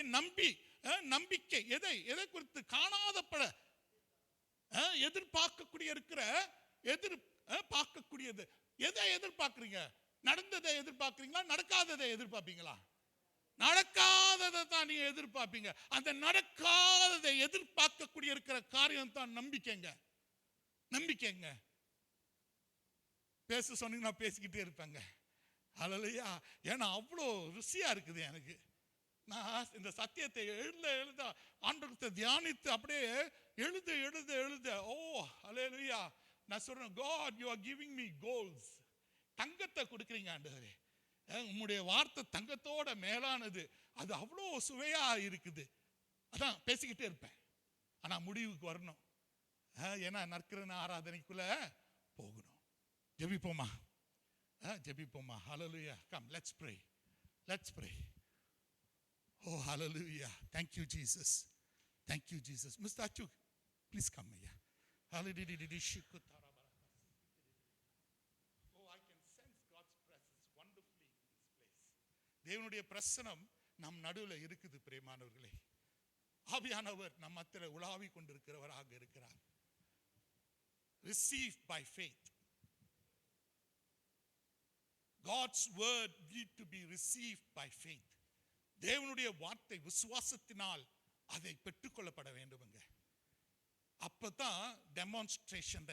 நம்பிக்கை எதை குறித்து காணாதப்பட எதிர்பார்க்கக்கூடிய இருக்கிற பார்க்கக்கூடியது. எதை எதிர்பார்க்குறீங்க? நடந்ததை எதிர்பார்க்குறீங்களா, நடக்காததை எதிர்பார்ப்பீங்களா? நடக்காததை தான் நீங்க எதிர்பார்ப்பீங்க. அந்த நடக்காததை எதிர்பார்க்கக்கூடிய இருக்கிற காரியம் தான் நம்பிக்கைங்க. பேச சொன்னீங்கன்னா பேசிக்கிட்டே இருப்பேங்க. ஹல்லேலூயா. ஏன்னா அவ்வளோ ருசியா இருக்குது எனக்கு. நான் இந்த சத்தியத்தை எழுத ஆண்டவர்கிட்ட தியானித்து அப்படியே எழுத ஓ ஹல்லேலூயா. நான் சொல்றேன், God you are giving me goals. தங்கத்தை கொடுக்குறீங்க ஆண்டவரே. உம்முடைய வார்த்தை தங்கத்தோட மேலானது. அது அவ்வளோ சுவையா இருக்குது. அதான் பேசிக்கிட்டே இருப்பேன். ஆனா முடிவுக்கு வரணும். ஏன்னா நற்கரண ஆராதனைக்குள்ள போகணும். ஜெபிப்போமா? ஹல்லேலூயா. Come, let's pray. Oh, hallelujah. Thank you, Jesus. Mr. Achuk, please come here. Hallelujah. Oh, I can sense God's presence wonderfully in this place. தேவனுடைய பிரசன்னம் நம் நடுவில் இருக்குது பிரியமானவர்களே. ஆவியானவர் நம் மத்தியில் உலாவி கொண்டிருக்கிறவராக இருக்கிறார். Receive by faith. God's word need to be received by faith. தேவனுடைய வார்த்தை விசுவாசத்தினால் அதை பெற்றுக்கொள்ளப்பட வேண்டுமுங்க. அப்பதான் டெமான்ஸ்ட்ரேஷன்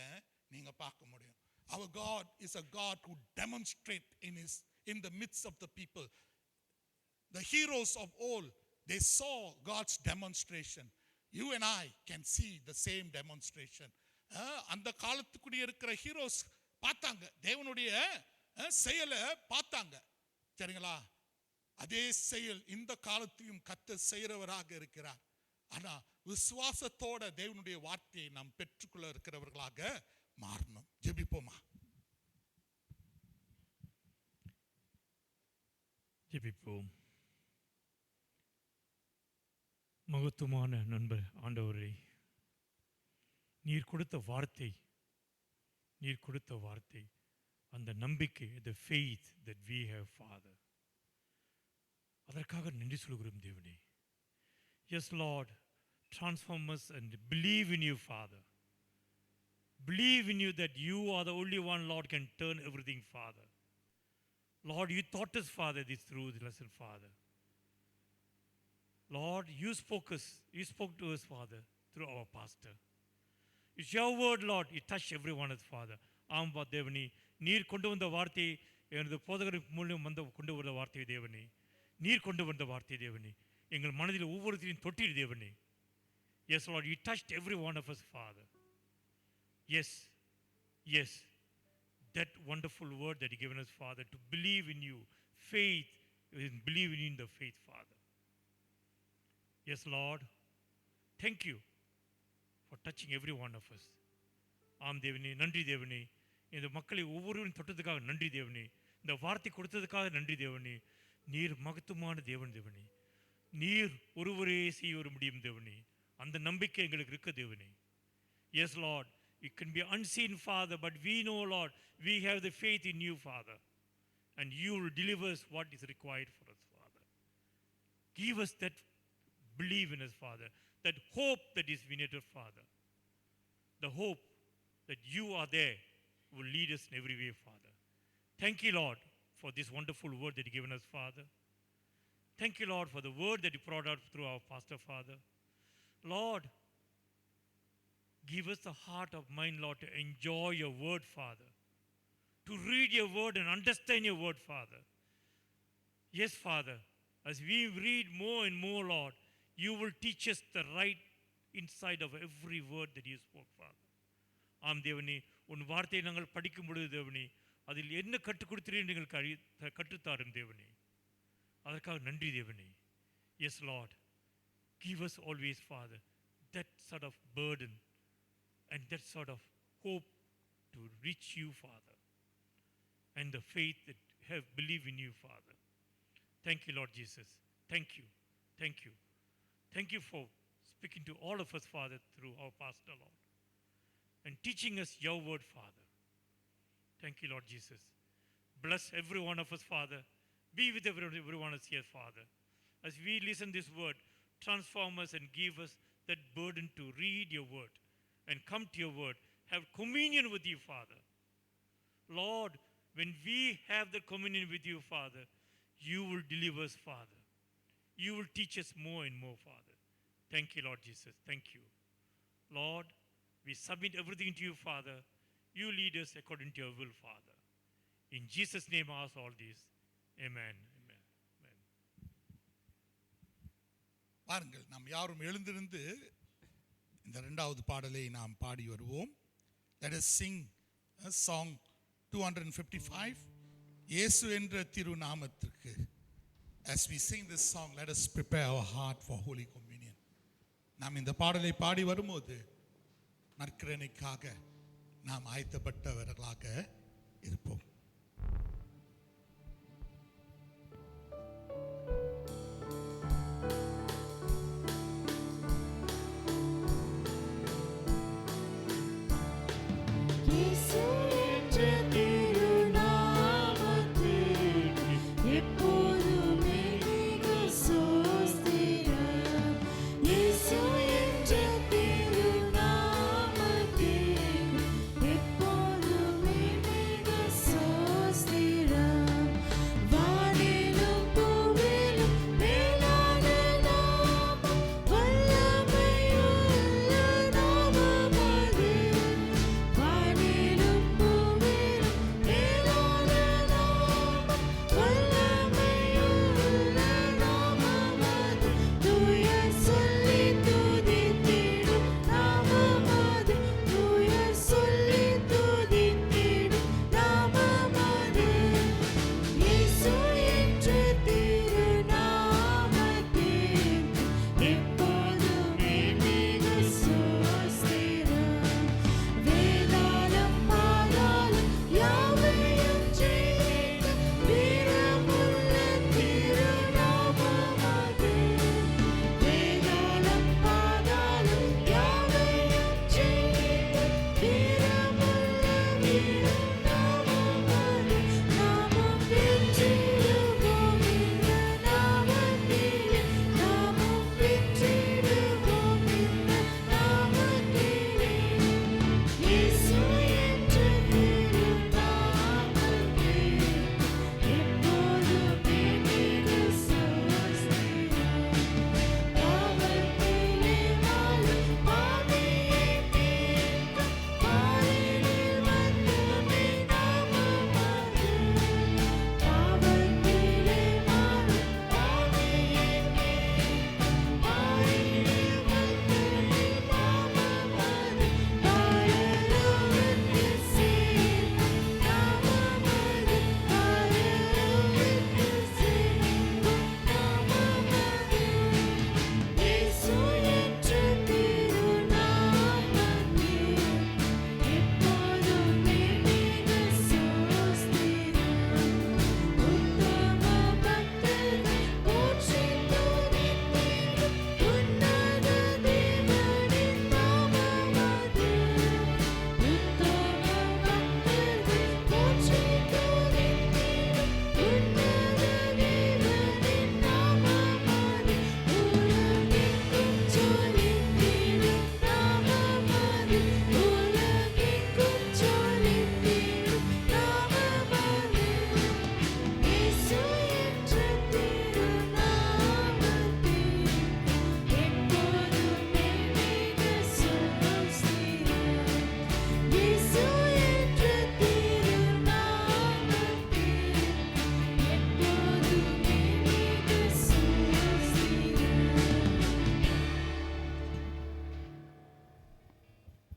நீங்க பார்க்க முடியும். Our God is a God who demonstrate in the midst of the people. The heroes of old, they saw God's demonstration. You and I can see the same demonstration. அந்த காலத்துக்குரிய இருக்கிற ஹீரோஸ் பார்த்தாங்க, தேவனுடைய செயலை பார்த்தாங்க. சரிங்களா? அதே செயல் இந்த காலத்தையும் கர்த்தர் செய்கிறவராக இருக்கிறார். ஆனா விசுவாசத்தோட தேவனுடைய வார்த்தையை நாம் பெற்றுக்கொள்ள இருக்கிறவர்களாக மாறணும். ஜெபிப்போமா? ஜெபிப்போம். மகத்துவமான நண்பர் ஆண்டவரே, நீர் கொடுத்த வார்த்தை, அந்த நம்பிக்கை, the faith that we have, Father, அதற்காக நன்றி சொல்கிறோம் தேவனே. Yes, Lord, transform us and believe in you, Father. Believe in you that you are the only one, Lord, can turn everything, Father. Lord, you taught us, Father, this through the lesson, Father. Lord, you spoke to us, Father, through our pastor. It's your word, Lord. It touched everyone, Father. ஆம்பா தேவனே, நீர் கொண்டு வந்த வார்த்தை, எனது போதகருக்கு மூலம் கொண்டு வந்த வார்த்தை தேவனே, நீர் கொண்டு வந்த வார்த்தை தேவனே, எங்கள் மனதில் ஒவ்வொருத்தரையும் தொட்டிரு தேவனே. Yes, Lord, you touched every one of us, Father. Yes, that wonderful word that you given us, Father, to believe in you, faith, believe in the faith, Father. Yes, Lord, thank you for touching every one of us. ஆம் தேவனே, நன்றி தேவனே. இந்த மக்களை ஒவ்வொருவரும் தொட்டதுக்காக நன்றி தேவனே. இந்த வார்த்தை கொடுத்ததுக்காக நன்றி தேவனே. நீர் மகத்துவமான தேவனே. நீர் ஒருவரே செய்ய முடியும் தேவனே. அந்த நம்பிக்கை எங்களுக்கு இருக்க தேவனே. Yes, Lord, it can be unseen, Father, but we know, Lord, we have the faith in you, Father, and you will deliver us what is required for us, Father. Give us that belief in us, Father, that hope that is we need, Father. The hope that you are there will lead us in every way, Father. Thank you, Lord, for this wonderful word that you've given us, Father. Thank you, Lord, for the word that you brought out through our pastor, Father. Lord, give us the heart of mind, Lord, to enjoy your word, Father, to read your word and understand your word, Father. Yes, Father, as we read more and more, Lord, you will teach us the right inside of every word that you spoke, Father. ஆம் தேவனே, உன் வார்த்தையை நாங்கள் படிக்கும் பொழுது தேவனே, அதில் என்ன கற்றுக் கொடுத்தீர்கள் நீங்கள் கற்றுத்தாரும் தேவனே. அதற்காக நன்றி தேவனே. Yes, Lord, give us always, Father, that sort of burden and that sort of hope to reach you, Father, and the faith that have believe in you, Father. Thank you, Lord Jesus. Thank you. Thank you for speaking to all of us, Father, through our pastor, Lord, and teaching us your word, Father. Thank you, Lord Jesus. Bless every one of us, Father. Be with every one of us here, Father. As we listen this word, transform us and give us that burden to read your word and come to your word. Have communion with you, Father. Lord, when we have the communion with you, Father, you will deliver us, Father. You will teach us more and more, Father. Thank you, Lord Jesus. Thank you. Lord, we submit everything to you, Father. You lead us according to your will, Father. In Jesus' name I ask all this. Amen. Amen. Amen. பாருங்கள், நாம் யாரும் எழுந்திருந்து இந்த இரண்டாவது பாடலை நாம் பாடி வருவோம். Let us sing song 255, இயேசு என்ற திருநாமத்திற்கு. As we sing this song, let us prepare our heart for Holy Communion. நாம் இந்த பாடலை பாடி வரும்போது நற்கரணைக்காக நாம் ஆயத்தப்பட்டவர்களாக இருப்போம்.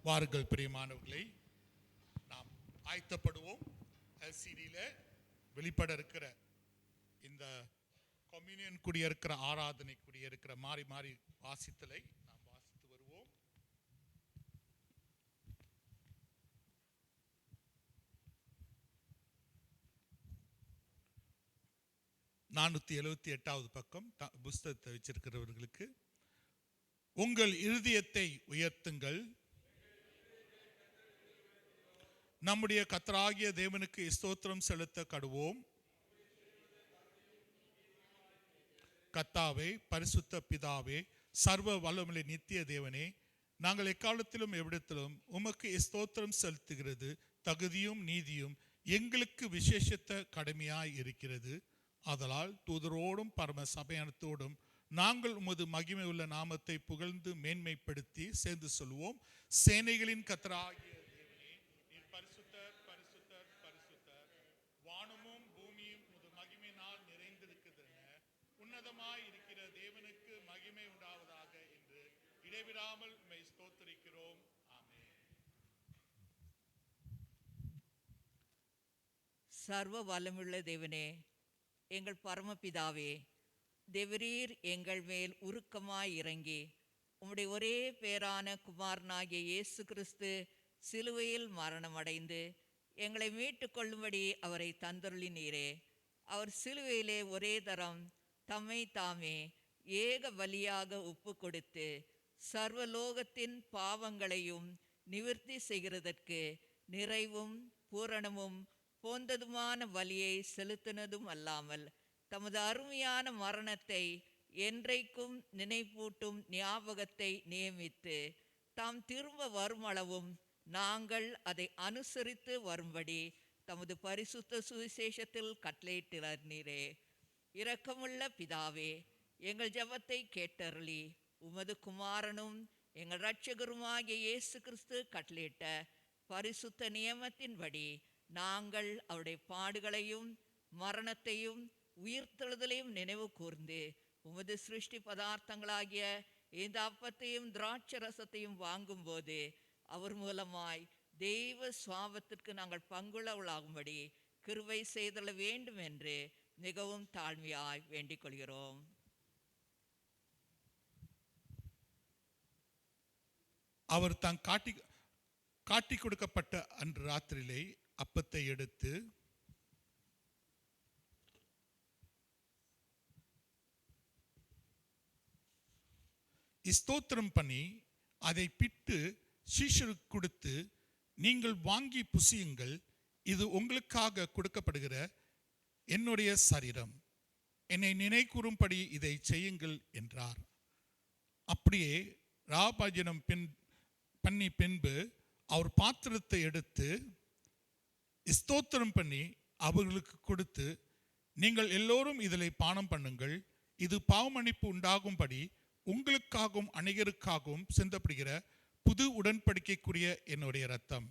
வாருங்கள் பிரியமானவர்களே, நாம் ஆயத்தப்படுவோம். எல்சிடியில் வெளிப்பட இருக்கிற இந்த கம்யூனியன் கூடிய இருக்கிற ஆராதனை கூடிய இருக்கிற மாறி மாறி வாசித்தலை நாம் வாசித்து வருவோம். (478வது பக்கம்) புஸ்தகத்தை வச்சிருக்கிறவர்களுக்கு, உங்கள் இருதயத்தை உயர்த்துங்கள், நம்முடைய கர்த்தராகிய தேவனுக்கு ஸ்தோத்திரம் செலுத்த கடுவோம். கர்த்தாவே, பரிசுத்த பிதாவே, சர்வ வல்லமையுள்ள நித்திய தேவனே, நாங்கள் எக்காலத்திலும் எவ்விடத்திலும் உமக்கு ஸ்தோத்திரம் செலுத்துகிறது தகுதியும் நீதியும் எங்களுக்கு விசேஷத்த கடமையாய் இருக்கிறது. ஆதலால் தூதரோடும் பரம சபையானத்தோடும் நாங்கள் உமது மகிமை உள்ள நாமத்தை புகழ்ந்து மேன்மைப்படுத்தி சேர்ந்து சொல்வோம். சேனைகளின் கர்த்தராகிய தேவனே, நீர் பரிசுத்தர், பரிசுத்தர், பரிசுத்தர். வானமும் பூமியும் உமது மகிமையினால் நிறைந்திருக்கிறதென உன்னதமாய் இருக்கிற தேவனுக்கு மகிமை உண்டாவதாக என்று இடைவிடாமல் உம்மை ஸ்தோத்திரிக்கிறோம். ஆமென். சர்வ வல்லமுள்ள தேவனே, எங்கள் பரமபிதாவே, தேவரீர் எங்கள் மேல் உருக்கமாய் இறங்கி உம்முடைய ஒரே பேரான குமாரனாகிய இயேசு கிறிஸ்து சிலுவையில் மரணமடைந்து எங்களை மீட்டுக் கொள்ளும்படி அவரை தந்தருளினீரே. அவர் சிலுவையிலே ஒரே தரம் தம்மை தாமே ஏக பலியாக ஒப்பு கொடுத்து சர்வலோகத்தின் பாவங்களையும் நிவர்த்தி செய்கிறதற்கு நிறைவும் பூரணமும் போந்ததுமான பலியை செலுத்தினதும் அல்லாமல் தமது அருமையான மரணத்தை என்றைக்கும் நினைப்பூட்டும் ஞாபகத்தை நியமித்து தாம் திரும்ப வருமளவும் நாங்கள் அதை அனுசரித்து வரும்படி தமது பரிசுத்த சுவிசேஷத்தில் கட்டளையிட்டிருந்தீரே. இரக்கமுள்ள பிதாவே, எங்கள் ஜெபத்தை கேட்டருளி உமது குமாரனும் எங்கள் இரட்சகருமாகிய இயேசு கிறிஸ்து கட்டளையிட்ட பரிசுத்த நியமத்தின்படி நாங்கள் அவருடைய பாடுகளையும் மரணத்தையும் உயிர்த்தெழுதலையும் நினைவு கூர்ந்து உமது சிருஷ்டி பதார்த்தங்களாகிய இந்த அப்பத்தையும் திராட்சரசத்தையும் வாங்கும்போது அவர் மூலமாய் தெய்வ சுவாபத்திற்கு நாங்கள் பங்குள்ளவளாகும்படி கிருபை செய்தல வேண்டும் என்று மிகவும் தாழ்மையாய் வேண்டிக் கொள்கிறோம். அவர் தான் காட்டி கொடுக்கப்பட்ட அன்று ராத்திரியிலே அப்பத்தை எடுத்து ஸ்தோத்திரம் பண்ணி அதை பிட்டு சீஷருக்கு கொடுத்து, நீங்கள் வாங்கி புசியுங்கள், இது உங்களுக்காக கொடுக்கப்படுகிற என்னுடைய சரீரம், என்னை நினைக்கூறும்படி இதை செய்யுங்கள் என்றார். அப்படியே ராபாஜனம் பண்ணி பின்பு அவர் பாத்திரத்தை எடுத்து ஸ்தோத்திரம் பண்ணி அவர்களுக்கு கொடுத்து, நீங்கள் எல்லோரும் இதில் பானம் பண்ணுங்கள், இது பாவமன்னிப்பு உண்டாகும்படி உங்களுக்காகவும் அநேகருக்காகவும் சிந்தப்படுகிற புது உடன்படிக்கைக்குரிய என்னுடைய இரத்தம்.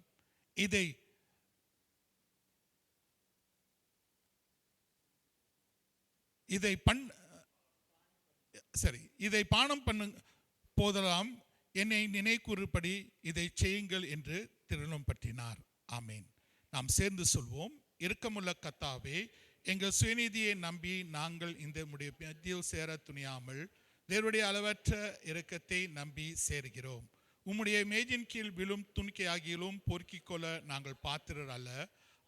இதை பானம் பண்ணும் போதெல்லாம் என்னை நினைக்கூறும்படி இதை செய்யுங்கள் என்று திருமணம் பற்றினார். ஆமேன். நாம் சேர்ந்து சொல்வோம். இரக்கமுள்ள கர்த்தாவே, எங்கள் சுயநீதியை நம்பி நாங்கள் இந்த மத்தியில் சேர துணியாமல் தேவனுடைய அளவற்ற இரக்கத்தை நம்பி சேருகிறோம். உம்முடைய மேஜின் கீழ் விழும் துணிக்கை ஆகியிலும் பொறுக்கிக் கொள்ள நாங்கள் பாத்திரர் அல்ல.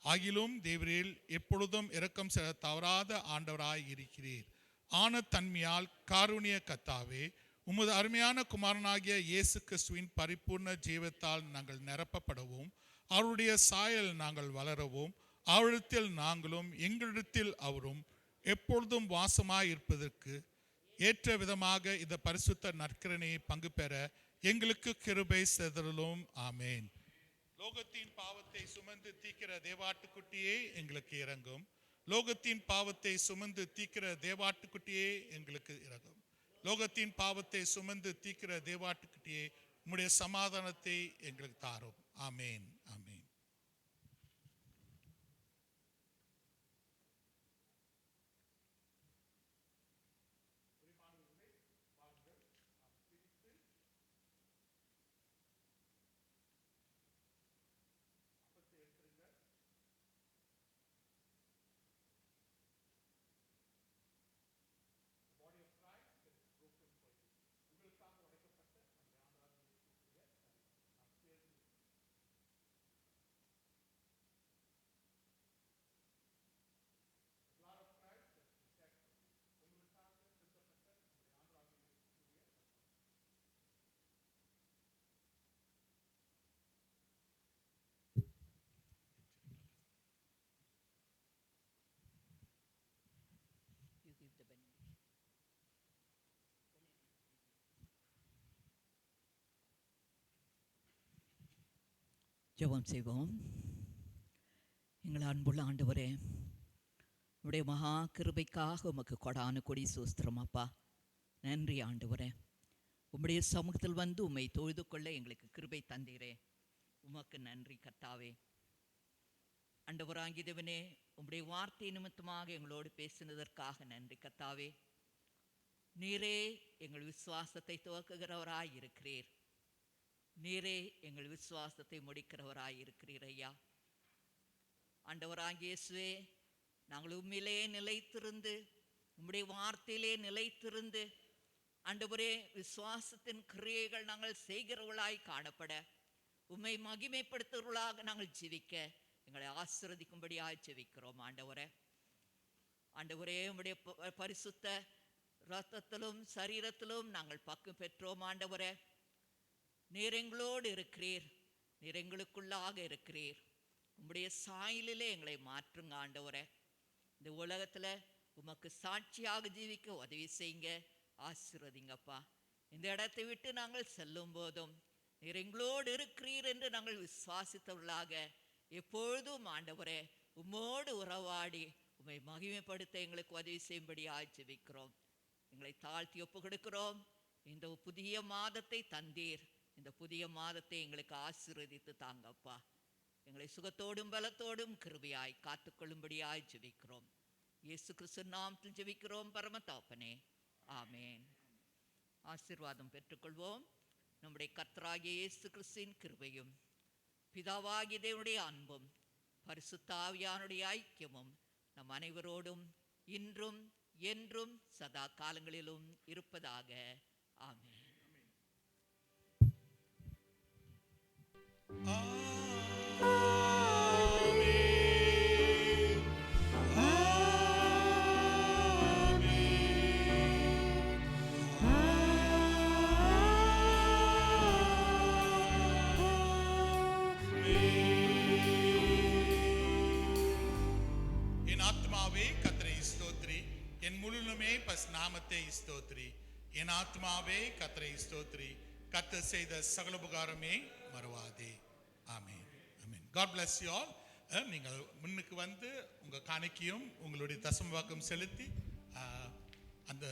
ஆகிலும் தேவரில் எப்பொழுதும் இரக்கம் செல்ல தவறாத ஆண்டவராய் இருக்கிறீர். ஆன தன்மையால் காருணிய கர்த்தாவே, உமது அருமையான குமாரனாகிய இயேசு கிறிஸ்துவின் பரிபூர்ண ஜீவத்தால் நாங்கள் நிரப்பப்படவும், அவருடைய சாயல் நாங்கள் வளரவும், அவரிடத்தில் நாங்களும் எங்களிடத்தில் அவரும் எப்பொழுதும் வாசமாய் இருப்பதற்கு ஏற்ற விதமாக இந்த பரிசுத்த நற்கரணையை பங்கு பெற எங்களுக்கு கிருபை செய்தருளும். ஆமேன். லோகத்தின் பாவத்தை சுமந்து தீர்க்கிற தேவாட்டுக்குட்டியே எங்களுக்கு இரங்கும். லோகத்தின் பாவத்தை சுமந்து தீர்க்கிற தேவாட்டுக்குட்டியே எங்களுக்கு இரங்கும். லோகத்தின் பாவத்தை சுமந்து தீர்க்கிற தேவாட்டுக்குட்டியே உம்முடைய சமாதானத்தை எங்களுக்கு தாரும். ஆமேன். ஆமேன். ஜெபம் செய்வோம். எங்கள் அன்புள்ள ஆண்டவரே, உடைய மகா கிருபைக்காக உமக்கு கொடான கொடி சோஸ்திரம் அப்பா. நன்றி ஆண்டவரே. உம்முடைய சமூகத்தில் வந்து உம்மை தொழுது கொள்ள எங்களுக்கு கிருபை தந்தீரே, உமக்கு நன்றி கர்த்தாவே. ஆண்டவராகிய தேவனே, உம்முடைய வார்த்தை நிமித்தமாக எங்களோடு பேசினதற்காக நன்றி கர்த்தாவே. நீரே எங்கள் விசுவாசத்தை துவக்குகிறவராய் இருக்கிறீர். நீரே எங்கள் விசுவாசத்தை முடிக்கிறவராய் இருக்கிறீர் ஐயா. ஆண்டவராகிய இயேசுவே, நாங்கள் உண்மையிலே நிலைத்திருந்து உம்முடைய வார்த்தையிலே நிலைத்திருந்து ஆண்டவரே விசுவாசத்தின் கிரியைகள் நாங்கள் செய்கிறவர்களாய் காணப்பட, உம்மை மகிமைப்படுத்துகிறவர்களாக நாங்கள் ஜீவிக்க எங்களை ஆசீர்வதிக்கும்படியாய் ஜெபிக்கிறோம் ஆண்டவரே. ஆண்டவரே, உம்முடைய பரிசுத்த இரத்தத்திலும் சரீரத்திலும் நாங்கள் பங்கு பெற்றோம் ஆண்டவரே. நீர் எங்களோடு இருக்கிறீர், நீர் எங்களுக்குள்ளாக இருக்கிறீர். உம்முடைய சாயலிலே எங்களை மாற்றுங்க ஆண்டவரே. இந்த உலகத்தில் உமக்கு சாட்சியாக ஜீவிக்க உதவி செய்யுங்க, ஆசீர்வதிங்கப்பா. இந்த இடத்தை விட்டு நாங்கள் செல்லும் போதும் நீர் எங்களோடு இருக்கிறீர் என்று நாங்கள் விசுவாசித்தவர்களாக எப்பொழுதும் ஆண்டவரே உம்மோடு உறவாடி உம்மை மகிமைப்படுத்த எங்களுக்கு உதவி செய்யும்படியாக ஜெபிக்கிறோம். எங்களை தாழ்த்தி ஒப்பு கொடுக்கிறோம். இந்த புதிய மாதத்தை தந்தீர், இந்த புதிய மாதத்தை எங்களுக்கு ஆசீர்வதித்து தாங்கப்பா. எங்களை சுகத்தோடும் பலத்தோடும் கிருபையாய் காத்துக்கொள்ளும்படியாய் ஜெபிக்கிறோம். இயேசு கிறிஸ்து நாமத்தில் ஜெபிக்கிறோம் பரமதாப்பனே, ஆமேன். ஆசீர்வாதம் பெற்றுக்கொள்வோம். நம்முடைய கர்த்தராகிய இயேசு கிறிஸ்துவின் கிருபையும் பிதாவாகிய தேவனுடைய அன்பும் பரிசுத்த ஆவியானுடைய ஐக்கியமும் நம் அனைவரோடும் இன்றும் என்றும் சதா காலங்களிலும் இருப்பதாக. ஆமென். என் ஆத்மாவே கர்த்தரை ஸ்தோத்திரி, என் முழுமே நாமத்தை ஸ்தோத்திரி. என் ஆத்மாவே கர்த்தரை ஸ்தோத்திரி, கர்த்தர் செய்த சகல உபகாரமே மறவாதே. ஆமென், ஆமென். God bless you all. நீங்கள் முன்னுக்கு வந்து உங்கள் காணிக்கையும் உங்களுடைய தசமவாக்கம் செலுத்தி அந்த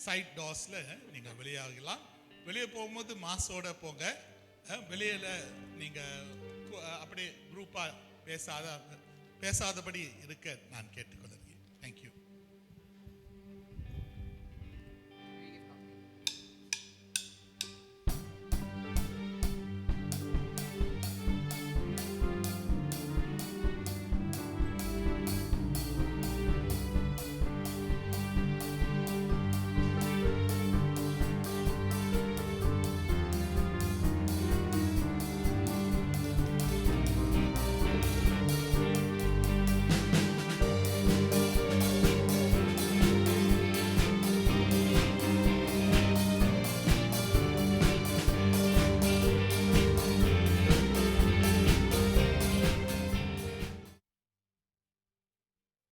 சைட் டோர்ஸில் நீங்கள் வெளியாகலாம். வெளியே போகும்போது மாஸோட போங்க. வெளியில் நீங்கள் அப்படியே குரூப்பாக பேசாதபடி இருக்க நான் கேட்டுக்கொள்கிறேன்.